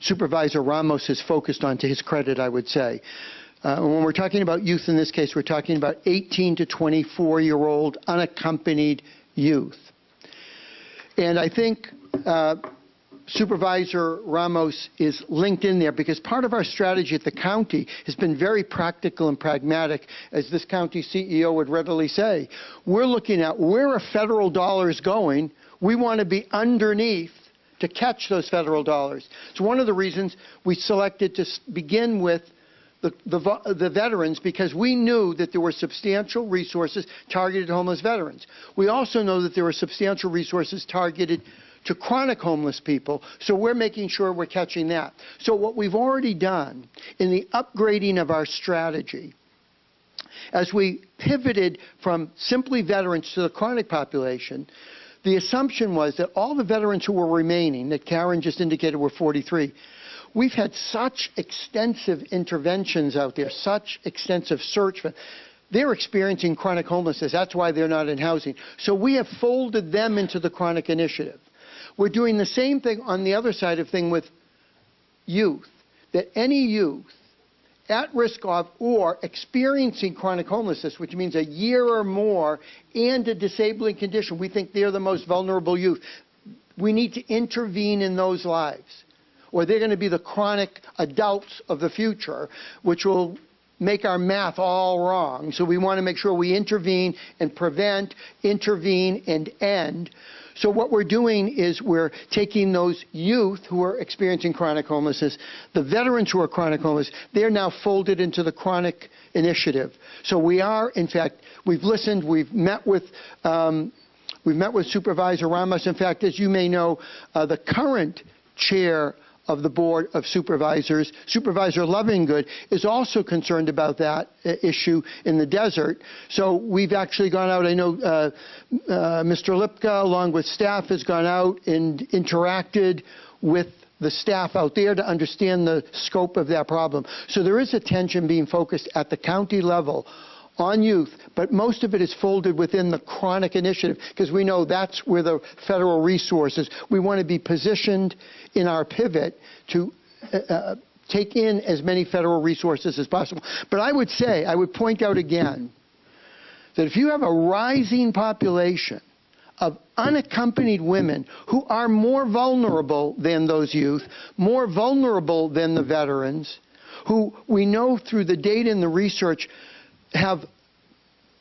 Supervisor Ramos has focused on, to his credit, I would say. When we're talking about youth in this case, we're talking about 18 to 24-year-old unaccompanied youth. And I think Supervisor Ramos is linked in there because part of our strategy at the county has been very practical and pragmatic, as this county CEO would readily say. We're looking at where are federal dollars going. We want to be underneath to catch those federal dollars. It's one of the reasons we selected to begin with the veterans, because we knew that there were substantial resources targeted at homeless veterans. We also know that there were substantial resources targeted to chronic homeless people, so we're making sure we're catching that. So what we've already done in the upgrading of our strategy, as we pivoted from simply veterans to the chronic population, the assumption was that all the veterans who were remaining, that Karen just indicated were 43, we've had such extensive interventions out there, such extensive search for. They're experiencing chronic homelessness. That's why they're not in housing. So we have folded them into the chronic initiative. We're doing the same thing on the other side of thing with youth, that any youth at risk of or experiencing chronic homelessness, which means a year or more, and a disabling condition, we think they're the most vulnerable youth. We need to intervene in those lives, or they're going to be the chronic adults of the future, which will make our math all wrong. So we want to make sure we intervene and prevent, intervene and end. So what we're doing is we're taking those youth who are experiencing chronic homelessness, the veterans who are chronic homeless, they're now folded into the chronic initiative. So we are, in fact, we've listened, we've met with Supervisor Ramos. In fact, as you may know, the current chair of the Board of Supervisors, Supervisor Lovingood, is also concerned about that issue in the desert. So we've actually gone out, I know Mr. Lipka, along with staff, has gone out and interacted with the staff out there to understand the scope of that problem. So there is attention being focused at the county level on youth, but most of it is folded within the chronic initiative, because we know that's where the federal resources. We want to be positioned in our pivot to take in as many federal resources as possible. But I would say, I would point out again, that if you have a rising population of unaccompanied women who are more vulnerable than those youth, more vulnerable than the veterans, who we know through the data and the research have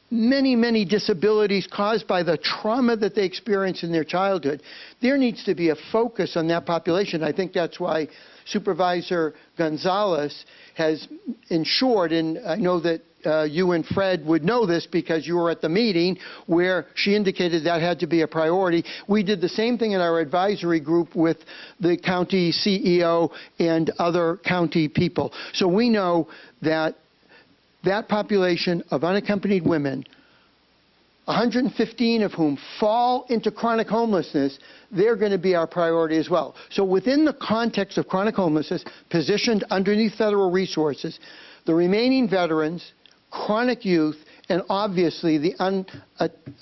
many, many disabilities caused by the trauma that they experience in their childhood, there needs to be a focus on that population. I think that's why Supervisor Gonzalez has ensured, and I know that you and Fred would know this because you were at the meeting where she indicated that had to be a priority. We did the same thing in our advisory group with the county CEO and other county people. So we know that that population of unaccompanied women, 115 of whom fall into chronic homelessness, they're going to be our priority as well. So within the context of chronic homelessness, positioned underneath federal resources, the remaining veterans, chronic youth, and obviously the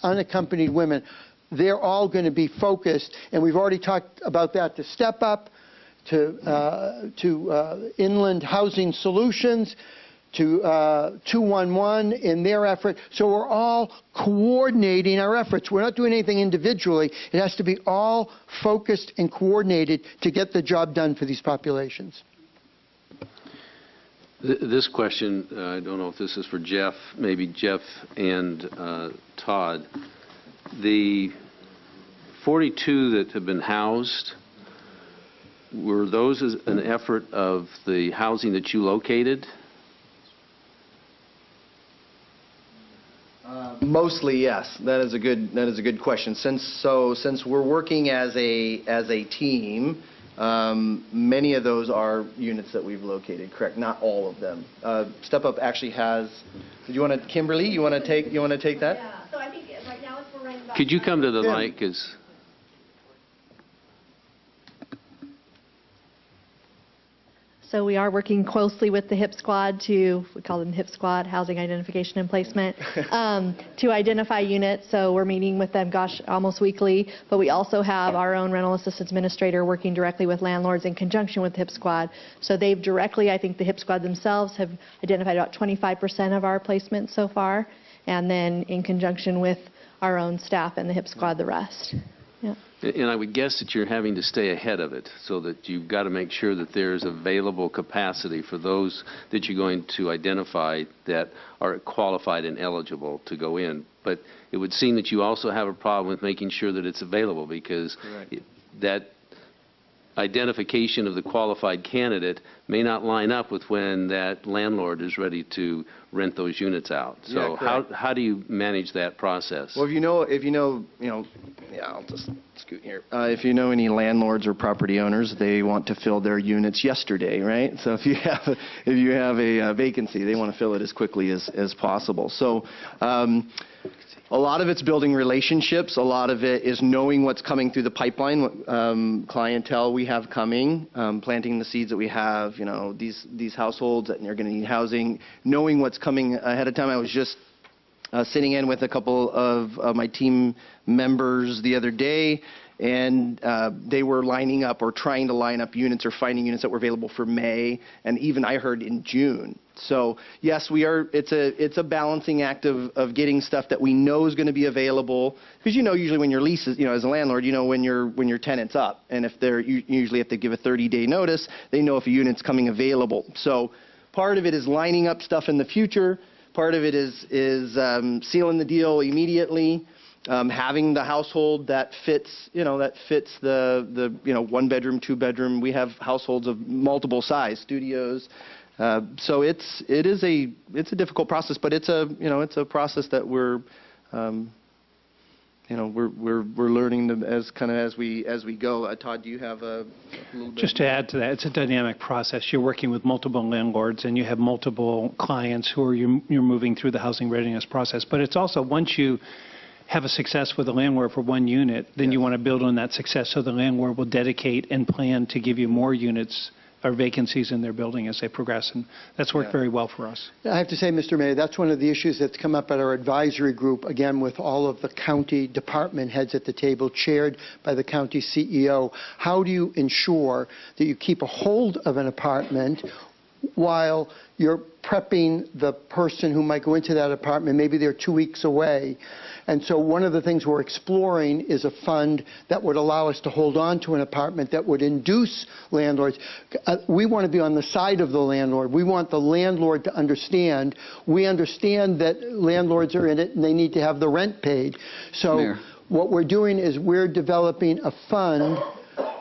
unaccompanied women, they're all going to be focused, and we've already talked about that, to Step Up, to Inland Housing Solutions, to 211 in their effort. So we're all coordinating our efforts. We're not doing anything individually. It has to be all focused and coordinated to get the job done for these populations. This question, I don't know if this is for Jeff, maybe Jeff and Todd. The 42 that have been housed, were those as an effort of the housing that you located? Mostly, yes. That is a good question. Since we're working as a team, many of those are units that we've located. Correct, not all of them. Step Up actually has. Did you want to, Kimberly? You want to take that? Yeah. So I think right now we're running about. Could you come to the mic? So we are working closely with the HIP Squad we call them HIP Squad, Housing Identification and Placement, to identify units. So we're meeting with them, almost weekly. But we also have our own rental assistance administrator working directly with landlords in conjunction with HIP Squad. So they've directly, I think the HIP Squad themselves have identified about 25% of our placements so far. And then in conjunction with our own staff and the HIP Squad, the rest. Yeah. And I would guess that you're having to stay ahead of it, so that you've got to make sure that there's available capacity for those that you're going to identify that are qualified and eligible to go in. But it would seem that you also have a problem with making sure that it's available, because that identification of the qualified candidate may not line up with when that landlord is ready to rent those units out. So how do you manage that process? Well, I'll just scoot here. If you know any landlords or property owners, they want to fill their units yesterday, right? So if you have a vacancy, they want to fill it as quickly as possible. So a lot of it's building relationships. A lot of it is knowing what's coming through the pipeline, what clientele we have coming, planting the seeds that we have, these households that are going to need housing, knowing what's coming ahead of time. I was just sitting in with a couple of my team members the other day, and they were lining up or trying to line up units or finding units that were available for May, and even I heard in June. So yes, it's a balancing act of getting stuff that we know is going to be available, because usually when your lease is, as a landlord, when your tenant's up, and if usually if they give a 30-day notice, they know if a unit's coming available. So part of it is lining up stuff in the future. Part of it is sealing the deal immediately. Having the household that fits the 1 bedroom, 2 bedroom. We have households of multiple size studios. So it's a difficult process, but it's a process that we're learning as we go. Todd, do you have a little bit? Just to add to that, it's a dynamic process. You're working with multiple landlords, and you have multiple clients who you're moving through the housing readiness process. But it's also, once you have a success with a landlord for one unit, then you want to build on that success, so the landlord will dedicate and plan to give you more units or vacancies in their building as they progress, and that's worked very well for us. I have to say, Mr. Mayor, that's one of the issues that's come up at our advisory group, again, with all of the county department heads at the table, chaired by the county CEO. How do you ensure that you keep a hold of an apartment while you're prepping the person who might go into that apartment? Maybe they're 2 weeks away. And so one of the things we're exploring is a fund that would allow us to hold on to an apartment that would induce landlords. We want to be on the side of the landlord. We want the landlord to understand. We understand that landlords are in it and they need to have the rent paid. So what we're doing is we're developing a fund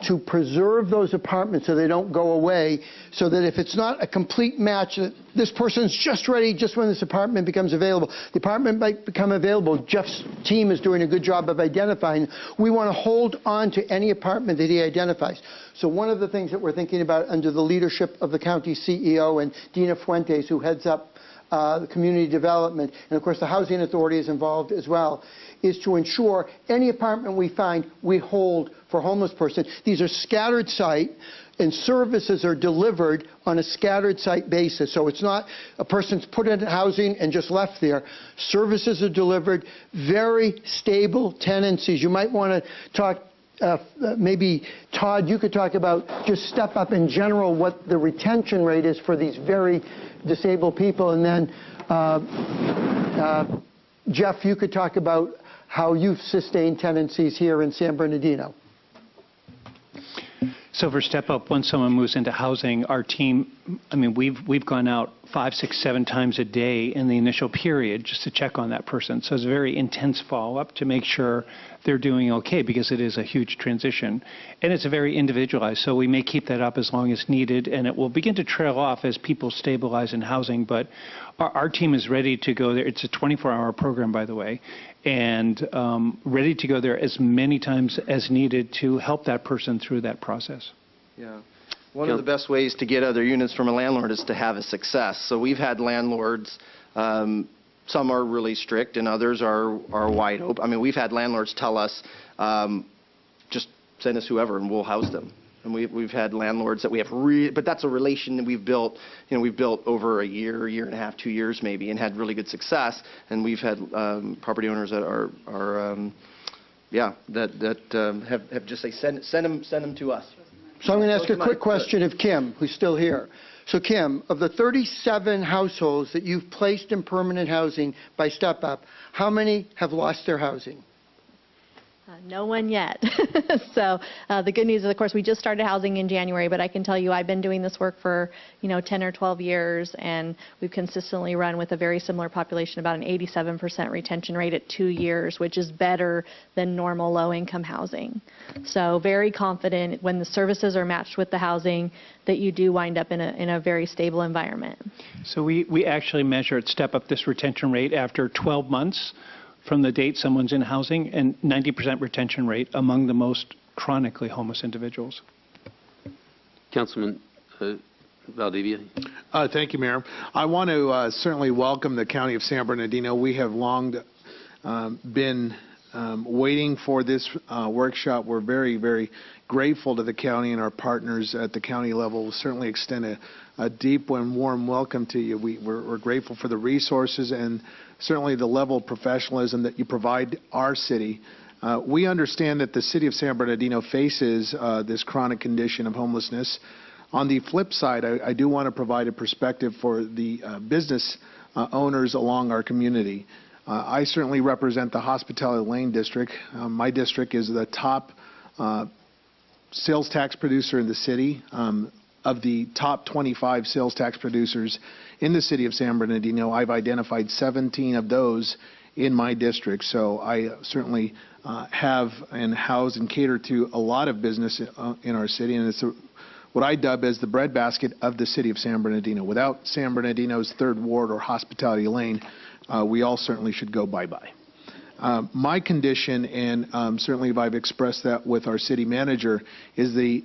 to preserve those apartments so they don't go away, so that if it's not a complete match, that this person's just ready just when this apartment becomes available. The apartment might become available. Jeff's team is doing a good job of identifying. We want to hold on to any apartment that he identifies. So one of the things that we're thinking about under the leadership of the county CEO and Dina Fuentes, who heads up the community development, and of course the housing authority is involved as well, is to ensure any apartment we find, we hold for a homeless person. These are scattered site, and services are delivered on a scattered site basis. So it's not a person's put in housing and just left there. Services are delivered, very stable tenancies. You might want to talk, maybe Todd, you could talk about just Step Up in general, what the retention rate is for these very disabled people. And then Jeff, you could talk about how you've sustained tenancies here in San Bernardino. So for Step Up, once someone moves into housing, our team, we've gone out 5, 6, 7 times a day in the initial period just to check on that person. So it's a very intense follow-up to make sure they're doing okay, because it is a huge transition. And it's a very individualized, so we may keep that up as long as needed, and it will begin to trail off as people stabilize in housing. But our team is ready to go there. It's a 24-hour program, by the way, and ready to go there as many times as needed to help that person through that process. Yeah. One of the best ways to get other units from a landlord is to have a success. So we've had landlords, some are really strict and others are wide open. We've had landlords tell us, just send us whoever and we'll house them. And we've had landlords that we have, but that's a relation that we've built. We've built over a year and a half, 2 years maybe, and had really good success. And we've had property owners that have just say send them to us. So I'm going to ask a quick question of Kim, who's still here. So Kim, of the 37 households that you've placed in permanent housing by Step Up, how many have lost their housing? No one yet. So the good news is, of course, we just started housing in January, but I can tell you I've been doing this work for 10 or 12 years, and we've consistently run with a very similar population, about an 87% retention rate at 2 years, which is better than normal low-income housing. So very confident when the services are matched with the housing that you do wind up in a very stable environment. So we actually measured step up this retention rate after 12 months from the date someone's in housing, and 90% retention rate among the most chronically homeless individuals. Councilman Valdivia. Thank you, Mayor. I want to certainly welcome the County of San Bernardino. We have long been waiting for this workshop. We're very, very grateful to the county and our partners at the county level. We'll certainly extend a deep and warm welcome to you. We're grateful for the resources and certainly the level of professionalism that you provide our city. We understand that the city of San Bernardino faces this chronic condition of homelessness. On the flip side, I do want to provide a perspective for the business owners along our community. I certainly represent the Hospitality Lane District. My district is the top sales tax producer in the city. Of the top 25 sales tax producers in the city of San Bernardino, I've identified 17 of those in my district. So I certainly have and house and cater to a lot of business in our city, and it's what I dub as the breadbasket of the city of San Bernardino. Without San Bernardino's 3rd Ward or Hospitality Lane, we all certainly should go bye-bye. My condition, and certainly I've expressed that with our city manager, is the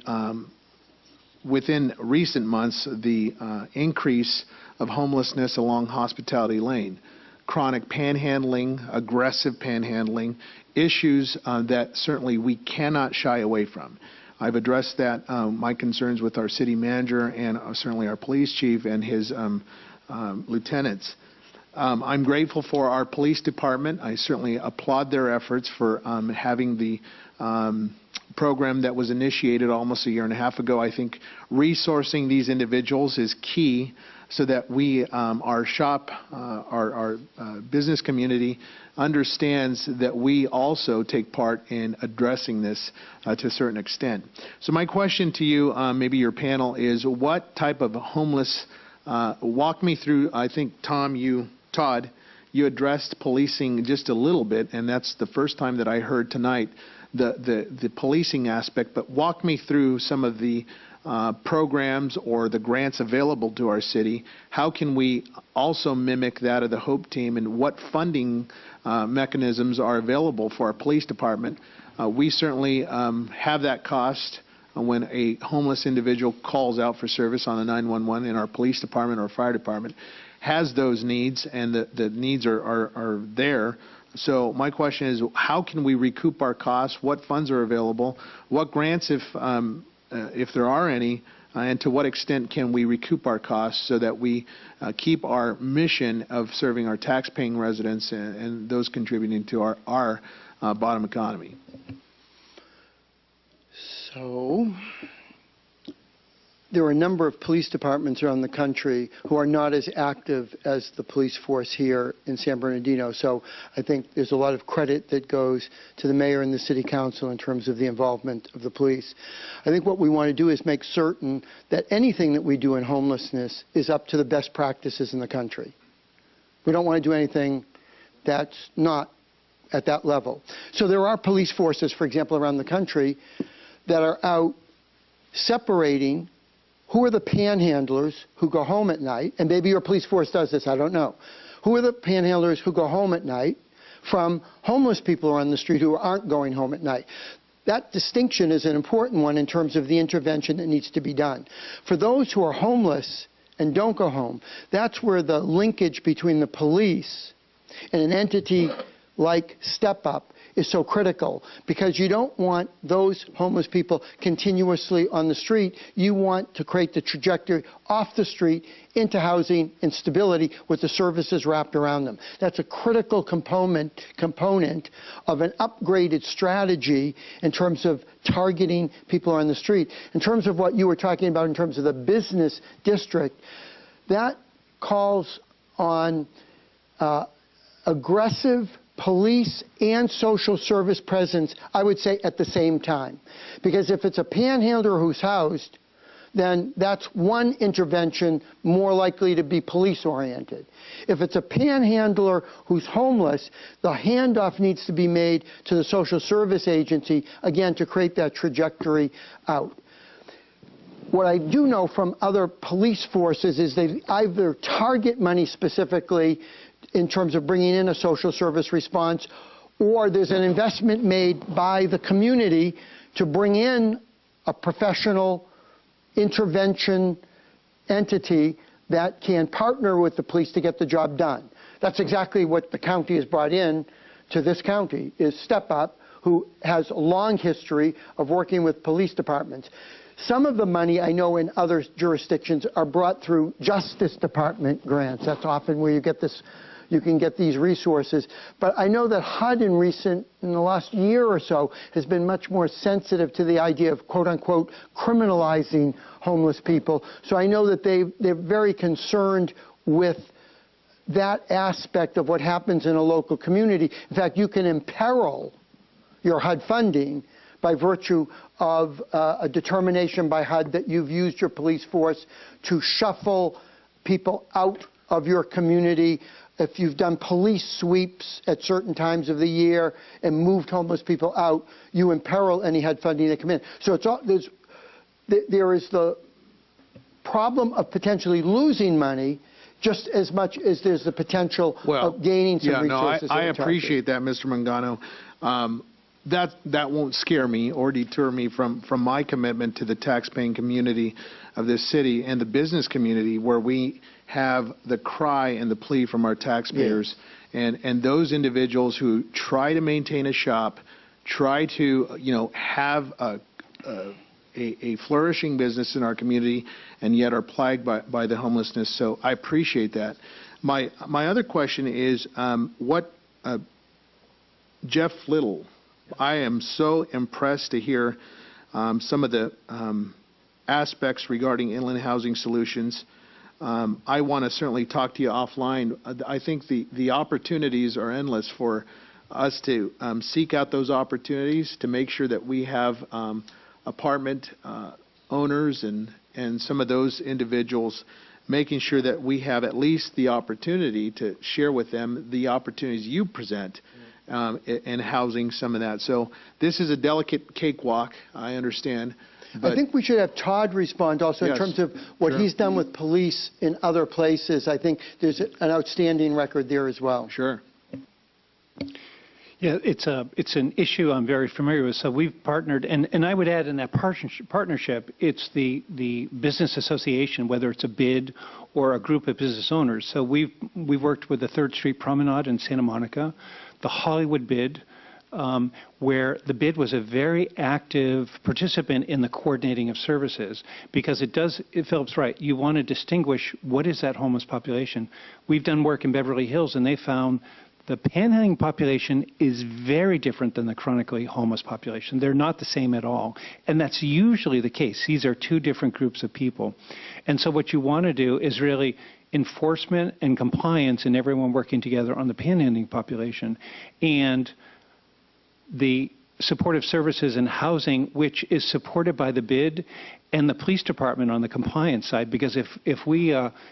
within recent months, the increase of homelessness along Hospitality Lane, chronic panhandling, aggressive panhandling, issues that certainly we cannot shy away from. I've addressed that, my concerns with our city manager and certainly our police chief and his lieutenants. I'm grateful for our police department. I certainly applaud their efforts for having the program that was initiated almost a year and a half ago. I think resourcing these individuals is key so that we, our business community understands that we also take part in addressing this to a certain extent. So my question to you, maybe your panel, is what type of homeless, walk me through, I think, Todd, you addressed policing just a little bit, and that's the first time that I heard tonight the policing aspect, but walk me through some of the programs or the grants available to our city. How can we also mimic that of the HOPE team, and what funding mechanisms are available for our police department? We certainly have that cost when a homeless individual calls out for service on the 911 in our police department or fire department, has those needs, and the needs are there. So my question is, how can we recoup our costs? What funds are available? What grants, if there are any, and to what extent can we recoup our costs so that we keep our mission of serving our tax-paying residents and those contributing to our bottom economy? So there are a number of police departments around the country who are not as active as the police force here in San Bernardino. So I think there's a lot of credit that goes to the mayor and the city council in terms of the involvement of the police. I think what we want to do is make certain that anything that we do in homelessness is up to the best practices in the country. We don't want to do anything that's not at that level. So there are police forces, for example, around the country that are out separating who are the panhandlers who go home at night, and maybe your police force does this, I don't know. Who are the panhandlers who go home at night from homeless people who are on the street who aren't going home at night? That distinction is an important one in terms of the intervention that needs to be done. For those who are homeless and don't go home, that's where the linkage between the police and an entity like Step Up is so critical, because you don't want those homeless people continuously on the street. You want to create the trajectory off the street into housing and stability with the services wrapped around them. That's a critical component of an upgraded strategy in terms of targeting people on the street. In terms of what you were talking about in terms of the business district, that calls on aggressive police and social service presence, I would say, at the same time. Because if it's a panhandler who's housed, then that's one intervention more likely to be police-oriented. If it's a panhandler who's homeless, the handoff needs to be made to the social service agency, again, to create that trajectory out. What I do know from other police forces is they either target money specifically in terms of bringing in a social service response, or there's an investment made by the community to bring in a professional intervention entity that can partner with the police to get the job done. That's exactly what the county has brought in to this county, is Step Up, who has a long history of working with police departments. Some of the money I know in other jurisdictions are brought through Justice Department grants. That's often where you get this, you can get these resources. But I know that HUD in the last year or so, has been much more sensitive to the idea of, quote unquote, criminalizing homeless people. So I know that they're very concerned with that aspect of what happens in a local community. In fact, you can imperil your HUD funding by virtue of a determination by HUD that you've used your police force to shuffle people out of your community. If you've done police sweeps at certain times of the year and moved homeless people out, you imperil any HUD funding that come in. So it's all, there is the problem of potentially losing money just as much as there's the potential of gaining some resources. I appreciate that, Mr. Mangano. That won't scare me or deter me from my commitment to the taxpaying community of this city and the business community, where we have the cry and the plea from our taxpayers, and those individuals who try to maintain a shop, try to have a flourishing business in our community, and yet are plagued by the homelessness. So I appreciate that. My other question is Jeff Little. I am so impressed to hear some of the aspects regarding Inland Housing Solutions. I want to certainly talk to you offline. I think the opportunities are endless for us to seek out those opportunities to make sure that we have apartment owners and some of those individuals, making sure that we have at least the opportunity to share with them the opportunities you present. And housing some of that. So this is a delicate cakewalk, I understand. I think we should have Todd respond also in terms of what he's done with police in other places. I think there's an outstanding record there as well. Sure. Yeah, it's an issue I'm very familiar with. So we've partnered, and I would add in that partnership, it's the business association, whether it's a BID or a group of business owners. So we've worked with the 3rd Street Promenade in Santa Monica, the Hollywood BID, where the BID was a very active participant in the coordinating of services, because Philip's right, you want to distinguish what is that homeless population. We've done work in Beverly Hills, and they found the panhandling population is very different than the chronically homeless population. They're not the same at all. And that's usually the case. These are two different groups of people. And so what you want to do is really enforcement and compliance and everyone working together on the panhandling population, and the supportive services and housing, which is supported by the BID and the police department on the compliance side. Because if we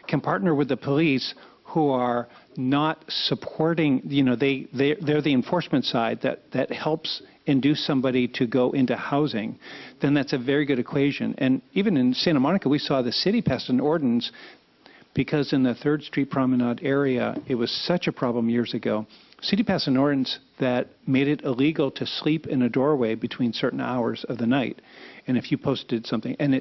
can partner with the police, who are not supporting, they're the enforcement side that helps induce somebody to go into housing, then that's a very good equation. And even in Santa Monica, we saw the city passed an ordinance, because in the 3rd Street Promenade area, it was such a problem years ago. City passed an ordinance that made it illegal to sleep in a doorway between certain hours of the night. And if you posted something, and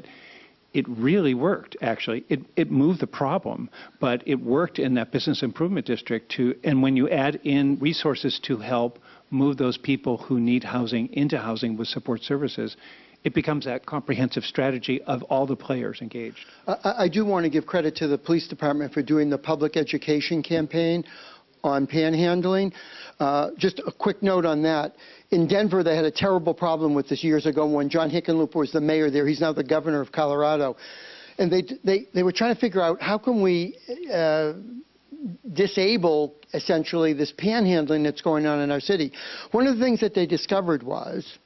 it really worked, actually. It moved the problem, but it worked in that business improvement district and when you add in resources to help move those people who need housing into housing with support services, it becomes that comprehensive strategy of all the players engaged. I do want to give credit to the police department for doing the public education campaign on panhandling. Just a quick note on that. In Denver, they had a terrible problem with this years ago when John Hickenlooper was the mayor there. He's now the governor of Colorado. And they were trying to figure out, how can we disable, essentially, this panhandling that's going on in our city. One of the things that they discovered was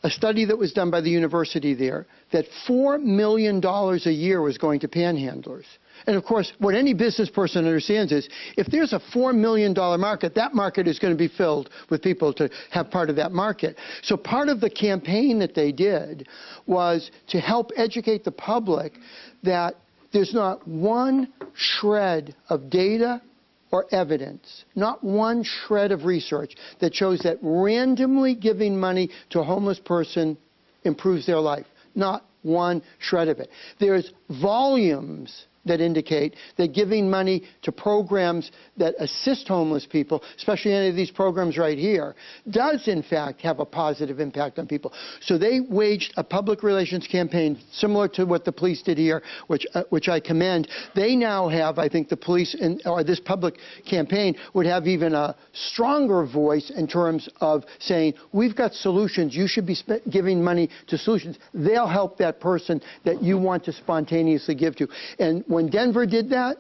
a study that was done by the university there, that $4 million a year was going to panhandlers. And of course, what any business person understands is, if there's a $4 million market, that market is going to be filled with people to have part of that market. So part of the campaign that they did was to help educate the public that there's not one shred of data or evidence, not one shred of research that shows that randomly giving money to a homeless person improves their life. Not one shred of it. There's volumes that indicate that giving money to programs that assist homeless people, especially any of these programs right here, does in fact have a positive impact on people. So they waged a public relations campaign similar to what the police did here, which I commend. They now have, I think the police, or this public campaign would have even a stronger voice in terms of saying, we've got solutions, you should be giving money to solutions. They'll help that person that you want to spontaneously give to. And when Denver did that,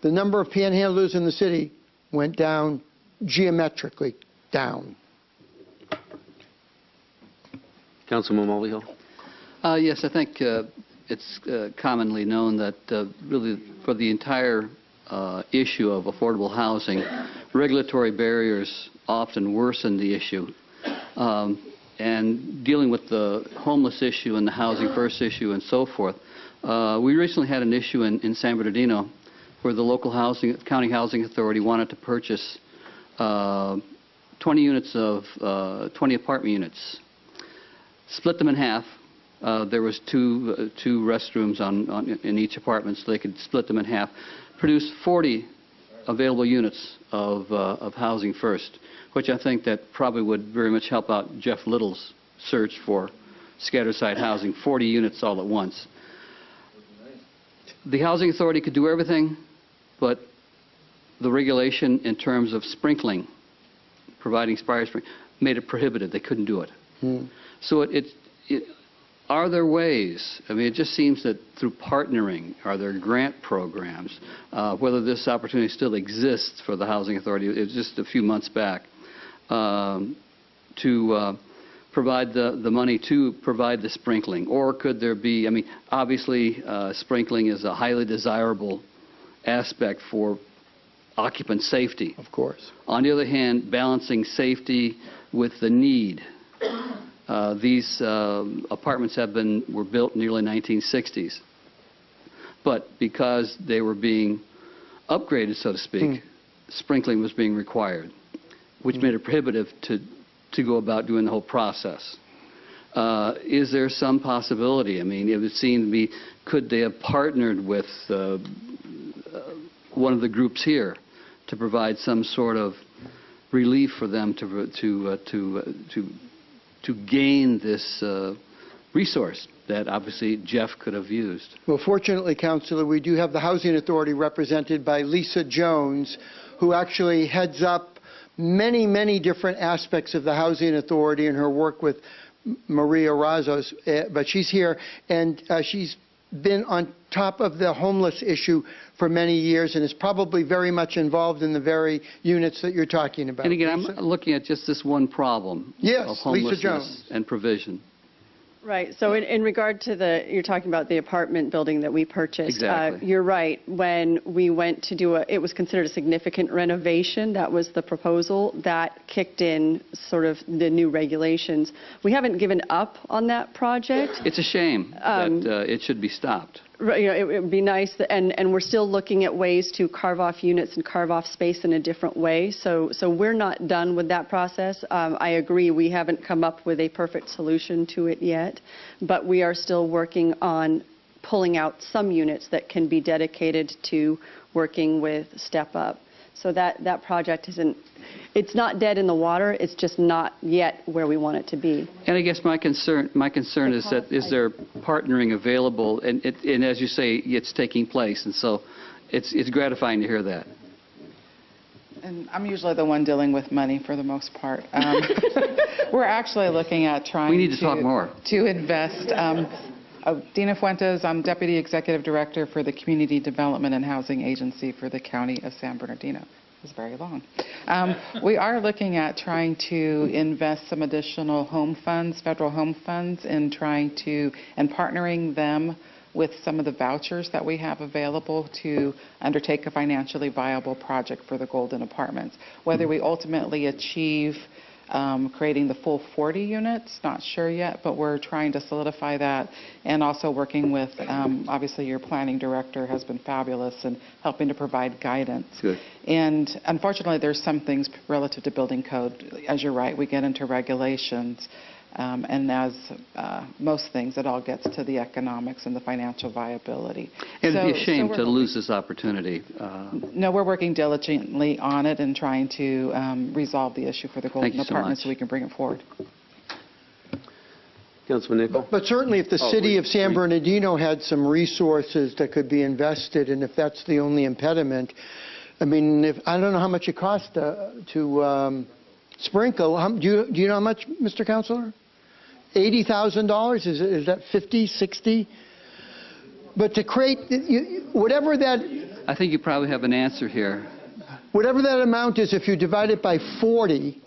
the number of panhandlers in the city went down geometrically down. Councilman Mulvihill. Yes, I think it's commonly known that really for the entire issue of affordable housing, regulatory barriers often worsen the issue. And dealing with the homeless issue and the housing first issue and so forth, we recently had an issue in San Bernardino where the local county housing authority wanted to purchase 20 units of 20 apartment units, split them in half. There was two restrooms in each apartment, so they could split them in half. Produce 40 available units of housing first, which I think that probably would very much help out Jeff Little's search for scattered site housing, 40 units all at once. The housing authority could do everything, but the regulation in terms of sprinkling, providing fire sprinkling, made it prohibited. They couldn't do it. So are there ways? I mean, it just seems that through partnering, are there grant programs, whether this opportunity still exists for the housing authority, it was just a few months back, to provide the money to provide the sprinkling? Or could there be, I mean, obviously sprinkling is a highly desirable aspect for occupant safety. Of course. On the other hand, balancing safety with the need. These apartments were built in the early 1960s. But because they were being upgraded, so to speak, sprinkling was being required, which made it prohibitive to go about doing the whole process. Is there some possibility? I mean, it would seem to be, could they have partnered with one of the groups here to provide some sort of relief for them to gain this resource that obviously Jeff could have used? Well, fortunately, Councilor, we do have the Housing Authority represented by Lisa Jones, who actually heads up many, many different aspects of the Housing Authority in her work with Maria Razos. But she's here, and she's been on top of the homeless issue for many years and is probably very much involved in the very units that you're talking about. And again, I'm looking at just this one problem of homelessness Lisa Jones. And provision. Right. So in regard to you're talking about the apartment building that we purchased. Exactly. You're right. When we went to do it was considered a significant renovation. That was the proposal that kicked in sort of the new regulations. We haven't given up on that project. It's a shame that it should be stopped. Right, it would be nice, and we're still looking at ways to carve off units and carve off space in a different way. So we're not done with that process. I agree, we haven't come up with a perfect solution to it yet, but we are still working on pulling out some units that can be dedicated to working with Step Up. So that project it's not dead in the water, it's just not yet where we want it to be. And I guess my concern is that is there partnering available, and as you say, it's taking place, and so it's gratifying to hear that. And I'm usually the one dealing with money for the most part. We're actually looking at trying we need to talk more. To invest Dina Fuentes, I'm Deputy Executive Director for the Community Development and Housing Agency for the County of San Bernardino. It's very long. We are looking at trying to invest some additional home funds, federal home funds, and partnering them with some of the vouchers that we have available to undertake a financially viable project for the Golden Apartments. Whether we ultimately achieve creating the full 40 units, not sure yet, but we're trying to solidify that, and also working with, obviously your planning director has been fabulous in helping to provide guidance. Good. And unfortunately, there's some things relative to building code. As you're right, we get into regulations, and as most things, it all gets to the economics and the financial viability. It'd be a So shame we're to hoping- lose this opportunity. No, we're working diligently on it and trying to resolve the issue for the Golden you so Apartments much. so we can bring it forward. Councilman Nichol? But certainly if the city of San Bernardino had some resources that could be invested, and if that's the only impediment, I mean, I don't know how much it costs to sprinkle. Do you know how much, Mr. Councilor? $80,000? Is that 50, 60? But to create, whatever that... I think you probably have an answer here. Whatever that amount is, if you divide it by 40,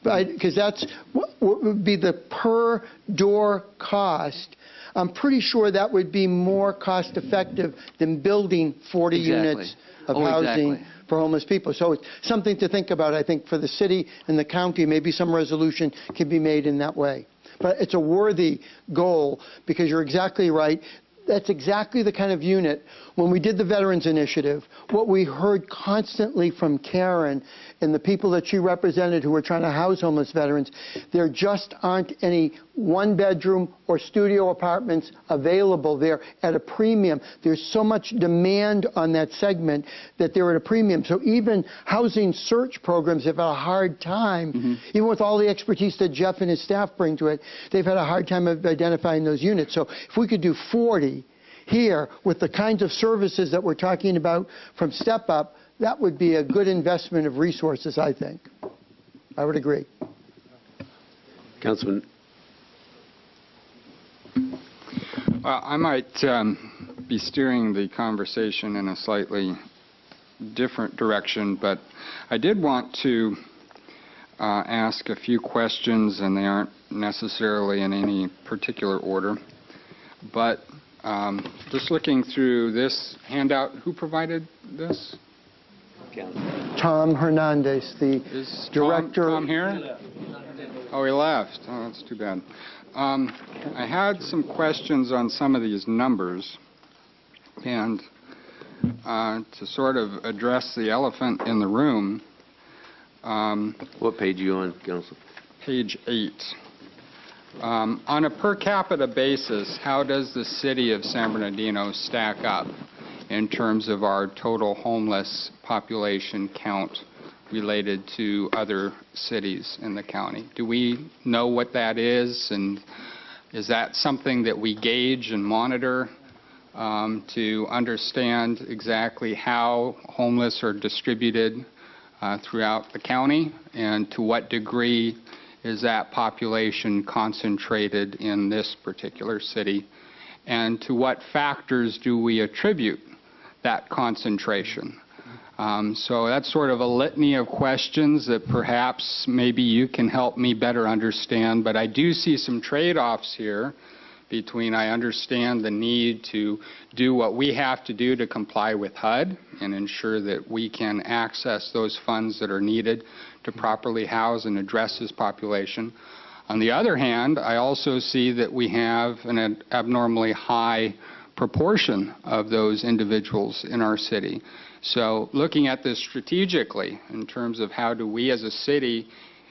because that's what would be the per door cost, I'm pretty sure that would be more cost effective than building 40 units of housing for homeless people. So it's something to think about, I think, for the city and the county. Maybe some resolution can be made in that way. But it's a worthy goal, because you're exactly right. That's exactly the kind of unit, when we did the Veterans Initiative, what we heard constantly from Karen and the people that she represented who were trying to house homeless veterans, there just aren't any one-bedroom or studio apartments available there at a premium. There's so much demand on that segment that they're at a premium. So even housing search programs have had a hard time, even with all the expertise that Jeff and his staff bring to it, they've had a hard time of identifying those units. So if we could do 40 here with the kinds of services that we're talking about from Step Up, that would be a good investment of resources, I think. I would agree. Councilman? Well, I might be steering the conversation in a slightly different direction, but I did want to ask a few questions, and they aren't necessarily in any particular order. But just looking through this handout, who provided this? Tom Hernandez, the director. Tom here? Oh, he left. Oh, that's too bad. I had some questions on some of these numbers, and to sort of address the elephant in the room. What page are you on, Council? Page 8. On a per capita basis, how does the city of San Bernardino stack up in terms of our total homeless population count related to other cities in the county? Do we know what that is, and is that something that we gauge and monitor to understand exactly how homeless are distributed throughout the county, and to what degree is that population concentrated in this particular city, and to what factors do we attribute that concentration? So that's sort of a litany of questions that perhaps maybe you can help me better understand, but I do see some trade-offs here between I understand the need to do what we have to do to comply with HUD and ensure that we can access those funds that are needed to properly house and address this population. On the other hand, I also see that we have an abnormally high proportion of those individuals in our city. So looking at this strategically in terms of how do we as a city,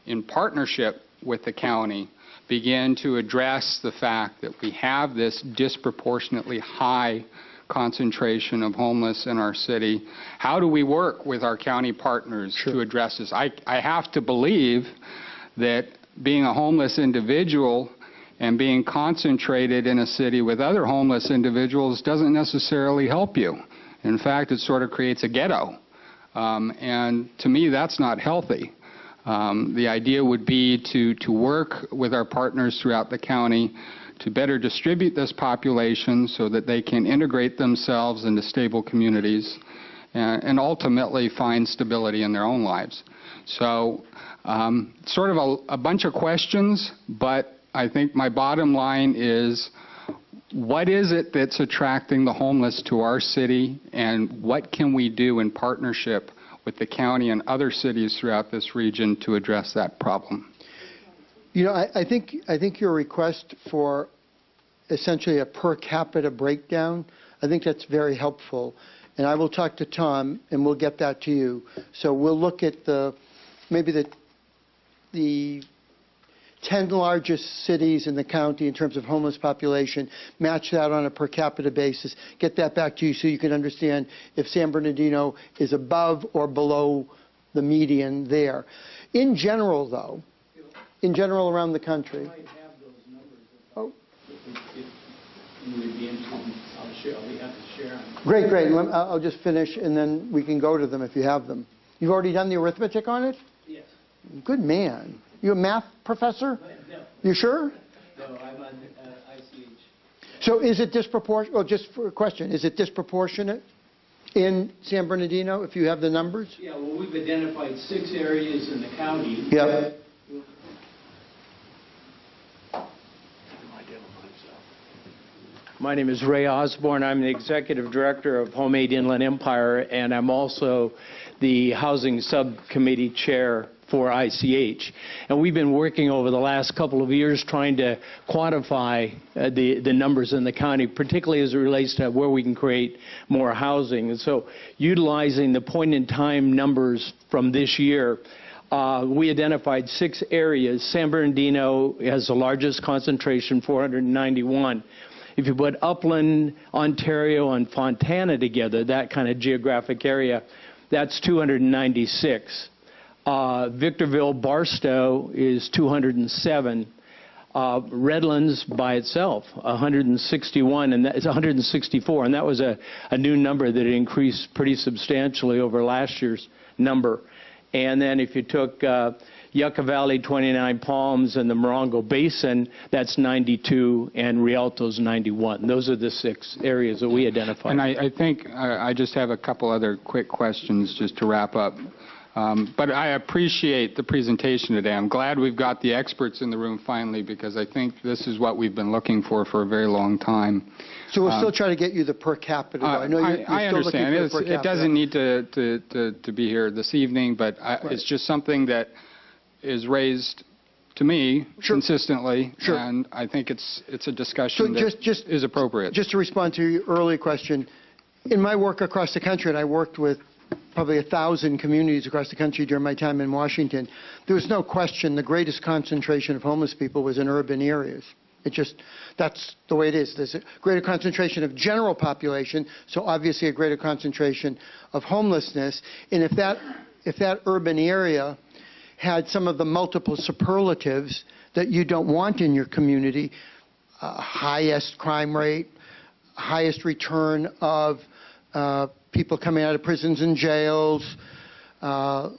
in partnership with the county, begin to address the fact that we have this disproportionately high concentration of homeless in our city. How do we work with our county partners to address this? I have to believe that being a homeless individual and being concentrated in a city with other homeless individuals doesn't necessarily help you. In fact, it sort of creates a ghetto. And to me, that's not healthy. The idea would be to work with our partners throughout the county to better distribute this population so that they can integrate themselves into stable communities and ultimately find stability in their own lives. So sort of a bunch of questions, but I think my bottom line is, what is it that's attracting the homeless to our city, and what can we do in partnership with the county and other cities throughout this region to address that problem? You know, I think your request for essentially a per capita breakdown, I think that's very helpful. And I will talk to Tom, and we'll get that to you. So we'll look at maybe the 10 largest cities in the county in terms of homeless population, match that on a per capita basis, get that back to you so you can understand if San Bernardino is above or below the median there. In general, though, around the country. Oh. Great. I'll just finish, and then we can go to them if you have them. You've already done the arithmetic on it? Yes. Good man. You a math professor? No. You sure? No, I'm on ICH. So is it disproportionate? Well, just for a question, is it disproportionate in San Bernardino if you have the numbers? Yeah, well, we've identified 6 areas in the county. Yep. My name is Ray Osborne. I'm the Executive Director of Home Aid Inland Empire, and I'm also the Housing Subcommittee Chair for ICH. And we've been working over the last couple of years trying to quantify the numbers in the county, particularly as it relates to where we can create more housing. And so utilizing the point-in-time numbers from this year, we identified 6 areas. San Bernardino has the largest concentration, 491. If you put Upland, Ontario, and Fontana together, that kind of geographic area, that's 296. Victorville, Barstow is 207. Redlands by itself, 161, and it's 164, and that was a new number that increased pretty substantially over last year's number. And then if you took Yucca Valley, 29 Palms, and the Morongo Basin, that's 92, and Rialto's 91. Those are the 6 areas that we identified. And I think I just have a couple other quick questions just to wrap up. But I appreciate the presentation today. I'm glad we've got the experts in the room finally, because I think this is what we've been looking for a very long time. So we'll still try to get you the per capita. I know you're I still looking understand. for the per capita. It doesn't need to be here this evening, but it's just something that is raised to me consistently, and I think it's a discussion that is appropriate. Just to respond to your earlier question, in my work across the country, and I worked with probably 1,000 communities across the country during my time in Washington, there was no question the greatest concentration of homeless people was in urban areas. That's the way it is. There's a greater concentration of general population, so obviously a greater concentration of homelessness. And if that urban area had some of the multiple superlatives that you don't want in your community, highest crime rate, highest return of people coming out of prisons and jails, a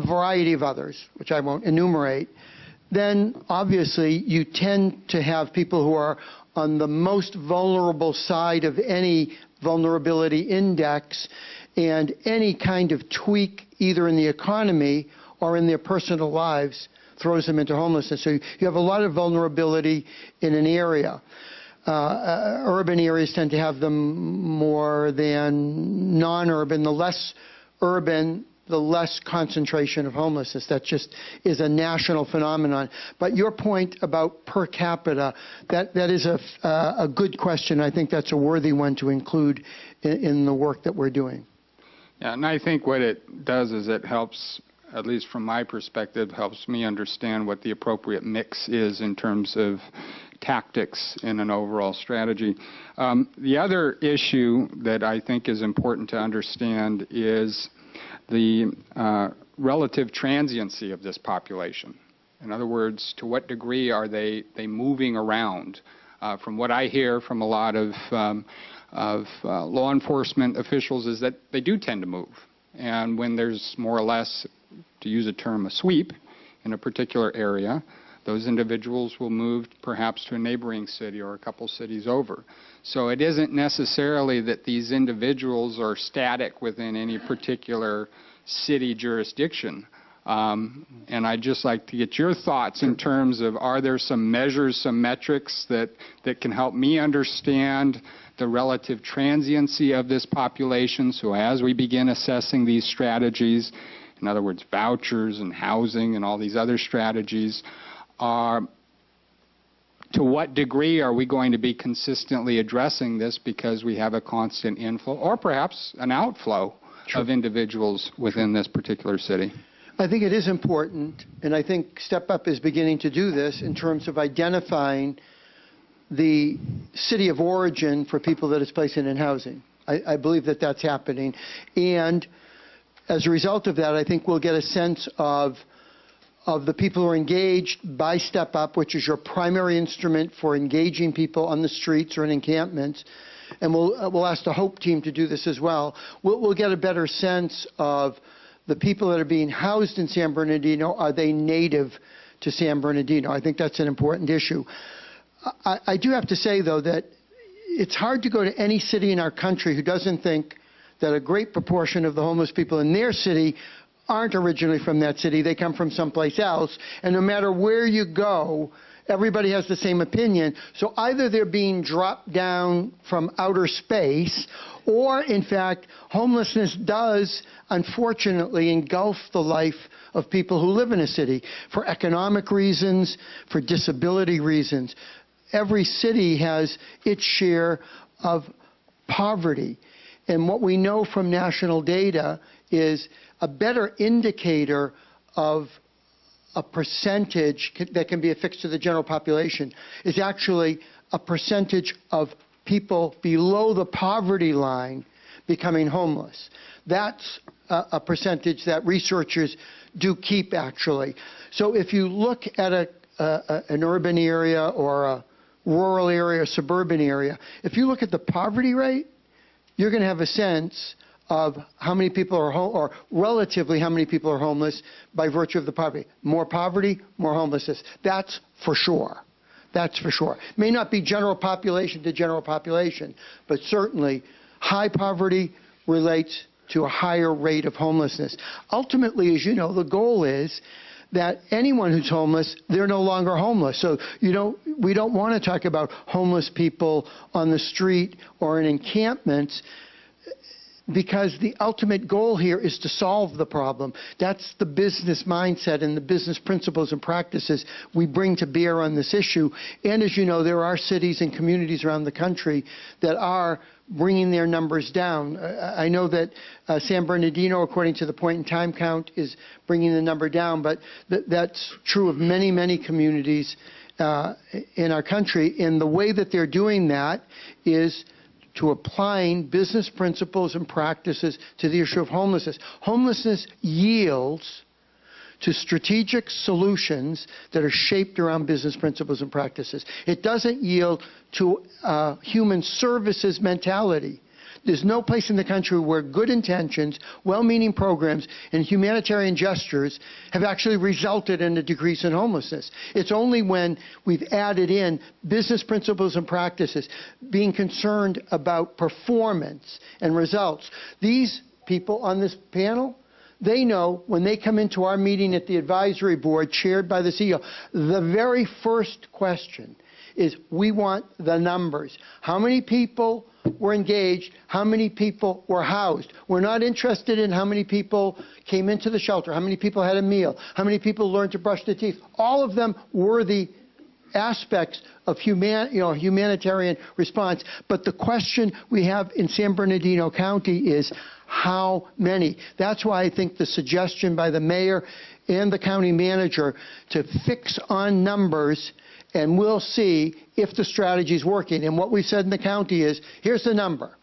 variety of others, which I won't enumerate, then obviously you tend to have people who are on the most vulnerable side of any vulnerability index, and any kind of tweak either in the economy or in their personal lives throws them into homelessness. So you have a lot of vulnerability in an area. Urban areas tend to have them more than non-urban. The less urban, the less concentration of homelessness. That just is a national phenomenon. But your point about per capita, that is a good question. I think that's a worthy one to include in the work that we're doing. Yeah, and I think what it does is it helps, at least from my perspective, helps me understand what the appropriate mix is in terms of tactics in an overall strategy. The other issue that I think is important to understand is the relative transiency of this population. In other words, to what degree are they moving around? From what I hear from a lot of law enforcement officials is that they do tend to move. And when there's more or less, to use a term, a sweep in a particular area, those individuals will move perhaps to a neighboring city or a couple cities over. So it isn't necessarily that these individuals are static within any particular city jurisdiction. And I'd just like to get your thoughts in terms of, are there some measures, some metrics that can help me understand the relative transiency of this population, so as we begin assessing these strategies, in other words, vouchers and housing and all these other strategies, to what degree are we going to be consistently addressing this because we have a constant inflow or perhaps an outflow of individuals within this particular city? I think it is important, and I think Step Up is beginning to do this in terms of identifying the city of origin for people that it's placing in housing. I believe that that's happening. And as a result of that, I think we'll get a sense of the people who are engaged by Step Up, which is your primary instrument for engaging people on the streets or in encampments. And we'll ask the HOPE team to do this as well. We'll get a better sense of the people that are being housed in San Bernardino. Are they native to San Bernardino? I think that's an important issue. I do have to say, though, that it's hard to go to any city in our country who doesn't think that a great proportion of the homeless people in their city aren't originally from that city. They come from someplace else. And no matter where you go, everybody has the same opinion. So either they're being dropped down from outer space, or, in fact, homelessness does, unfortunately, engulf the life of people who live in a city for economic reasons, for disability reasons. Every city has its share of poverty. And what we know from national data is a better indicator of a percentage that can be affixed to the general population is actually a percentage of people below the poverty line becoming homeless. That's a percentage that researchers do keep, actually. So if you look at an urban area or a rural area, or suburban area, if you look at the poverty rate, you're going to have a sense of how many people are or relatively how many people are homeless by virtue of the poverty. More poverty, more homelessness. That's for sure. That's for sure. It may not be general population to general population, but certainly high poverty relates to a higher rate of homelessness. Ultimately, as you know, the goal is that anyone who's homeless, they're no longer homeless. So we don't want to talk about homeless people on the street or in encampments, because the ultimate goal here is to solve the problem. That's the business mindset and the business principles and practices we bring to bear on this issue. And as you know, there are cities and communities around the country that are bringing their numbers down. I know that San Bernardino, according to the point-in-time count, is bringing the number down, but that's true of many, many communities in our country. And the way that they're doing that is to applying business principles and practices to the issue of homelessness. Homelessness yields to strategic solutions that are shaped around business principles and practices. It doesn't yield to human services mentality. There's no place in the country where good intentions, well-meaning programs, and humanitarian gestures have actually resulted in a decrease in homelessness. It's only when we've added in business principles and practices, being concerned about performance and results. These people on this panel, they know when they come into our meeting at the advisory board chaired by the CEO, the very first question is, we want the numbers. How many people were engaged? How many people were housed? We're not interested in how many people came into the shelter, how many people had a meal, how many people learned to brush their teeth. All of them were the aspects of humanitarian response. But the question we have in San Bernardino County is, how many? That's why I think the suggestion by the mayor and the county manager to fix on numbers, and we'll see if the strategy is working. And what we've said in the county is, here's the number.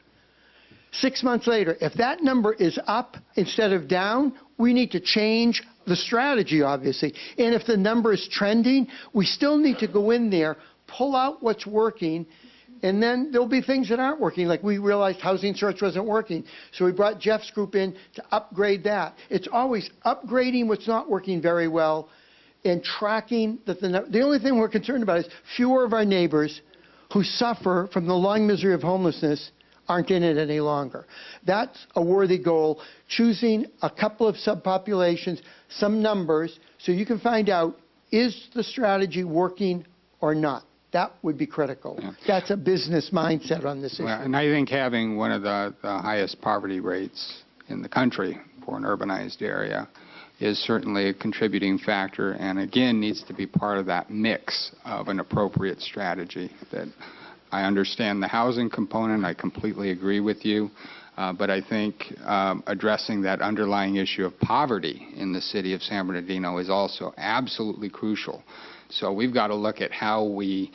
6 months later, if that number is up instead of down, we need to change the strategy, obviously. And if the number is trending, we still need to go in there, pull out what's working, and then there'll be things that aren't working. Like we realized Housing Search wasn't working, so we brought Jeff's group in to upgrade that. It's always upgrading what's not working very well and tracking the only thing we're concerned about is fewer of our neighbors who suffer from the long misery of homelessness aren't in it any longer. That's a worthy goal. Choosing a couple of subpopulations, some numbers, so you can find out, is the strategy working or not? That would be critical. Yeah. That's a business mindset on this issue. Well, and I think having one of the highest poverty rates in the country for an urbanized area is certainly a contributing factor, and again needs to be part of that mix of an appropriate strategy. That I understand the housing component, I completely agree with you, but I think addressing that underlying issue of poverty in the city of San Bernardino is also absolutely crucial. So we've got to look at how we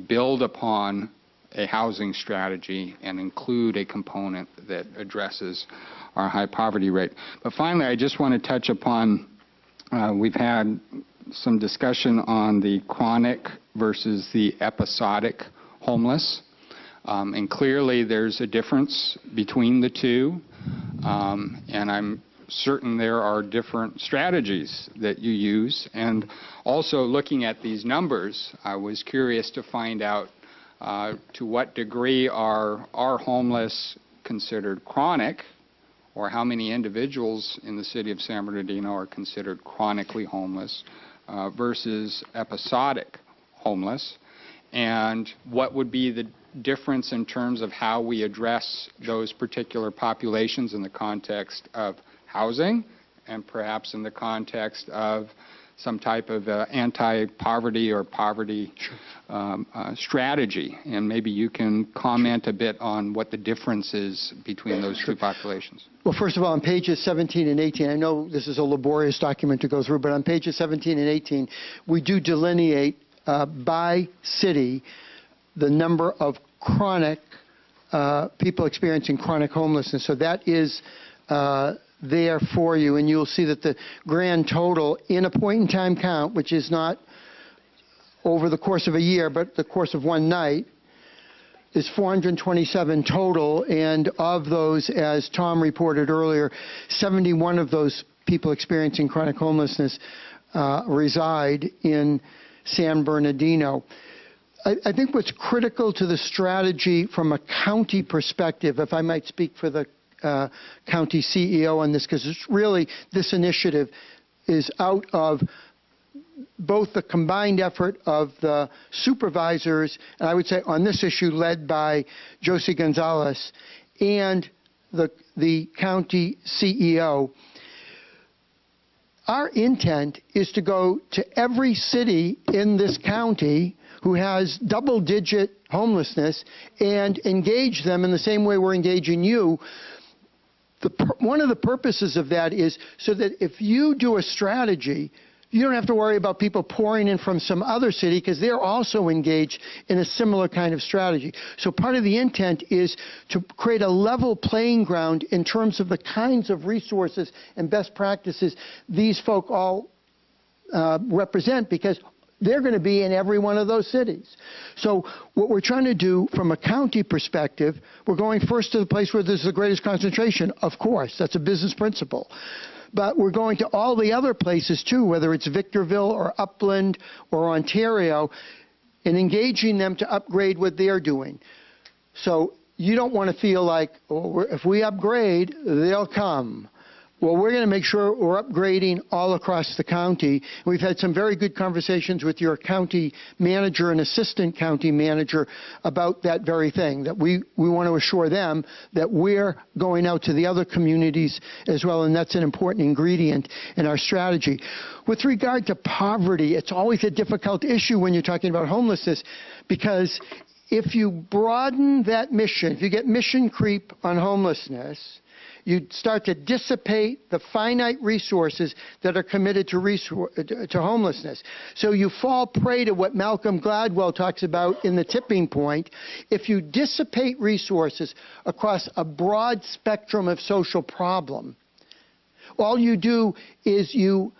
build upon a housing strategy and include a component that addresses our high poverty rate. But finally, I just want to touch upon, we've had some discussion on the chronic versus the episodic homeless. And clearly there's a difference between the two. And I'm certain there are different strategies that you use. And also looking at these numbers, I was curious to find out to what degree are homeless considered chronic, or how many individuals in the city of San Bernardino are considered chronically homeless versus episodic homeless, and what would be the difference in terms of how we address those particular populations in the context of housing and perhaps in the context of some type of anti-poverty or poverty strategy. And maybe you can comment a bit on what the difference is between those two populations. Well, first of all, on pages 17 and 18, I know this is a laborious document to go through, but on pages 17 and 18, we do delineate by city the number of chronic people experiencing chronic homelessness. So that is there for you, and you'll see that the grand total in a point-in-time count, which is not over the course of a year, but the course of one night, is 427 total, and of those, as Tom reported earlier, 71 of those people experiencing chronic homelessness reside in San Bernardino. I think what's critical to the strategy from a county perspective, if I might speak for the county CEO on this, because it's really, this initiative is out of both the combined effort of the supervisors, and I would say on this issue led by Josie Gonzalez, and the county CEO. Our intent is to go to every city in this county who has double-digit homelessness and engage them in the same way we're engaging you. One of the purposes of that is so that if you do a strategy, you don't have to worry about people pouring in from some other city, because they're also engaged in a similar kind of strategy. So part of the intent is to create a level playing ground in terms of the kinds of resources and best practices these folk all represent, because they're going to be in every one of those cities. So what we're trying to do from a county perspective, we're going first to the place where there's the greatest concentration, of course. That's a business principle. But we're going to all the other places too, whether it's Victorville or Upland or Ontario, and engaging them to upgrade what they're doing. So you don't want to feel like, oh, if we upgrade, they'll come. Well, we're going to make sure we're upgrading all across the county. We've had some very good conversations with your county manager and assistant county manager about that very thing, that we want to assure them that we're going out to the other communities as well, and that's an important ingredient in our strategy. With regard to poverty, it's always a difficult issue when you're talking about homelessness, because if you broaden that mission, if you get mission creep on homelessness, you start to dissipate the finite resources that are committed to homelessness. So you fall prey to what Malcolm Gladwell talks about in The Tipping Point. If you dissipate resources across a broad spectrum of social problem, all you do is you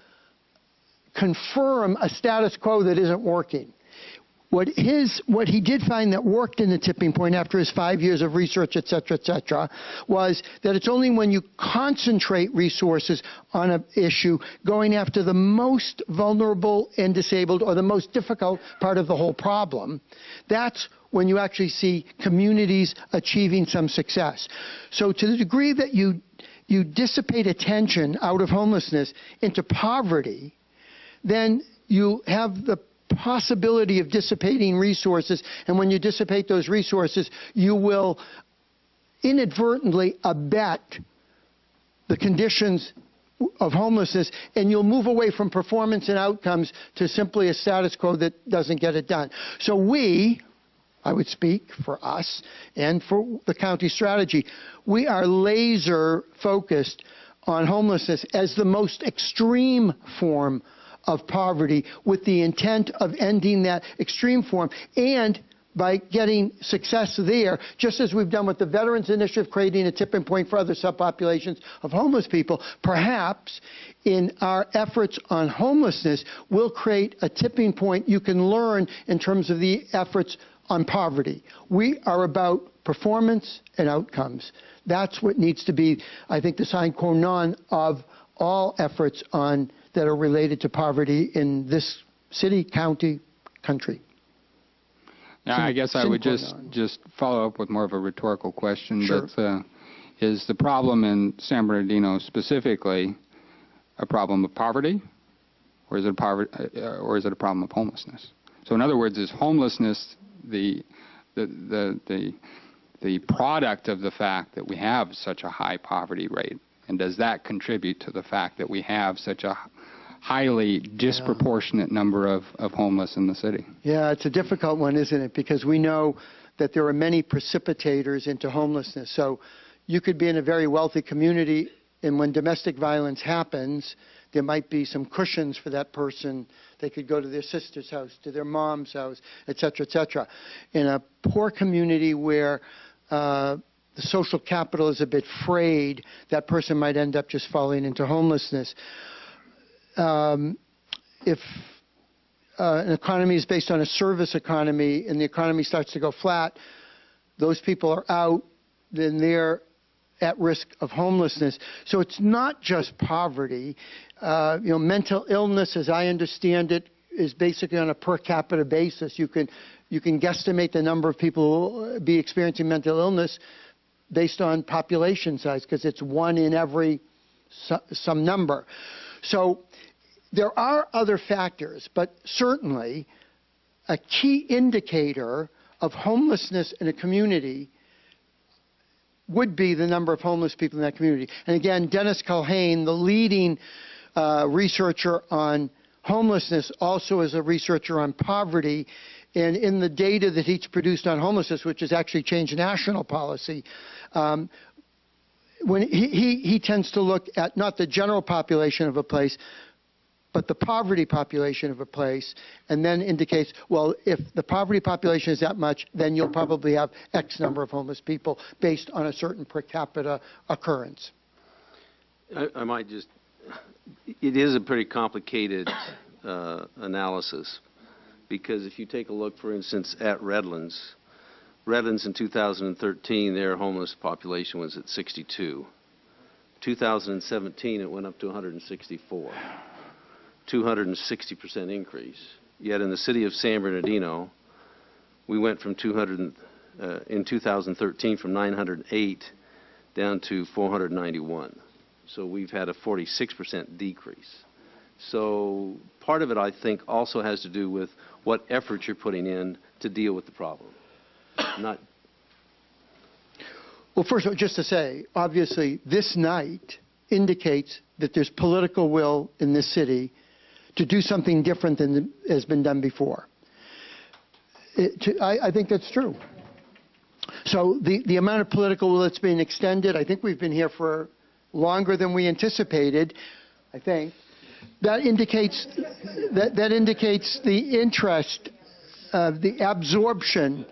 confirm a status quo that isn't working. what he did find that worked in the tipping point after his 5 years of research, et cetera, was that it's only when you concentrate resources on an issue going after the most vulnerable and disabled or the most difficult part of the whole problem, that's when you actually see communities achieving some success. So to the degree that you dissipate attention out of homelessness into poverty, then you have the possibility of dissipating resources, and when you dissipate those resources, you will inadvertently abet the conditions of homelessness, and you'll move away from performance and outcomes to simply a status quo that doesn't get it done. So I would speak for us and for the county strategy, we are laser focused on homelessness as the most extreme form of poverty, with the intent of ending that extreme form. And by getting success there, just as we've done with the Veterans Initiative, creating a tipping point for other subpopulations of homeless people, perhaps in our efforts on homelessness, we'll create a tipping point you can learn in terms of the efforts on poverty. We are about performance and outcomes. That's what needs to be, I think, the sine qua non of all efforts that are related to poverty in this city, county, country. Now, I guess I would just follow up with more of a rhetorical question. Sure. But is the problem in San Bernardino specifically a problem of poverty, or is it a problem of homelessness? So, in other words, is homelessness the product of the fact that we have such a high poverty rate, and does that contribute to the fact that we have such a highly disproportionate number of homeless in the city? Yeah, it's a difficult one, isn't it? Because we know that there are many precipitators into homelessness. So you could be in a very wealthy community, and when domestic violence happens, there might be some cushions for that person. They could go to their sister's house, to their mom's house, et cetera, et cetera. In a poor community where the social capital is a bit frayed, that person might end up just falling into homelessness. If an economy is based on a service economy and the economy starts to go flat, those people are out, then they're at risk of homelessness. So it's not just poverty. Mental illness, as I understand it, is basically on a per capita basis. You can guesstimate the number of people who will be experiencing mental illness based on population size, because it's one in every some number. So there are other factors, but certainly a key indicator of homelessness in a community would be the number of homeless people in that community. And again, Dennis Culhane, the leading researcher on homelessness, also is a researcher on poverty. And in the data that he's produced on homelessness, which has actually changed national policy, when he tends to look at not the general population of a place, but the poverty population of a place, and then indicates, well, if the poverty population is that much, then you'll probably have X number of homeless people based on a certain per capita occurrence. I might just, it is a pretty complicated analysis, because if you take a look, for instance, at Redlands in 2013, their homeless population was at 62. 2017, it went up to 164. 260% increase. Yet in the city of San Bernardino, we went from in 2013 from 908 down to 491. So we've had a 46% decrease. So part of it, I think, also has to do with what effort you're putting in to deal with the problem. Well, first of all, just to say, obviously, this night indicates that there's political will in this city to do something different than has been done before. I think that's true. So the amount of political will that's being extended, I think we've been here for longer than we anticipated, I think. That indicates the interest, the absorption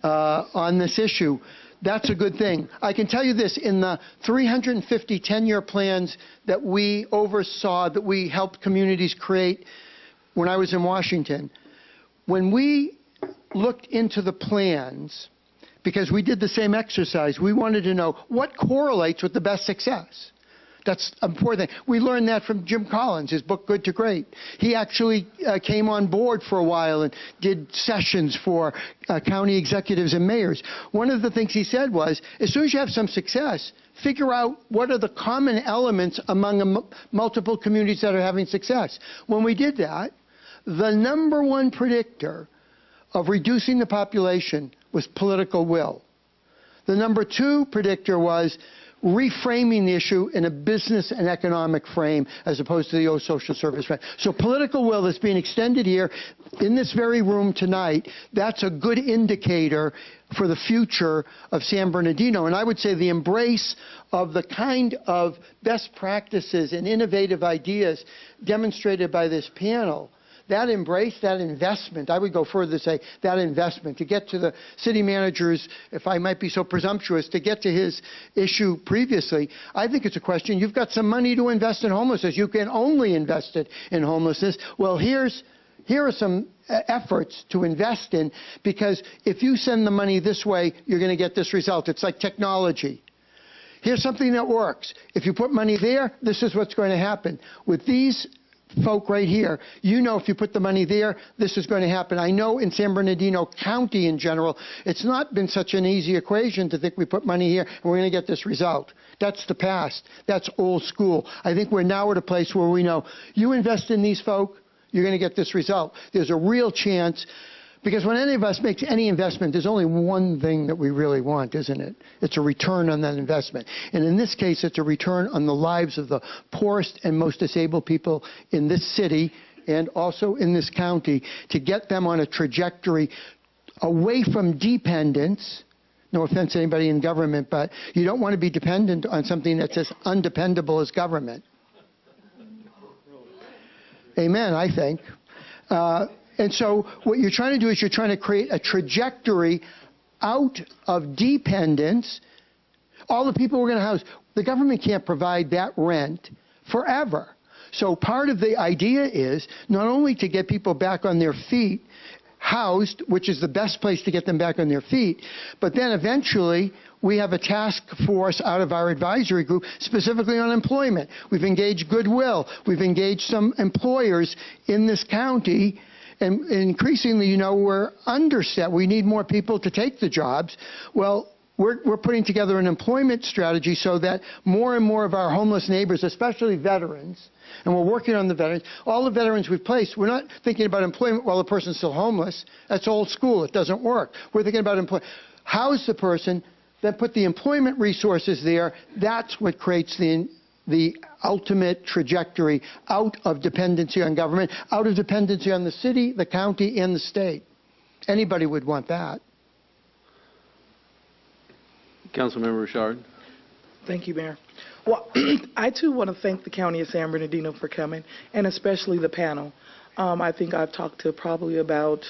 on this issue. That's a good thing. I can tell you this, in the 350 10-year plans that we oversaw, that we helped communities create when I was in Washington, when we looked into the plans, because we did the same exercise, we wanted to know what correlates with the best success. That's important. We learned that from Jim Collins, his book, Good to Great. He actually came on board for a while and did sessions for county executives and mayors. One of the things he said was, as soon as you have some success, figure out what are the common elements among multiple communities that are having success. When we did that, the number one predictor of reducing the population was political will. The number two predictor was reframing the issue in a business and economic frame as opposed to the old social service frame. So political will that's being extended here in this very room tonight, that's a good indicator for the future of San Bernardino. And I would say the embrace of the kind of best practices and innovative ideas demonstrated by this panel, that embrace, that investment, I would go further to say that investment, to get to the city manager's, if I might be so presumptuous, to get to his issue previously, I think it's a question, you've got some money to invest in homelessness, you can only invest it in homelessness. Well, here are some efforts to invest in, because if you send the money this way, you're going to get this result. It's like technology. Here's something that works. If you put money there, this is what's going to happen. With these folk right here, you know if you put the money there, this is going to happen. I know in San Bernardino County in general, it's not been such an easy equation to think we put money here and we're going to get this result. That's the past. That's old school. I think we're now at a place where we know you invest in these folk, you're going to get this result. There's a real chance, because when any of us makes any investment, there's only one thing that we really want, isn't it? It's a return on that investment. And in this case, it's a return on the lives of the poorest and most disabled people in this city and also in this county, to get them on a trajectory away from dependence. No offense to anybody in government, but you don't want to be dependent on something that's as undependable as government. Amen, I think. And so what you're trying to do is you're trying to create a trajectory out of dependence. All the people we're going to house, the government can't provide that rent forever. So part of the idea is not only to get people back on their feet, housed, which is the best place to get them back on their feet, but then eventually we have a task force out of our advisory group specifically on employment. We've engaged Goodwill. We've engaged some employers in this county. And increasingly, you know, we're underset. We need more people to take the jobs. Well, we're putting together an employment strategy so that more and more of our homeless neighbors, especially veterans, and we're working on the veterans, all the veterans we've placed, we're not thinking about employment while the person's still homeless. That's old school. It doesn't work. We're thinking about employment. House the person, then put the employment resources there. That's what creates the ultimate trajectory out of dependency on government, out of dependency on the city, the county, and the state. Anybody would want that. Councilmember Richard. Thank you, Mayor. Well, I too want to thank the County of San Bernardino for coming, and especially the panel. I think I've talked to probably about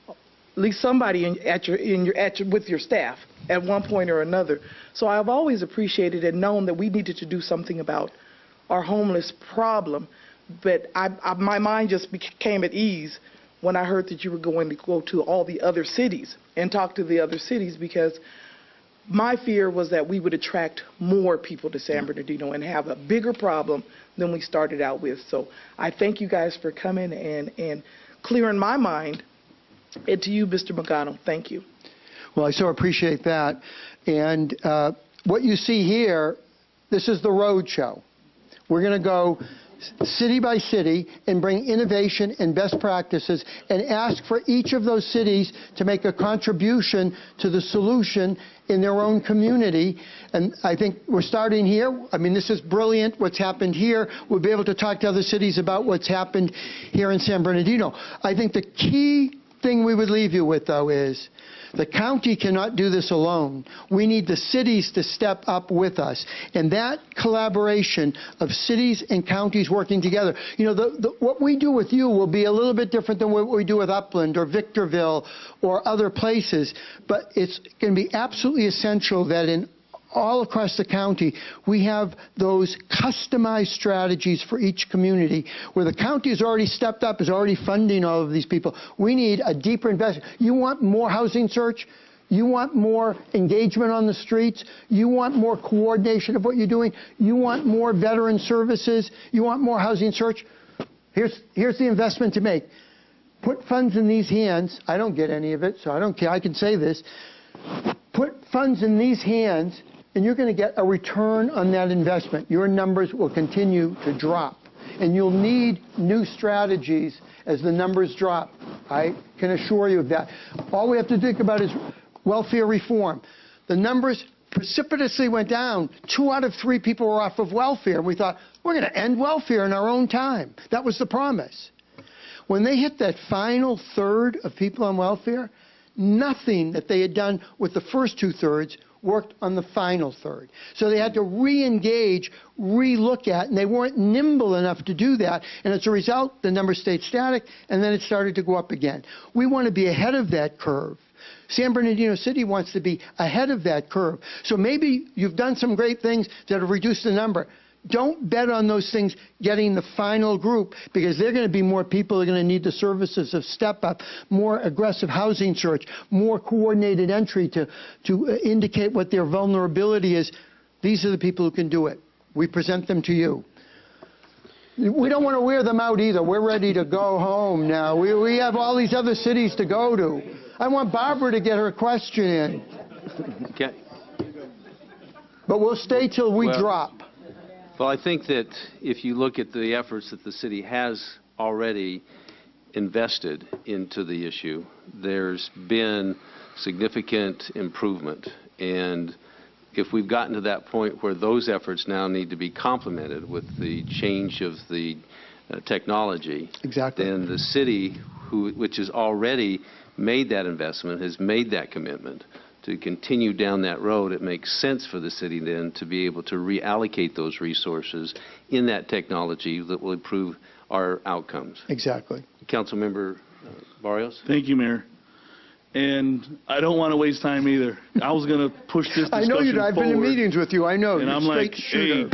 at least somebody with your staff at one point or another. So I've always appreciated and known that we needed to do something about our homeless problem. But my mind just became at ease when I heard that you were going to go to all the other cities and talk to the other cities, because my fear was that we would attract more people to San Bernardino and have a bigger problem than we started out with. So I thank you guys for coming and clearing my mind. And to you, Mr. Magano, thank you. Well, I so appreciate that. And what you see here, this is the road show. We're going to go city by city and bring innovation and best practices and ask for each of those cities to make a contribution to the solution in their own community. And I think we're starting here. I mean, this is brilliant what's happened here. We'll be able to talk to other cities about what's happened here in San Bernardino. I think the key thing we would leave you with, though, is the county cannot do this alone. We need the cities to step up with us. And that collaboration of cities and counties working together, you know, what we do with you will be a little bit different than what we do with Upland or Victorville or other places. But it's going to be absolutely essential that in all across the county, we have those customized strategies for each community where the county has already stepped up, is already funding all of these people. We need a deeper investment. You want more housing search? You want more engagement on the streets? You want more coordination of what you're doing? You want more veteran services? You want more housing search? Here's the investment to make. Put funds in these hands. I don't get any of it, so I don't care. I can say this. Put funds in these hands, and you're going to get a return on that investment. Your numbers will continue to drop, and you'll need new strategies as the numbers drop. I can assure you of that. All we have to think about is welfare reform. The numbers precipitously went down. 2 out of 3 people were off of welfare, and we thought, we're going to end welfare in our own time. That was the promise. When they hit that final third of people on welfare, nothing that they had done with the first 2/3 worked on the final third. So they had to re-engage, re-look at, and they weren't nimble enough to do that. And as a result, the numbers stayed static, and then it started to go up again. We want to be ahead of that curve. San Bernardino City wants to be ahead of that curve. So maybe you've done some great things that have reduced the number. Don't bet on those things getting the final group, because there are going to be more people who are going to need the services of Step Up, more aggressive housing search, more coordinated entry to indicate what their vulnerability is. These are the people who can do it. We present them to you. We don't want to wear them out either. We're ready to go home now. We have all these other cities to go to. I want Barbara to get her question in. Okay. But we'll stay till we drop. Well, I think that if you look at the efforts that the city has already invested into the issue, there's been significant improvement. And if we've gotten to that point where those efforts now need to be complemented with the change of the technology, then the city, which has already made that investment, has made that commitment to continue down that road, it makes sense for the city then to be able to reallocate those resources in that technology that will improve our outcomes. Exactly. Councilmember Barrios? Thank you, Mayor. And I don't want to waste time either. I was going to push this discussion I know you. I've been in forward, meetings with you. I know. and You're I'm like, hey,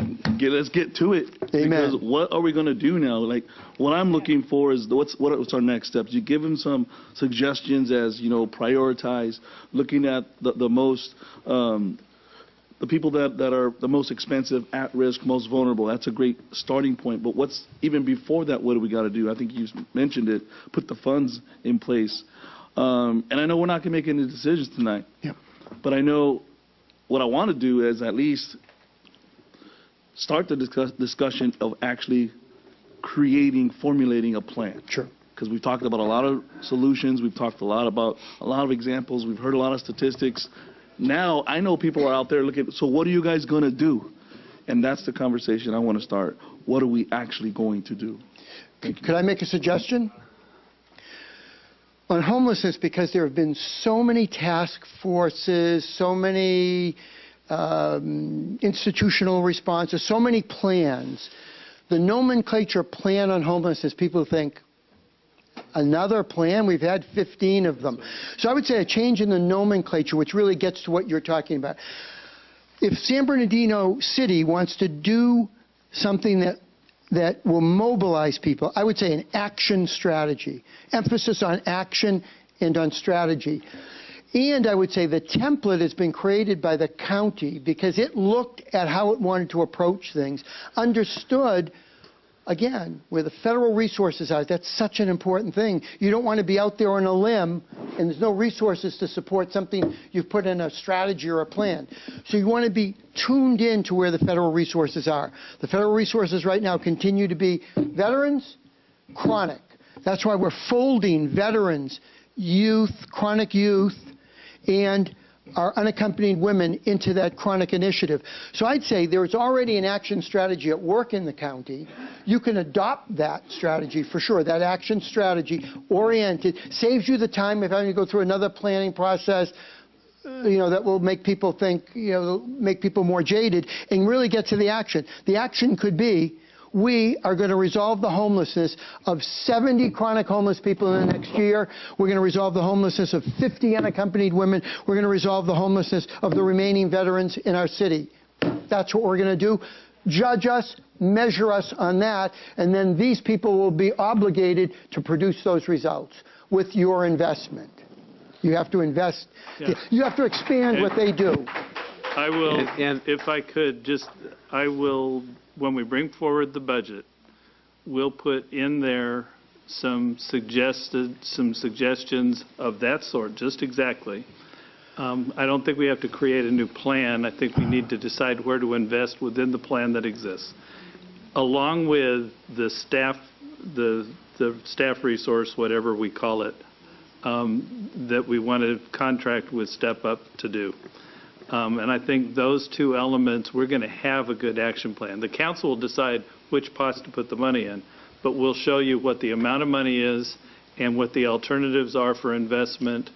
let's get to it. Amen. Because what are we going to do now? Like, what I'm looking for is what's our next steps. You give him some suggestions as, prioritize, looking at the most, the people that are the most expensive, at risk, most vulnerable. That's a great starting point. But what's even before that? What do we got to do? I think you mentioned it. Put the funds in place. And I know we're not going to make any decisions tonight. Yep. But I know what I want to do is at least start the discussion of actually formulating a plan. Sure. Because we've talked about a lot of solutions. We've talked a lot about a lot of examples. We've heard a lot of statistics. Now, I know people are out there looking, so what are you guys going to do? And that's the conversation I want to start. What are we actually going to do? Could I make a suggestion? On homelessness, because there have been so many task forces, so many institutional responses, so many plans, the nomenclature plan on homelessness, people think, another plan? We've had 15 of them. So I would say a change in the nomenclature, which really gets to what you're talking about. If San Bernardino City wants to do something that will mobilize people, I would say an action strategy, emphasis on action and on strategy. And I would say the template has been created by the county because it looked at how it wanted to approach things, understood, again, where the federal resources are. That's such an important thing. You don't want to be out there on a limb and there's no resources to support something you've put in a strategy or a plan. So you want to be tuned in to where the federal resources are. The federal resources right now continue to be veterans, chronic. That's why we're folding veterans, youth, chronic youth, and our unaccompanied women into that chronic initiative. So I'd say there's already an action strategy at work in the county. You can adopt that strategy for sure. That action strategy oriented saves you the time of having to go through another planning process, that will make people think, make people more jaded, and really get to the action. The action could be, We are going to resolve the homelessness of 70 chronic homeless people in the next year. We're going to resolve the homelessness of 50 unaccompanied women. We're going to resolve the homelessness of the remaining veterans in our city. That's what we're going to do. Judge us, measure us on that, and then these people will be obligated to produce those results with your investment. You have to invest. Yeah. You have to expand what they do. I will, and if I could, I will, when we bring forward the budget, we'll put in there some suggestions of that sort, just exactly. I don't think we have to create a new plan. I think we need to decide where to invest within the plan that exists, along with the staff resource, whatever we call it, that we want to contract with Step Up to do. And I think those two elements, we're going to have a good action plan. The council will decide which pots to put the money in, but we'll show you what the amount of money is and what the alternatives are for investment,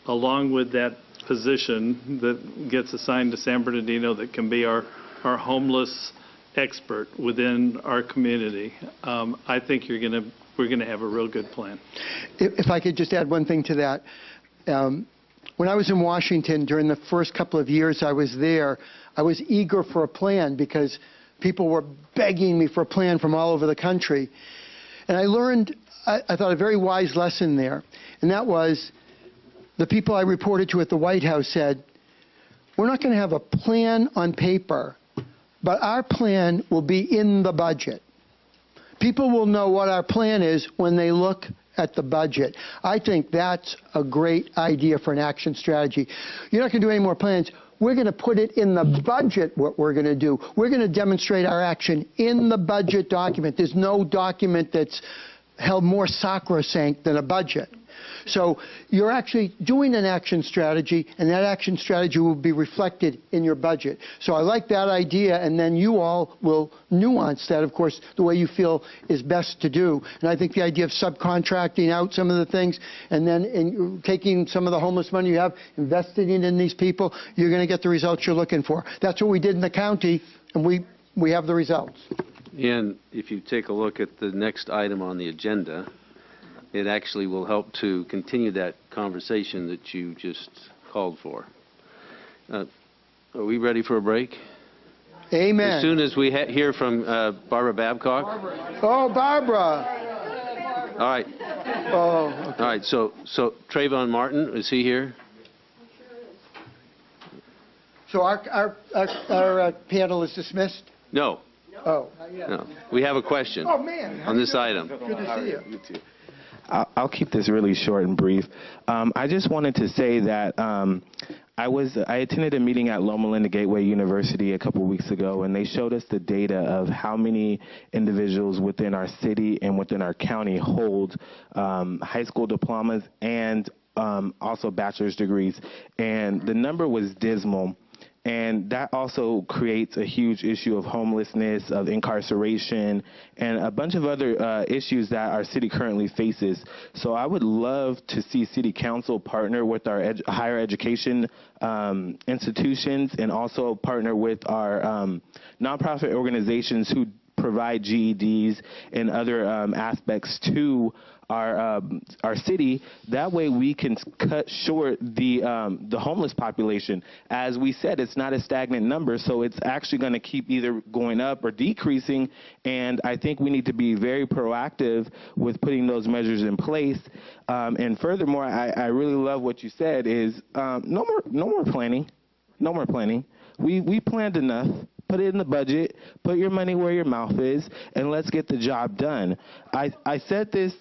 along with that position that gets assigned to San Bernardino that can be our homeless expert within our community. I think we're going to have a real good plan. If I could just add one thing to that. When I was in Washington during the first couple of years I was there, I was eager for a plan because people were begging me for a plan from all over the country. And I learned, I thought, a very wise lesson there. And that was the people I reported to at the White House said, we're not going to have a plan on paper, but our plan will be in the budget. People will know what our plan is when they look at the budget. I think that's a great idea for an action strategy. You're not going to do any more plans. We're going to put it in the budget what we're going to do. We're going to demonstrate our action in the budget document. There's no document that's held more sacrosanct than a budget. So you're actually doing an action strategy, and that action strategy will be reflected in your budget. So I like that idea, and then you all will nuance that, of course, the way you feel is best to do. And I think the idea of subcontracting out some of the things and then taking some of the homeless money you have, investing it in these people, you're going to get the results you're looking for. That's what we did in the county, and we have the results. And if you take a look at the next item on the agenda, it actually will help to continue that conversation that you just called for. Are we ready for a break? Amen. As soon as we hear from Barbara Babcock. Oh, Barbara. All right. Oh. Okay. All right. So Trayvon Martin, is he here? So our panel is dismissed? No. Oh. No. We have a question on this item. Good to see you. I'll keep this really short and brief. I just wanted to say that I attended a meeting at Loma Linda Gateway University a couple weeks ago, and they showed us the data of how many individuals within our city and within our county hold high school diplomas and also bachelor's degrees, and the number was dismal. And that also creates a huge issue of homelessness, of incarceration, and a bunch of other issues that our city currently faces. So I would love to see City Council partner with our higher education institutions and also partner with our nonprofit organizations who provide GEDs and other aspects to our city. That way we can cut short the homeless population. As we said, it's not a stagnant number, so it's actually going to keep either going up or decreasing, and I think we need to be very proactive with putting those measures in place. And furthermore, I really love what you said is no more planning. No more planning. We planned enough. Put it in the budget, put your money where your mouth is, and let's get the job done. I said this.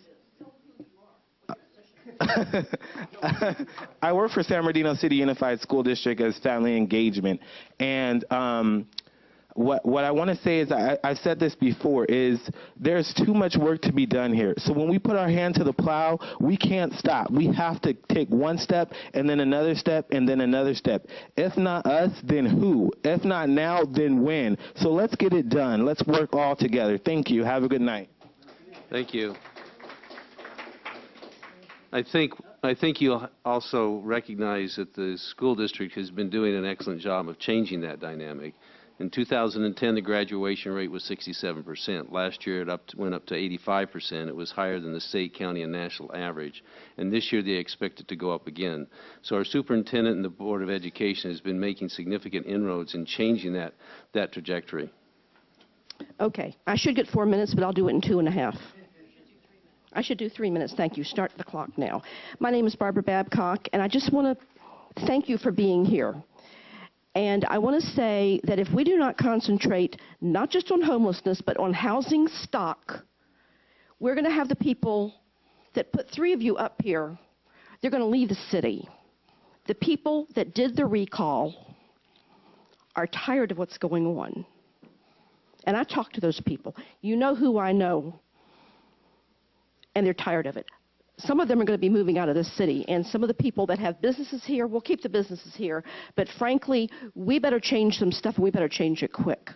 I work for San Bernardino City Unified School District as family engagement, and what I want to say is, I've said this before, is there's too much work to be done here. So when we put our hand to the plow, we can't stop. We have to take one step and then another step and then another step. If not us, then who? If not now, then when? So let's get it done. Let's work all together. Thank you. Have a good night. Thank you. I think you'll also recognize that the school district has been doing an excellent job of changing that dynamic. In 2010, the graduation rate was 67%. Last year, it went up to 85%. It was higher than the state, county, and national average. And this year, they expect it to go up again. So our superintendent and the Board of Education has been making significant inroads in changing that trajectory. Okay. I should get 4 minutes, but I'll do it in 2.5. I should do 3 minutes. Thank you. Start the clock now. My name is Barbara Babcock, and I just want to thank you for being here. And I want to say that if we do not concentrate not just on homelessness, but on housing stock, we're going to have the people that put 3 of you up here, they're going to leave the city. The people that did the recall are tired of what's going on. And I talk to those people. You know who I know. And they're tired of it. Some of them are going to be moving out of this city, and some of the people that have businesses here will keep the businesses here. But frankly, we better change some stuff, and we better change it quick.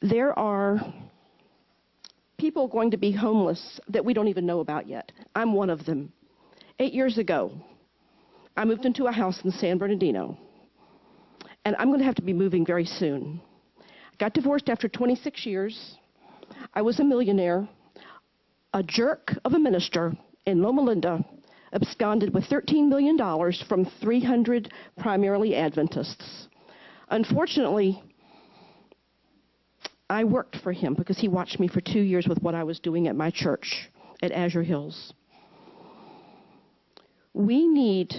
There are people going to be homeless that we don't even know about yet. I'm one of them. 8 years ago, I moved into a house in San Bernardino, and I'm going to have to be moving very soon. I got divorced after 26 years. I was a millionaire. A jerk of a minister in Loma Linda absconded with $13 million from 300 primarily Adventists. Unfortunately, I worked for him because he watched me for 2 years with what I was doing at my church at Azure Hills. We need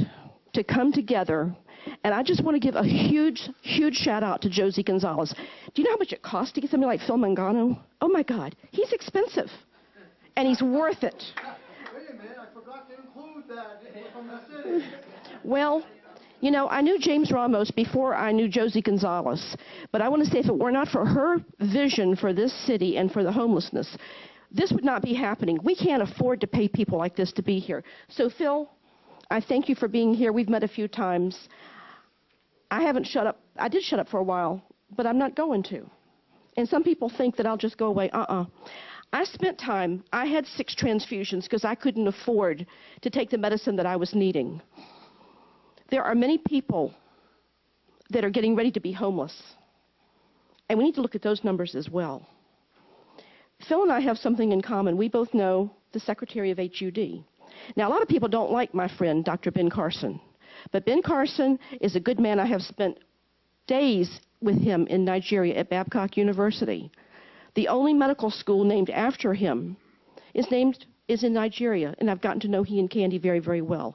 to come together, and I just want to give a huge, huge shout out to Josie Gonzalez. Do you know how much it costs to get somebody like Phil Mangano? Oh my God, he's expensive. And he's worth it. Wait a minute, I forgot to include that from the city. Well, you know, I knew James Ramos before I knew Josie Gonzalez. But I want to say if it were not for her vision for this city and for the homelessness, this would not be happening. We can't afford to pay people like this to be here. So, Phil, I thank you for being here. We've met a few times. I haven't shut up. I did shut up for a while, but I'm not going to. And some people think that I'll just go away. I spent time, I had 6 transfusions because I couldn't afford to take the medicine that I was needing. There are many people that are getting ready to be homeless. And we need to look at those numbers as well. Phil and I have something in common. We both know the Secretary of HUD. Now, a lot of people don't like my friend, Dr. Ben Carson. But Ben Carson is a good man. I have spent days with him in Nigeria at Babcock University. The only medical school named after him is in Nigeria, and I've gotten to know he and Candy very, very well.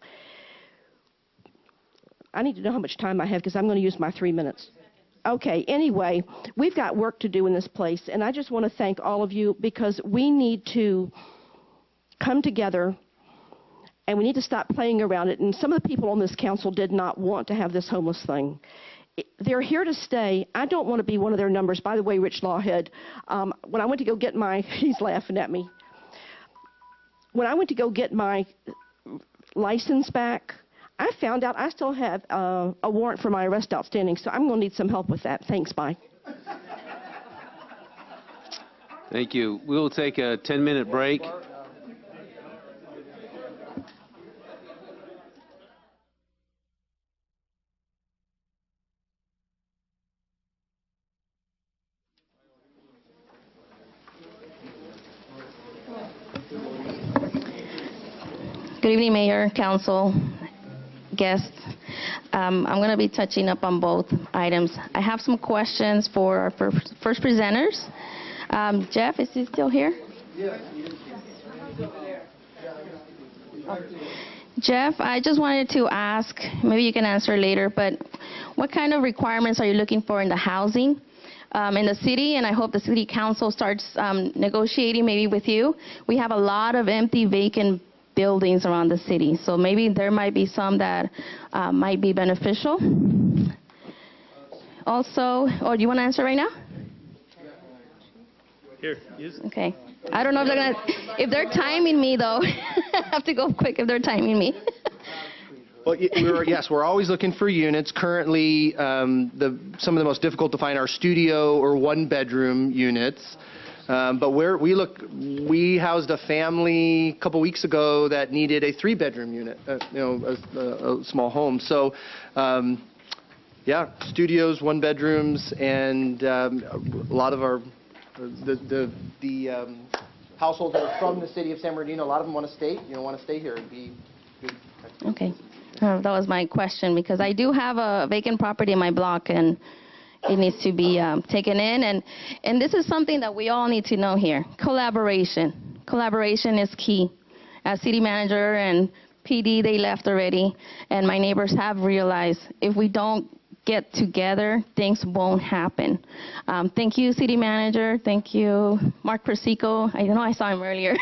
I need to know how much time I have because I'm going to use my 3 minutes. Okay, anyway, we've got work to do in this place, and I just want to thank all of you because we need to come together, and we need to stop playing around it. And some of the people on this council did not want to have this homeless thing. They're here to stay. I don't want to be one of their numbers. By the way, Rich Lawhead, when I went to go get my, he's laughing at me. When I went to go get my license back, I found out I still have a warrant for my arrest outstanding, so I'm going to need some help with that. Thanks, bye. Thank you. We will take a 10-minute break. Good evening, Mayor, Council, guests. I'm going to be touching up on both items. I have some questions for our first presenters. Jeff, is he still here? Yes. Jeff, I just wanted to ask, maybe you can answer later, but what kind of requirements are you looking for in the housing in the city? And I hope the city council starts negotiating maybe with you. We have a lot of empty, vacant buildings around the city, so maybe there might be some that might be beneficial. Also, or do you want to answer right now? Here, use. Okay. I don't know if they're gonna, if they're timing me though. I have to go quick if they're timing me. Well, yes, we're always looking for units. Currently, some of the most difficult to find are studio or one-bedroom units. But we housed a family a couple weeks ago that needed a 3-bedroom unit, a small home. So Yeah, studios, one-bedrooms, and a lot of our households that are from the city of San Bernardino, a lot of them want to stay. Want to stay here and be good. Okay. That was my question, because I do have a vacant property in my block, and it needs to be taken in. And this is something that we all need to know here. Collaboration. Collaboration is key. As city manager and PD, they left already, and my neighbors have realized if we don't get together, things won't happen. Thank you, city manager. Thank you, Mark Persico. I know I saw him earlier.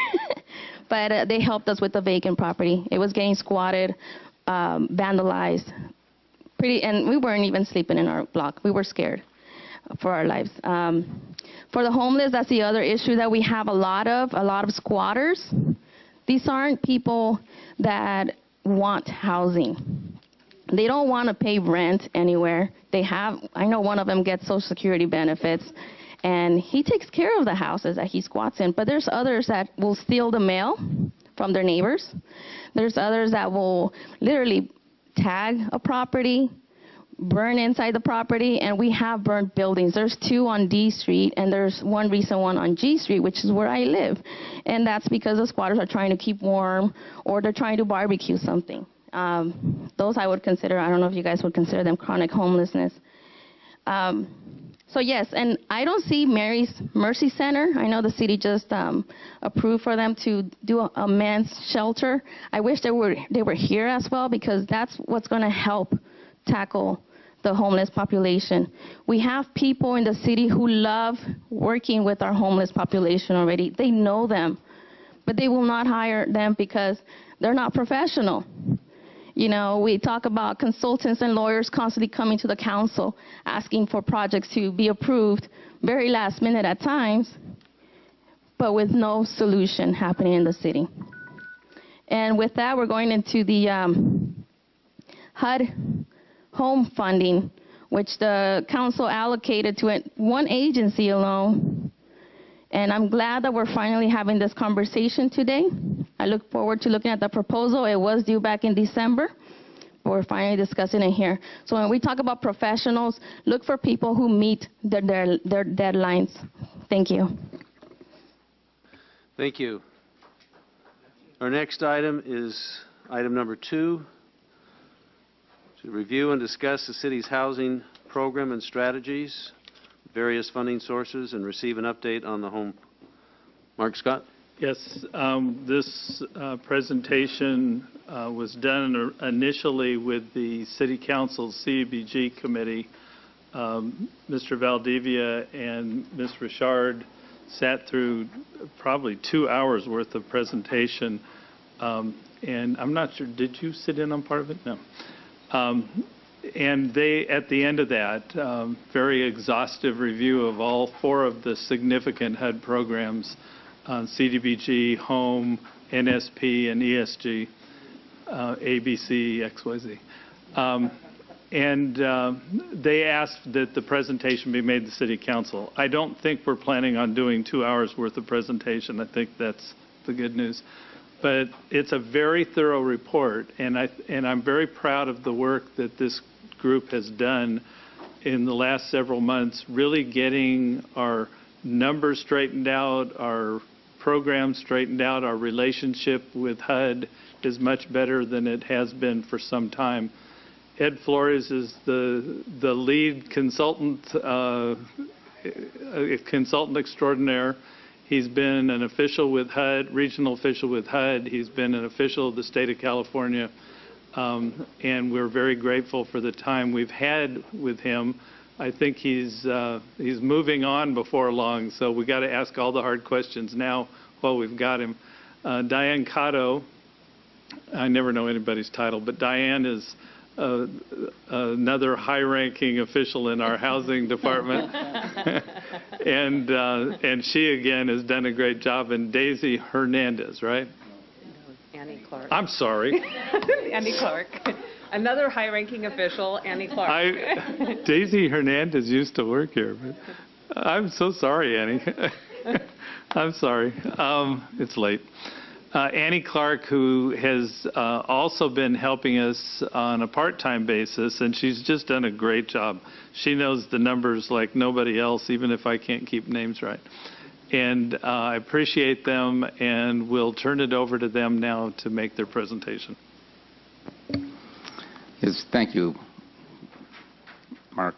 But they helped us with the vacant property. It was getting squatted, vandalized, and we weren't even sleeping in our block. We were scared for our lives. For the homeless, that's the other issue that we have a lot of squatters. These aren't people that want housing. They don't want to pay rent anywhere. I know one of them gets Social Security benefits, and he takes care of the houses that he squats in. But there's others that will steal the mail from their neighbors. There's others that will literally tag a property, burn inside the property, and we have burnt buildings. There's 2 on D Street, and there's one recent one on G Street, which is where I live. And that's because the squatters are trying to keep warm, or they're trying to barbecue something. Those I would consider, I don't know if you guys would consider them chronic homelessness. So yes, and I don't see Mary's Mercy Center. I know the city just approved for them to do a men's shelter. I wish they were here as well, because that's what's going to help tackle the homeless population. We have people in the city who love working with our homeless population already. They know them, but they will not hire them because they're not professional. We talk about consultants and lawyers constantly coming to the council asking for projects to be approved very last minute at times, but with no solution happening in the city. And with that, we're going into the HUD home funding, which the council allocated to one agency alone. And I'm glad that we're finally having this conversation today. I look forward to looking at the proposal. It was due back in December, but we're finally discussing it here. So when we talk about professionals, look for people who meet their deadlines. Thank you. Thank you. Our next item is item number 2, to review and discuss the city's housing program and strategies, various funding sources, and receive an update on the home. Mark Scott? Yes, this presentation was done initially with the City Council's CDBG committee. Mr. Valdivia and Ms. Richard sat through probably 2 hours worth of presentation. And I'm not sure, did you sit in on part of it? No. And they, at the end of that, very exhaustive review of all 4 of the significant HUD programs on CDBG, Home, NSP, and ESG, ABC, XYZ. And they asked that the presentation be made to City Council. I don't think we're planning on doing 2 hours worth of presentation. I think that's the good news. But it's a very thorough report, and I'm very proud of the work that this group has done in the last several months, really getting our numbers straightened out, our program straightened out, our relationship with HUD is much better than it has been for some time. Ed Flores is the lead consultant, consultant extraordinaire. He's been an official with HUD, regional official with HUD. He's been an official of the state of California. And we're very grateful for the time we've had with him. I think he's moving on before long, so we got to ask all the hard questions now while we've got him. Diane Cotto, I never know anybody's title, but Diane is another high-ranking official in our housing department, and she again has done a great job. And Daisy Hernandez, right? Annie Clark. I'm sorry. Annie Clark. Another high-ranking official, Annie Clark. Daisy Hernandez used to work here. But I'm so sorry, Annie. I'm sorry. It's late. Annie Clark, who has also been helping us on a part-time basis, and she's just done a great job. She knows the numbers like nobody else, even if I can't keep names right. And I appreciate them, and we'll turn it over to them now to make their presentation. Yes, thank you, Mark.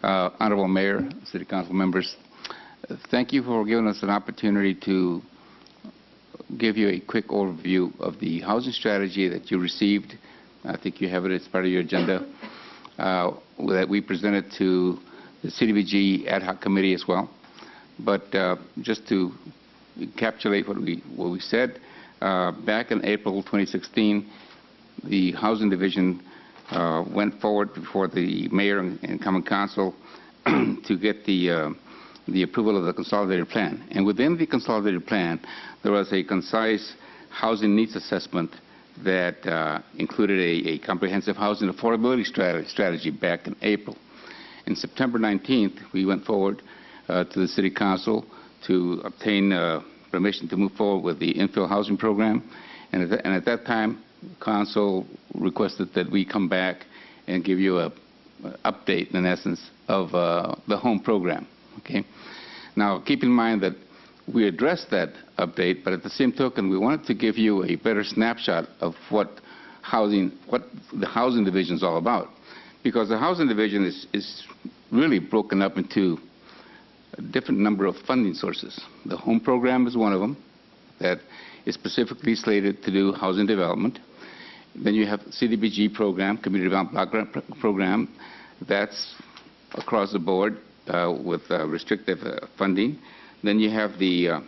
Honorable Mayor, City Council members, thank you for giving us an opportunity to give you a quick overview of the housing strategy that you received. I think you have it as part of your agenda that we presented to the CDBG ad hoc committee as well. But just to encapsulate what we said, back in April 2016, the Housing Division went forward before the Mayor and Common Council to get the approval of the consolidated plan. And within the consolidated plan, there was a concise housing needs assessment that included a comprehensive housing affordability strategy back in April. In September 19th, we went forward to the City Council to obtain permission to move forward with the infill housing program. And at that time, Council requested that we come back and give you an update, in essence, of the home program. Okay. Now, keep in mind that we addressed that update, but at the same token, we wanted to give you a better snapshot of what the Housing Division is all about. Because the Housing Division is really broken up into a different number of funding sources. The home program is one of them that is specifically slated to do housing development. Then you have CDBG program, Community Development Block Grant Program. That's across the board with restrictive funding. Then you have the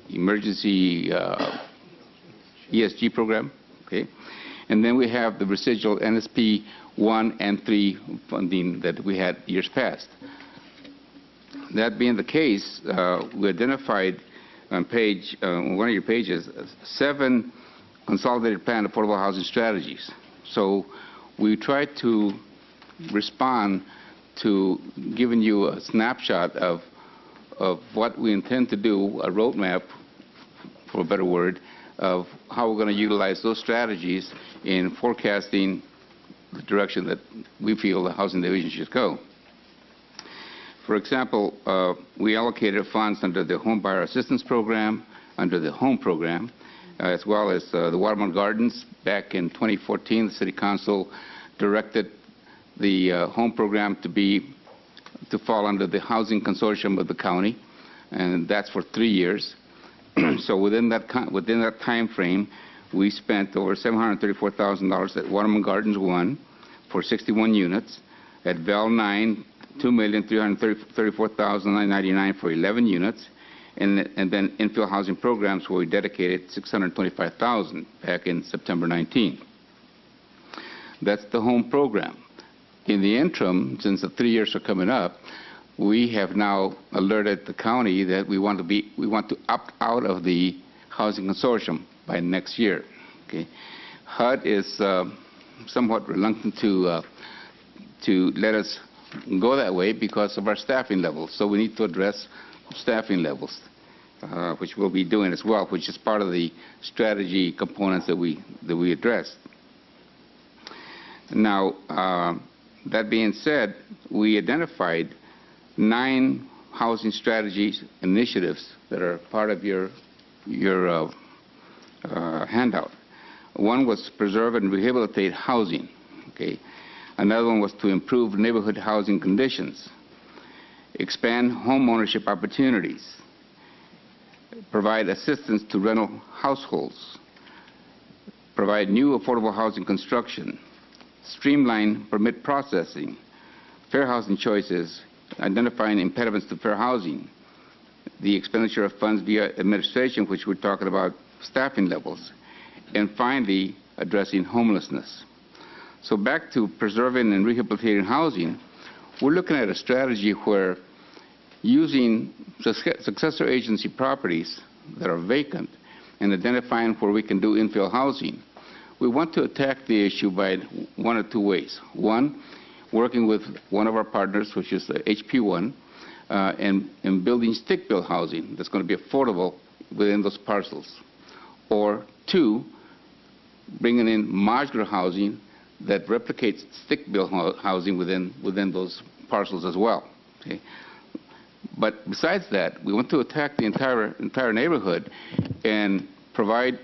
emergency ESG program, okay? And then we have the residual NSP 1 and 3 funding that we had years past. That being the case, we identified on one of your pages 7 consolidated plan affordable housing strategies. So we tried to respond to giving you a snapshot of what we intend to do, a roadmap, for a better word, of how we're going to utilize those strategies in forecasting the direction that we feel the Housing Division should go. For example, we allocated funds under the Home Buyer Assistance Program, under the Home Program, as well as the Watermelon Gardens. Back in 2014, the City Council directed the Home Program to fall under the Housing Consortium of the county, and that's for 3 years. So within that time frame, we spent over $734,000 at Watermelon Gardens 1 for 61 units, at Vel 9, $2,334,999 for 11 units, and then infill housing programs where we dedicated $625,000 back in September 19. That's the home program. In the interim, since the 3 years are coming up, we have now alerted the county that we want to opt out of the housing consortium by next year. Okay. HUD is somewhat reluctant to let us go that way because of our staffing levels. So we need to address staffing levels, which we'll be doing as well, which is part of the strategy components that we addressed. Now, that being said, we identified 9 housing strategies initiatives that are part of your handout. One was preserve and rehabilitate housing. Okay. Another one was to improve neighborhood housing conditions, expand home ownership opportunities, provide assistance to rental households, provide new affordable housing construction, streamline permit processing, fair housing choices, identifying impediments to fair housing, the expenditure of funds via administration, which we're talking about staffing levels, and finally, addressing homelessness. So back to preserving and rehabilitating housing, we're looking at a strategy where using successor agency properties that are vacant and identifying where we can do infill housing, we want to attack the issue by one or two ways. One, working with one of our partners, which is HP1, and building stick-built housing that's going to be affordable within those parcels. or 2, bringing in modular housing that replicates stick-built housing within those parcels as well. Okay? But besides that, we want to attack the entire neighborhood and provide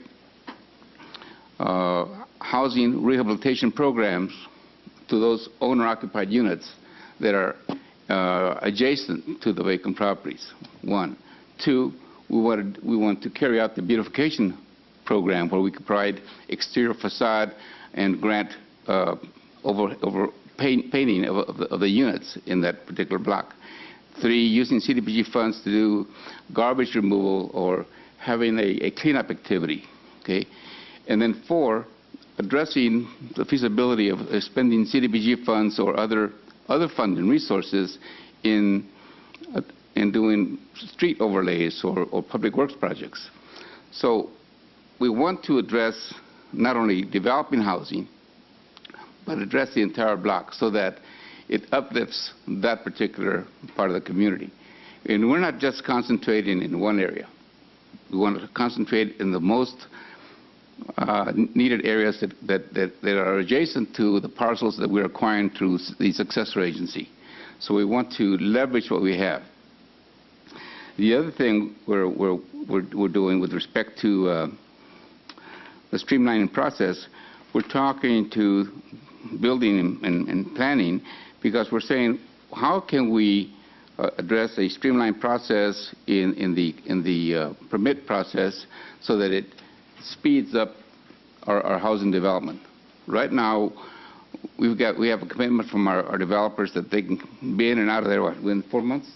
housing rehabilitation programs to those owner-occupied units that are adjacent to the vacant properties, 1. 2, we want to carry out the beautification program where we could provide exterior facade and grant painting of the units in that particular block. 3, using CDBG funds to do garbage removal or having a cleanup activity. Okay? And then 4, addressing the feasibility of spending CDBG funds or other funding resources in doing street overlays or public works projects. So we want to address not only developing housing, but address the entire block so that it uplifts that particular part of the community. And we're not just concentrating in one area. We want to concentrate in the most needed areas that are adjacent to the parcels that we're acquiring through the successor agency. So we want to leverage what we have. The other thing we're doing with respect to the streamlining process, we're talking to building and planning, because we're saying, how can we address a streamlined process in the permit process so that it speeds up our housing development? Right now, we have a commitment from our developers that they can be in and out of there within 4 months,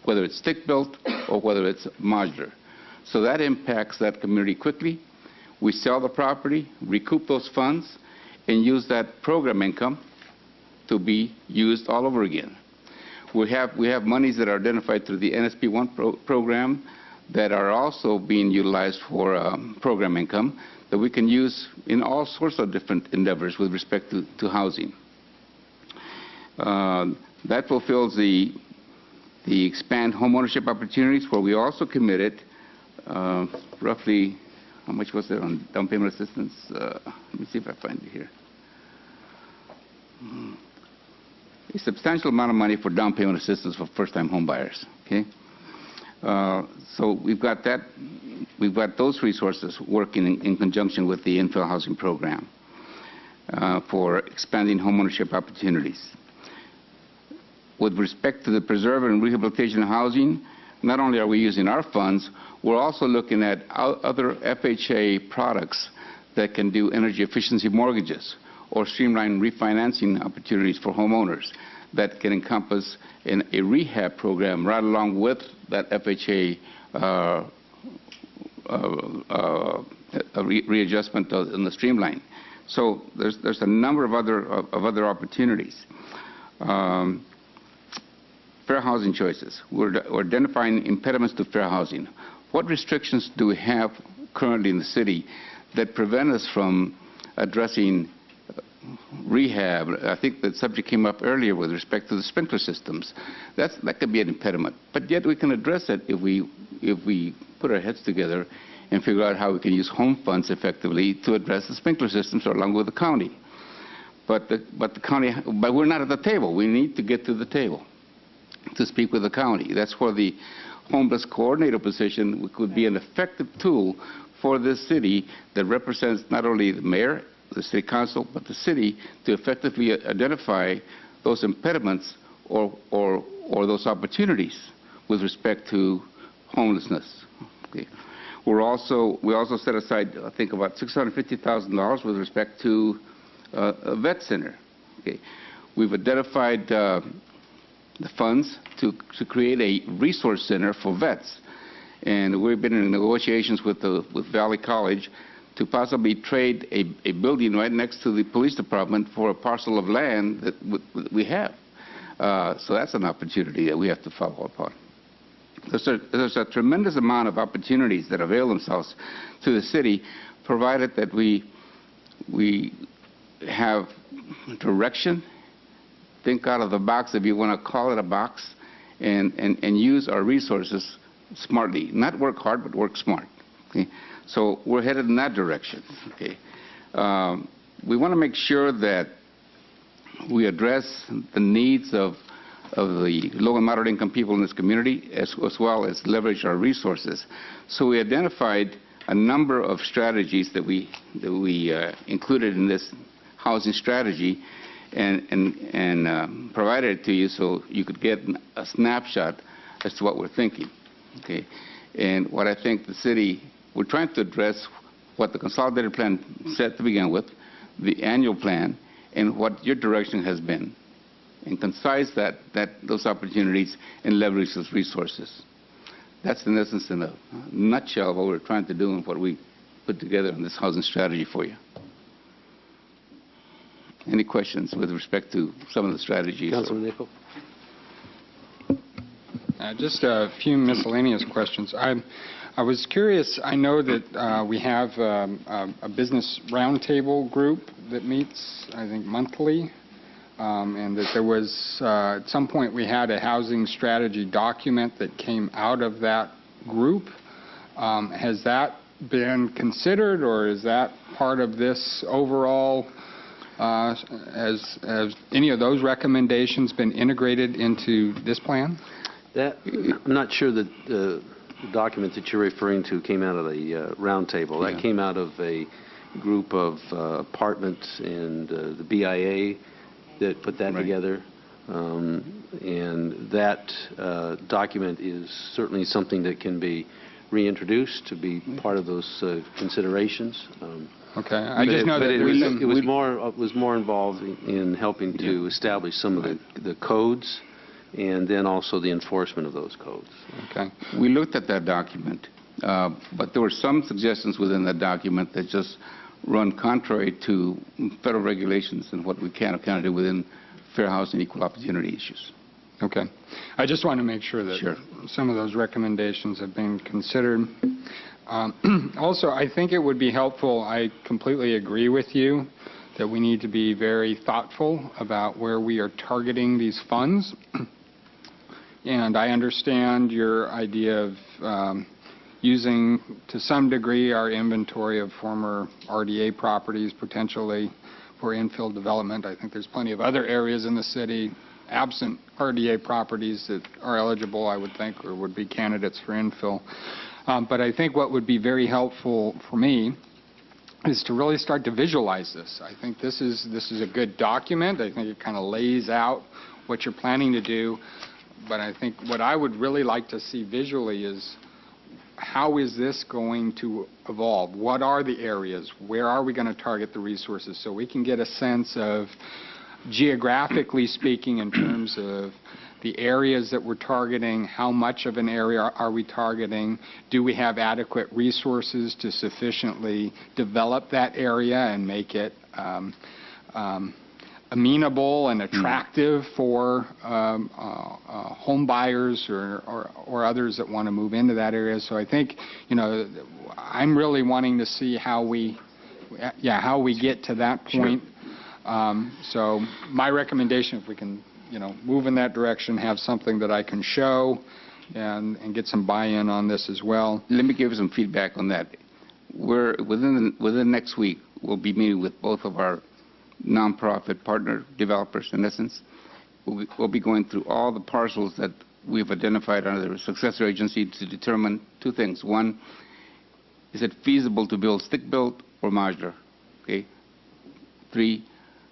whether it's stick-built or whether it's modular. So that impacts that community quickly. We sell the property, recoup those funds, and use that program income to be used all over again. We have monies that are identified through the NSP1 program that are also being utilized for program income that we can use in all sorts of different endeavors with respect to housing. That fulfills the expand homeownership opportunities, where we also committed roughly, how much was there on down payment assistance? Let me see if I find it here. A substantial amount of money for down payment assistance for first-time home buyers. Okay, so we've got that. We've got those resources working in conjunction with the infill housing program for expanding homeownership opportunities. With respect to the preserve and rehabilitation of housing, not only are we using our funds, we're also looking at other FHA products that can do energy efficiency mortgages or streamline refinancing opportunities for homeowners that can encompass a rehab program right along with that FHA readjustment in the streamline. So there's a number of other opportunities. Fair housing choices. We're identifying impediments to fair housing. What restrictions do we have currently in the city that prevent us from addressing rehab? I think the subject came up earlier with respect to the sprinkler systems. That could be an impediment, but yet we can address it if we put our heads together and figure out how we can use home funds effectively to address the sprinkler systems along with the county. But we're not at the table. We need to get to the table to speak with the county. That's where the homeless coordinator position could be an effective tool for this city that represents not only the mayor, the city council, but the city, to effectively identify those impediments or those opportunities with respect to homelessness. Okay. We also set aside, I think, about $650,000 with respect to a vet center. Okay. We've identified the funds to create a resource center for vets, and we've been in negotiations with Valley College to possibly trade a building right next to the police department for a parcel of land that we have. So that's an opportunity that we have to follow upon. There's a tremendous amount of opportunities that avail themselves to the city, provided that we have direction, think out of the box, if you want to call it a box, and use our resources smartly. Not work hard, but work smart. Okay? So we're headed in that direction. Okay? We want to make sure that we address the needs of the low and moderate income people in this community, as well as leverage our resources. So we identified a number of strategies that we included in this housing strategy and provided it to you so you could get a snapshot as to what we're thinking. Okay? And what I think the city, we're trying to address what the consolidated plan said to begin with, the annual plan, and what your direction has been, and concise those opportunities and leverage those resources. That's in essence, in a nutshell, what we're trying to do and what we put together in this housing strategy for you. Any questions with respect to some of the strategies? Councilman Nickel. Just a few miscellaneous questions. I was curious, I know that we have a business roundtable group that meets, I think, monthly, and that there was, at some point we had a housing strategy document that came out of that group. Has that been considered, or is that part of this overall? Has any of those recommendations been integrated into this plan? I'm not sure that the document that you're referring to came out of the roundtable. That came out of a group of apartments and the BIA that put that together. And that document is certainly something that can be reintroduced to be part of those considerations. Okay, I just know that it was more involved in helping to establish some of the codes, and then also the enforcement of those codes. Okay. We looked at that document, but there were some suggestions within that document that just run contrary to federal regulations and what we can or cannot do within fair housing and equal opportunity issues. Okay. I just want to make sure that some of those recommendations have been considered. Also, I think it would be helpful, I completely agree with you, that we need to be very thoughtful about where we are targeting these funds. And I understand your idea of using, to some degree, our inventory of former RDA properties potentially for infill development. I think there's plenty of other areas in the city, absent RDA properties, that are eligible, I would think, or would be candidates for infill. But I think what would be very helpful for me is to really start to visualize this. I think this is a good document. I think it kind of lays out what you're planning to do. But I think what I would really like to see visually is, how is this going to evolve? What are the areas? Where are we going to target the resources? So we can get a sense of, geographically speaking, in terms of the areas that we're targeting, how much of an area are we targeting? Do we have adequate resources to sufficiently develop that area and make it amenable and attractive for home buyers or others that want to move into that area? So I think, I'm really wanting to see how we get to that point. So my recommendation, if we can, move in that direction, have something that I can show and get some buy-in on this as well. Let me give you some feedback on that. Within next week, we'll be meeting with both of our nonprofit partner developers, in essence. We'll be going through all the parcels that we've identified under the successor agency to determine two things. One, is it feasible to build stick-built or modular? Okay. 3,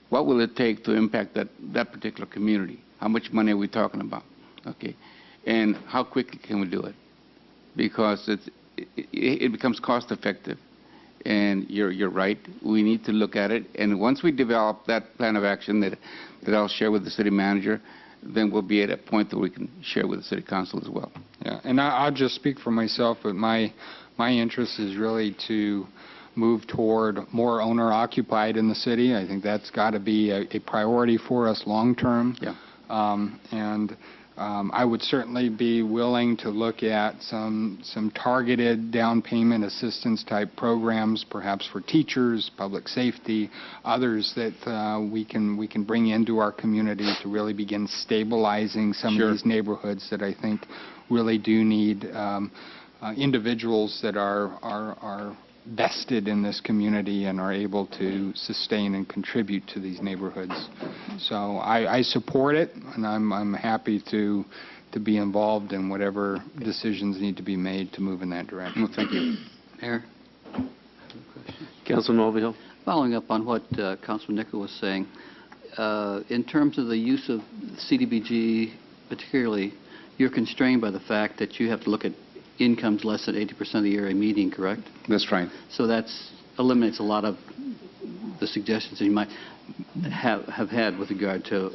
what will it take to impact that particular community? How much money are we talking about? Okay. And how quickly can we do it? Because it becomes cost-effective. And you're right, we need to look at it. And once we develop that plan of action that I'll share with the city manager, then we'll be at a point that we can share with the city council as well. Yeah, and I'll just speak for myself, but my interest is really to move toward more owner-occupied in the city. I think that's got to be a priority for us long-term. Yeah. I would certainly be willing to look at some targeted down payment assistance type programs, perhaps for teachers, public safety, others that we can bring into our community to really begin stabilizing some of these neighborhoods that I think really do need individuals that are vested in this community and are able to sustain and contribute to these neighborhoods. So I support it, and I'm happy to be involved in whatever decisions need to be made to move in that direction. Well, thank you. Mayor? Councilman Mulvihill. Following up on what Councilman Nichol was saying, in terms of the use of CDBG, particularly, you're constrained by the fact that you have to look at incomes less than 80% of the area median, correct? That's right. So that eliminates a lot of the suggestions that you might have had with regard to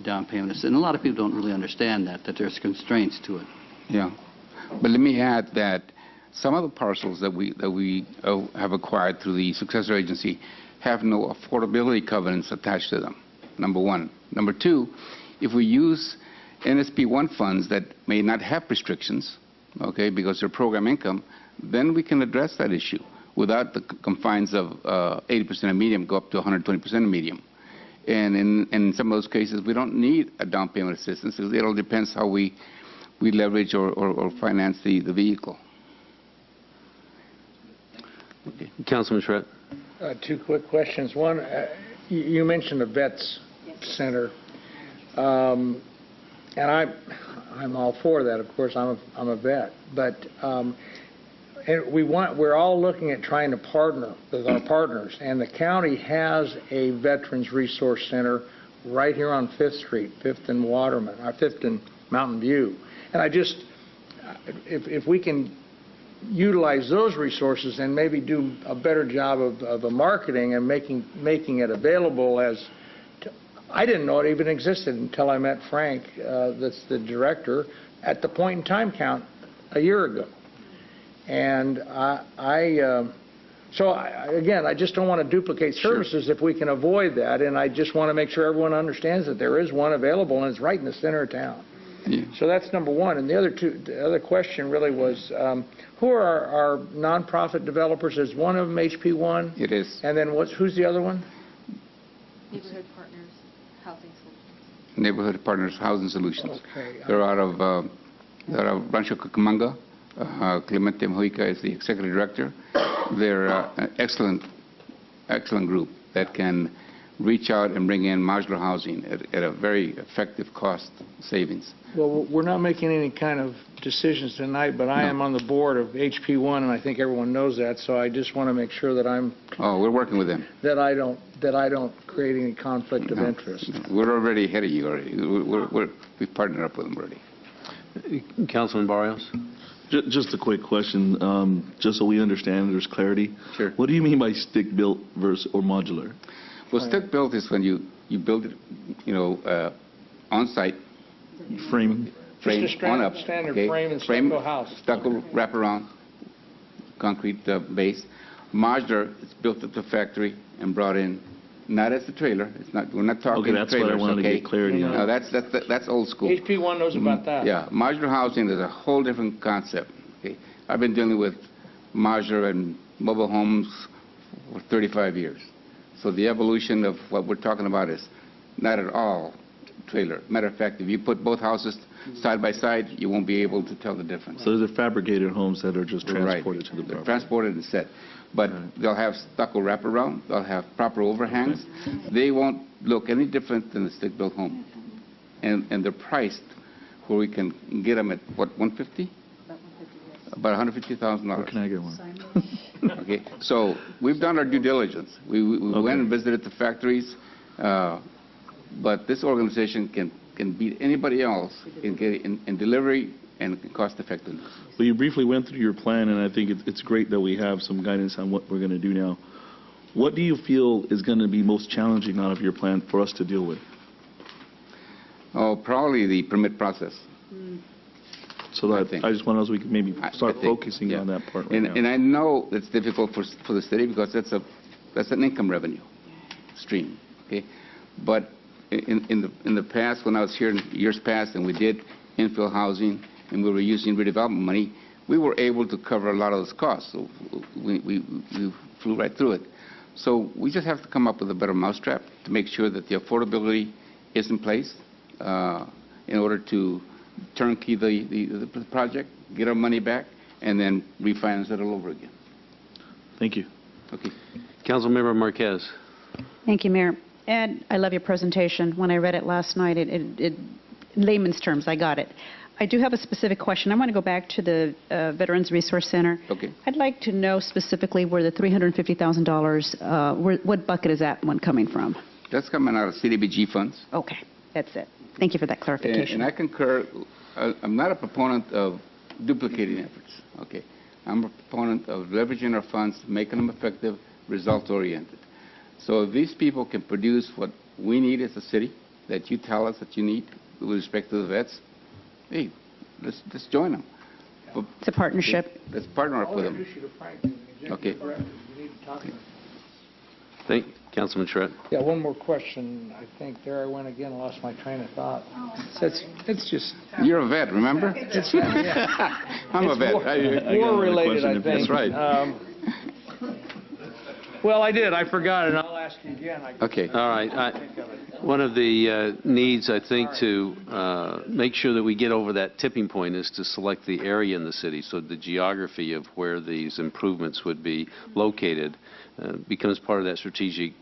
down payments. And a lot of people don't really understand that there's constraints to it. Yeah. But let me add that some of the parcels that we have acquired through the successor agency have no affordability covenants attached to them, number one. Number two, if we use NSP 1 funds that may not have restrictions, okay, because they're program income, then we can address that issue without the confines of 80% of medium go up to 120% of medium. And in some of those cases, we don't need a down payment assistance. It all depends how we leverage or finance the vehicle. Okay. Councilman Schroeder. Two quick questions. One, you mentioned a vets center, and I'm all for that. Of course, I'm a vet, but and we're all looking at trying to partner with our partners, and the county has a Veterans Resource Center right here on 5th Street, 5th and Waterman, or 5th and Mountain View, and I just, if we can utilize those resources and maybe do a better job of marketing and making it available as I didn't know it even existed until I met Frank, that's the director, at the point in time count a year ago. And again, I just don't want to duplicate services if we can avoid that, and I just want to make sure everyone understands that there is one available and it's right in the center of town. Yeah. So that's number one. And the other question really was, who are our nonprofit developers? Is one of them HP1? It is. And then who's the other one? Neighborhood Partners Housing Solutions. Neighborhood Partners Housing Solutions. Okay. They're out of Rancho Cucamonga. Clemente Mojica is the executive director. They're an excellent group that can reach out and bring in modular housing at a very effective cost savings. Well, we're not making any kind of decisions tonight, but I am on the board of HP1, and I think everyone knows that. So I just want to make sure that we're working with them. That I don't create any conflict of interest. No. We're already ahead of you already. We've partnered up with them already. Councilman Barrios. Just a quick question, just so we understand, there's clarity. Sure. What do you mean by stick-built versus or modular? Well, stick-built is when you build it, on-site. Frame on up. Standard Okay. frame and stucco house. Stucco wraparound, concrete base. Modular, it's built at the factory and brought in, not as a trailer. It's not. We're not talking Okay, that's trailers. what I wanted to get clarity on. No, that's old school. HP1 knows about that. Yeah, modular housing is a whole different concept. Okay, I've been dealing with modular and mobile homes for 35 years. So the evolution of what we're talking about is not at all trailer. Matter of fact, if you put both houses side by side, you won't be able to tell the difference. So they're fabricated homes that are just transported to the They're property. transported and set. But they'll have stucco wraparound, they'll have proper overhangs. They won't look any different than a stick-built home. And they're priced where we can get them at, what, $150,000? About $150,000. Where can I get one? Okay, so we've done our due diligence. We went and visited the factories, but this organization can beat anybody else in delivery and cost effectiveness. Well, you briefly went through your plan, and I think it's great that we have some guidance on what we're going to do now. What do you feel is going to be most challenging out of your plan for us to deal with? Oh, probably the permit process. So that I just want us we can maybe start focusing on that part right now. And I know it's difficult for the city because that's an income revenue stream. Okay, but in the past, when I was here in years past, and we did infill housing and we were using redevelopment money, we were able to cover a lot of those costs. So we flew right through it. So we just have to come up with a better mousetrap to make sure that the affordability is in place in order to turnkey the project, get our money back, and then refinance it all over again. Thank you. Okay. Councilmember Marquez. Thank you, Mayor. Ed, I love your presentation. When I read it last night, in layman's terms, I got it. I do have a specific question. I want to go back to the Veterans Resource Center. Okay. I'd like to know specifically where the $350,000, what bucket is that one coming from? That's coming out of CDBG funds. Okay, that's it. Thank you for that clarification. And I concur. I'm not a proponent of duplicating efforts. Okay. I'm a proponent of leveraging our funds, making them effective, result-oriented. So if these people can produce what we need as a city, that you tell us that you need with respect to the vets, hey, let's join them. It's a partnership. Let's partner up with them. Okay. Thank you. Councilman Shred. Yeah, one more question. I think there I went again, lost my train of thought. It's just... You're a vet, remember? It's, yeah. I'm a vet. War-related, I think. That's right. Well, I did. I forgot it. I'll ask you again. Okay. All right. One of the needs, I think, to make sure that we get over that tipping point is to select the area in the city. So the geography of where these improvements would be located becomes part of that strategic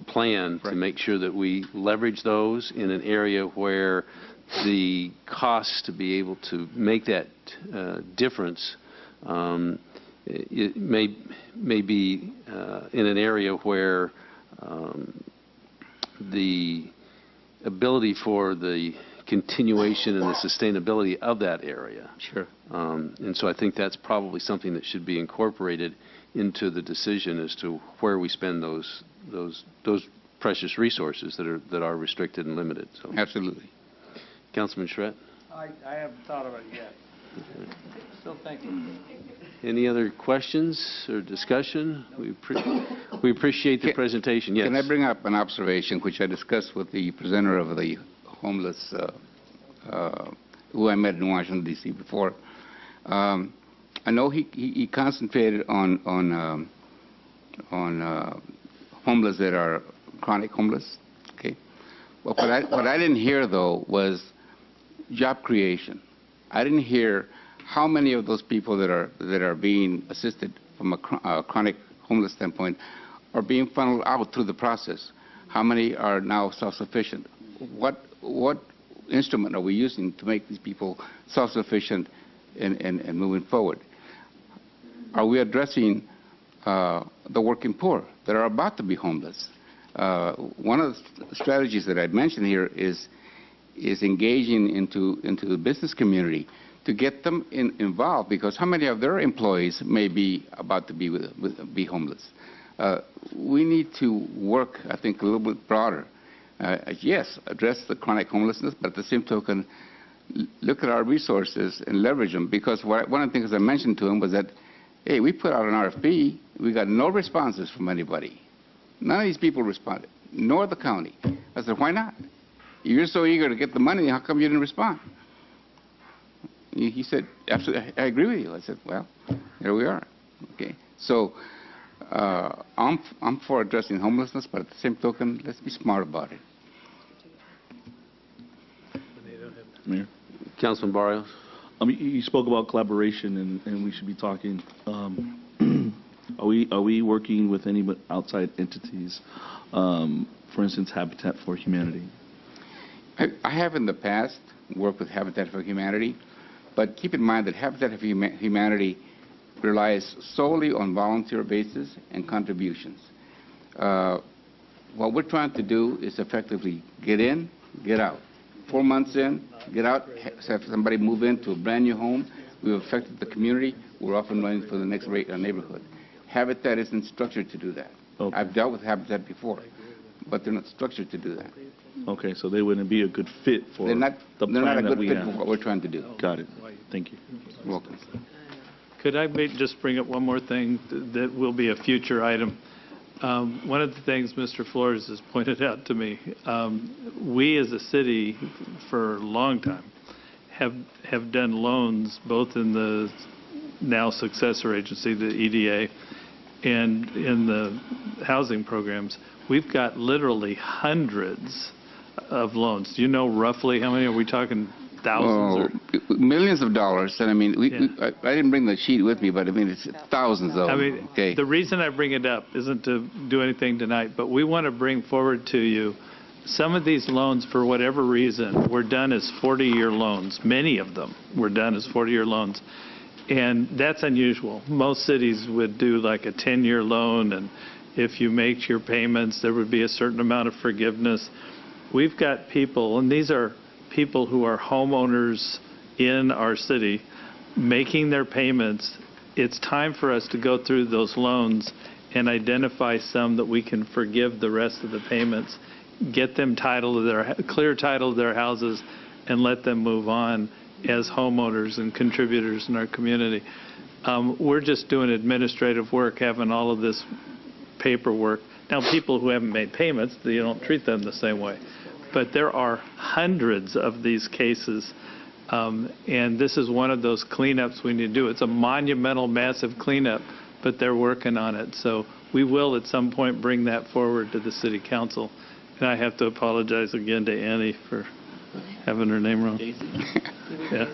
plan to make sure that we leverage those in an area where the costs to be able to make that difference it may be in an area where the ability for the continuation and the sustainability of that area. Sure. And so I think that's probably something that should be incorporated into the decision as to where we spend those precious resources that are restricted and limited. So. Absolutely. Councilman Shred? I haven't thought of it yet. Still thinking. Any other questions or discussion? We appreciate the presentation. Yes. Can I bring up an observation which I discussed with the presenter of the homeless, who I met in Washington, D.C. before? I know he concentrated on homeless that are chronic homeless. Okay. But what I didn't hear though was job creation. I didn't hear how many of those people that are being assisted from a chronic homeless standpoint are being funneled out through the process. How many are now self-sufficient? What instrument are we using to make these people self-sufficient and moving forward? Are we addressing the working poor that are about to be homeless? One of the strategies that I'd mentioned here is engaging into the business community to get them involved, because how many of their employees may be about to be homeless? We need to work, I think, a little bit broader. Yes, address the chronic homelessness, but at the same token, look at our resources and leverage them, because one of the things I mentioned to him was that, hey, we put out an RFP, we got no responses from anybody. None of these people responded, nor the county. I said, why not? You're so eager to get the money, how come you didn't respond? He said, absolutely, I agree with you. I said, well, here we are. Okay, so I'm for addressing homelessness, but at the same token, let's be smart about it. Mayor. Councilman Barrios. You spoke about collaboration, and we should be talking. Are we working with any outside entities? For instance, Habitat for Humanity. I have in the past worked with Habitat for Humanity, but keep in mind that Habitat for Humanity relies solely on volunteer basis and contributions. What we're trying to do is effectively get in, get out. 4 months in, get out, have somebody move into a brand new home. We've affected the community. We're off and running for the next neighborhood. Habitat isn't structured to do that. Okay. I've dealt with Habitat before, but they're not structured to do that. Okay, so they wouldn't be a good fit for the plan that we have. They're not a good fit for what we're trying to do. Got it. Thank you. You're welcome. Could I just bring up one more thing that will be a future item? One of the things Mr. Flores has pointed out to me, we as a city for a long time have done loans both in the now successor agency, the EDA, and in the housing programs. We've got literally hundreds of loans. Do you know roughly how many? Are we talking thousands? millions of dollars, and I mean, I didn't bring the sheet with me, but I mean, it's thousands of I them. mean, Okay. the reason I bring it up isn't to do anything tonight, but we want to bring forward to you some of these loans, for whatever reason, were done as 40-year loans. Many of them were done as 40-year loans. And that's unusual. Most cities would do like a 10-year loan, and if you make your payments, there would be a certain amount of forgiveness. We've got people, and these are people who are homeowners in our city, making their payments. It's time for us to go through those loans and identify some that we can forgive the rest of the payments, get them clear title of their houses, and let them move on as homeowners and contributors in our community. We're just doing administrative work, having all of this paperwork. Now, people who haven't made payments, you don't treat them the same way. But there are hundreds of these cases, and this is one of those cleanups we need to do. It's a monumental, massive cleanup, but they're working on it. So we will at some point bring that forward to the City Council. And I have to apologize again to Annie for having her name wrong. Yeah.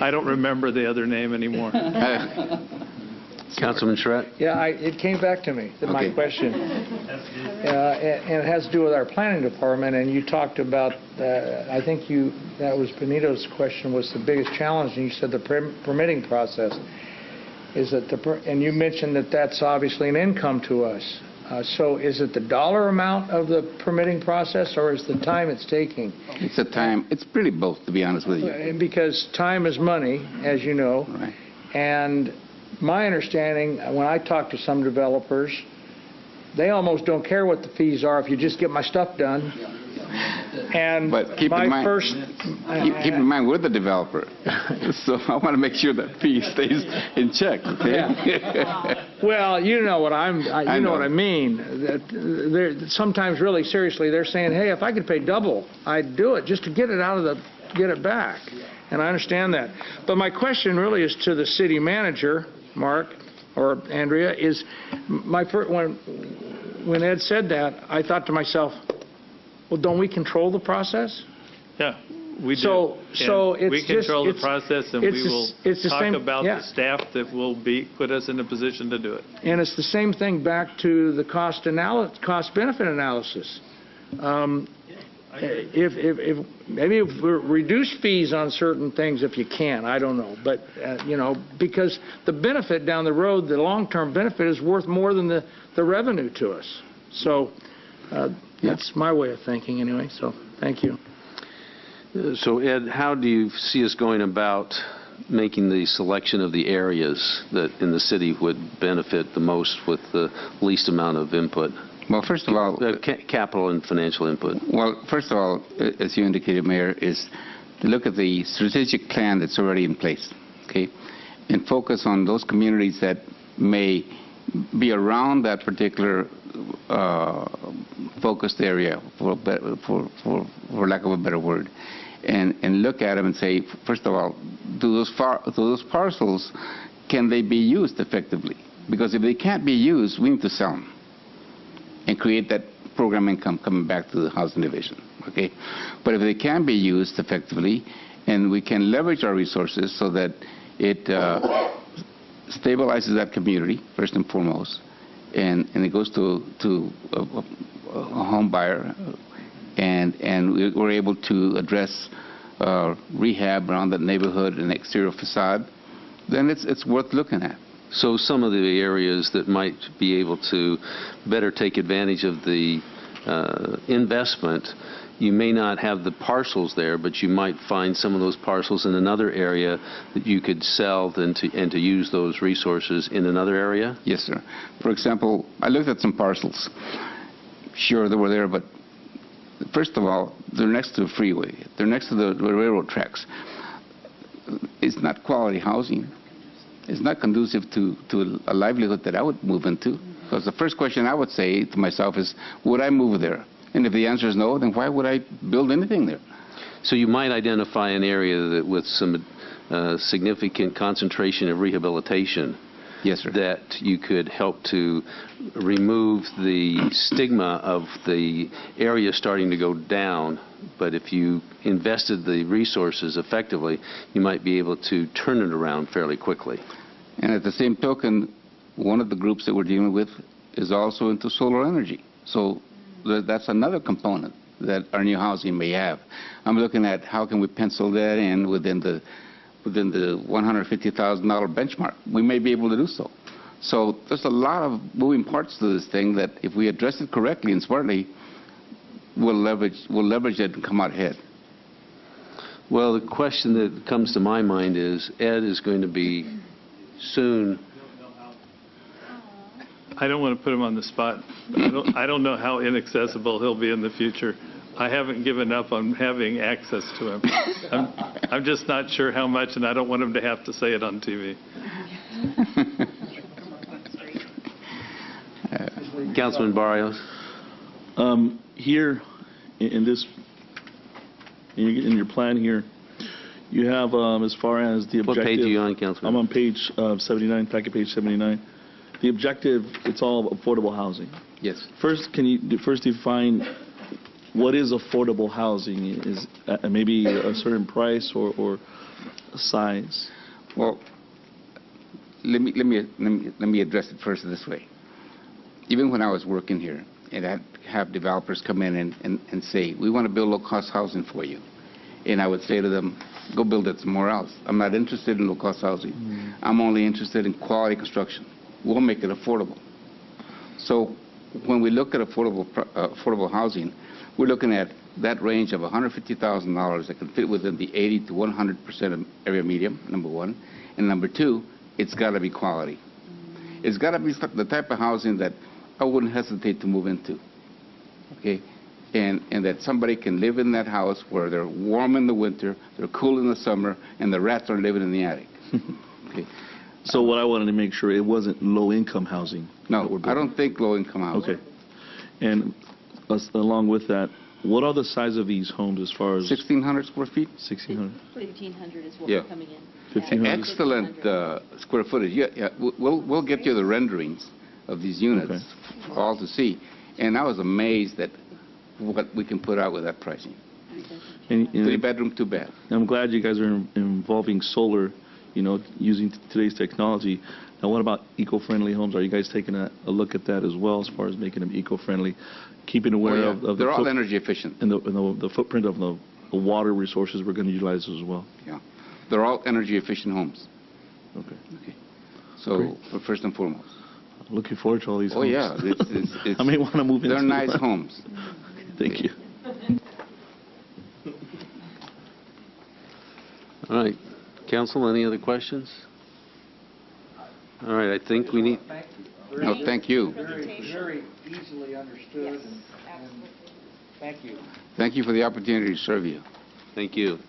I don't remember the other name anymore. Councilman Schratt? Yeah, it came back to me, my question. And it has to do with our planning department, and you talked about, I think that was Benito's question, was the biggest challenge, and you said the permitting process. And you mentioned that that's obviously an income to us. So is it the dollar amount of the permitting process, or is the time it's taking? It's the time. It's really both, to be honest with you. Because time is money, as you know. Right. And my understanding, when I talk to some developers, they almost don't care what the fees are if you just get my stuff done. And but keep in mind, we're the developer, so I want to make sure that fee stays in check. Okay? Yeah. Well, you know what I know what I mean. That sometimes, really seriously, they're saying, "Hey, if I could pay double, I'd do it just to get it back." And I understand that. But my question really is to the city manager, Mark or Andrea. Is my first when Ed said that, I thought to myself, well, don't we control the process? Yeah, we do. So it's we control the process, and we will talk about yeah. the staff that will put us in a position to do it. And it's the same thing back to the cost-benefit analysis. If maybe reduce fees on certain things if you can, I don't know, but because the benefit down the road, the long-term benefit is worth more than the revenue to us. So. That's my way of thinking anyway, so thank you. So Ed, how do you see us going about making the selection of the areas that in the city would benefit the most with the least amount of input? Well, first of all, capital and financial input. Well, first of all, as you indicated, Mayor, is to look at the strategic plan that's already in place, okay, and focus on those communities that may be around that particular focused area, for lack of a better word, and look at them and say, first of all, do those parcels, can they be used effectively? Because if they can't be used, we need to sell them and create that program income coming back to the housing division, okay? But if they can be used effectively, and we can leverage our resources so that it stabilizes that community, first and foremost, and it goes to a home buyer, and we're able to address rehab around that neighborhood and exterior facade, then it's worth looking at. So some of the areas that might be able to better take advantage of the investment, you may not have the parcels there, but you might find some of those parcels in another area that you could sell and to use those resources in another area? Yes, sir. For example, I looked at some parcels. Sure, they were there, but first of all, they're next to a freeway. They're next to the railroad tracks. It's not quality housing. It's not conducive to a livelihood that I would move into. Because the first question I would say to myself is, would I move there? And if the answer is no, then why would I build anything there? So you might identify an area that with some significant concentration of rehabilitation Yes, sir. that you could help to remove the stigma of the area starting to go down. But if you invested the resources effectively, you might be able to turn it around fairly quickly. And at the same token, one of the groups that we're dealing with is also into solar energy. So that's another component that our new housing may have. I'm looking at how can we pencil that in within the $150,000 benchmark. We may be able to do so. So there's a lot of moving parts to this thing that if we address it correctly and smartly, we'll leverage it and come out ahead. Well, the question that comes to my mind is, Ed is going to be soon. I don't want to put him on the spot. I don't know how inaccessible he'll be in the future. I haven't given up on having access to him. I'm just not sure how much, and I don't want him to have to say it on TV. Councilman Barrios. Here, in your plan here, you have as far as the objective. What page are you on, Councilman? I'm on page 79, packet page 79. The objective, it's all affordable housing. Yes. First, can you define what is affordable housing? Is maybe a certain price or size? Well, let me address it first this way. Even when I was working here, and I'd have developers come in and say, we want to build low-cost housing for you. And I would say to them, go build it somewhere else. I'm not interested in low-cost housing. I'm only interested in quality construction. We'll make it affordable. So when we look at affordable housing, we're looking at that range of $150,000 that can fit within the 80 to 100% of area medium, number one. And number two, it's got to be quality. It's got to be the type of housing that I wouldn't hesitate to move into, okay? And that somebody can live in that house where they're warm in the winter, they're cool in the summer, and the rats are living in the attic. Okay. So what I wanted to make sure, it wasn't low-income housing. No, I don't think low-income housing. Okay. And along with that, what are the size of these homes as far as? 1,600 square feet. 1,600. 1,500 is what Yeah. we're coming in. 1,500. Excellent square footage. Yeah. We'll get you the renderings of these units for all to see. And I was amazed at what we can put out with that pricing. And 3-bedroom, 2-bath. I'm glad you guys are involving solar, using today's technology. Now, what about eco-friendly homes? Are you guys taking a look at that as well, as far as making them eco-friendly, keeping aware of they're all energy efficient. And the footprint of the water resources we're going to utilize as well? Yeah. They're all energy efficient homes. Okay. So, first and foremost. Looking forward to all these homes. homes. Yeah. I may want to move into They're nice homes. Thank you. All right. Council, any other questions? All right, I think we need... No, thank you. Very easily understood, and thank you. Thank you for the opportunity to serve you. Thank you.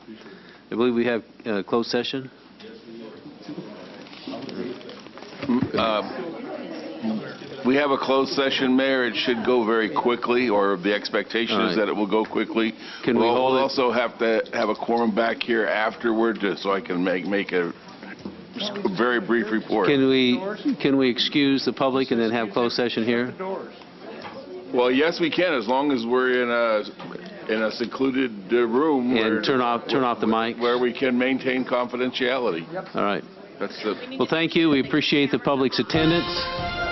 I believe we have closed session. We have a closed session, Mayor. It should go very quickly, or the expectation is that it will go quickly. Can we hold We'll it? also have to have a quorum back here afterward, just so I can make a very brief report. Can we excuse the public and then have closed session here? Well, yes, we can, as long as we're in a secluded room. And turn off the mic. Where we can maintain confidentiality. All right. That's the... Well, thank you. We appreciate the public's attendance.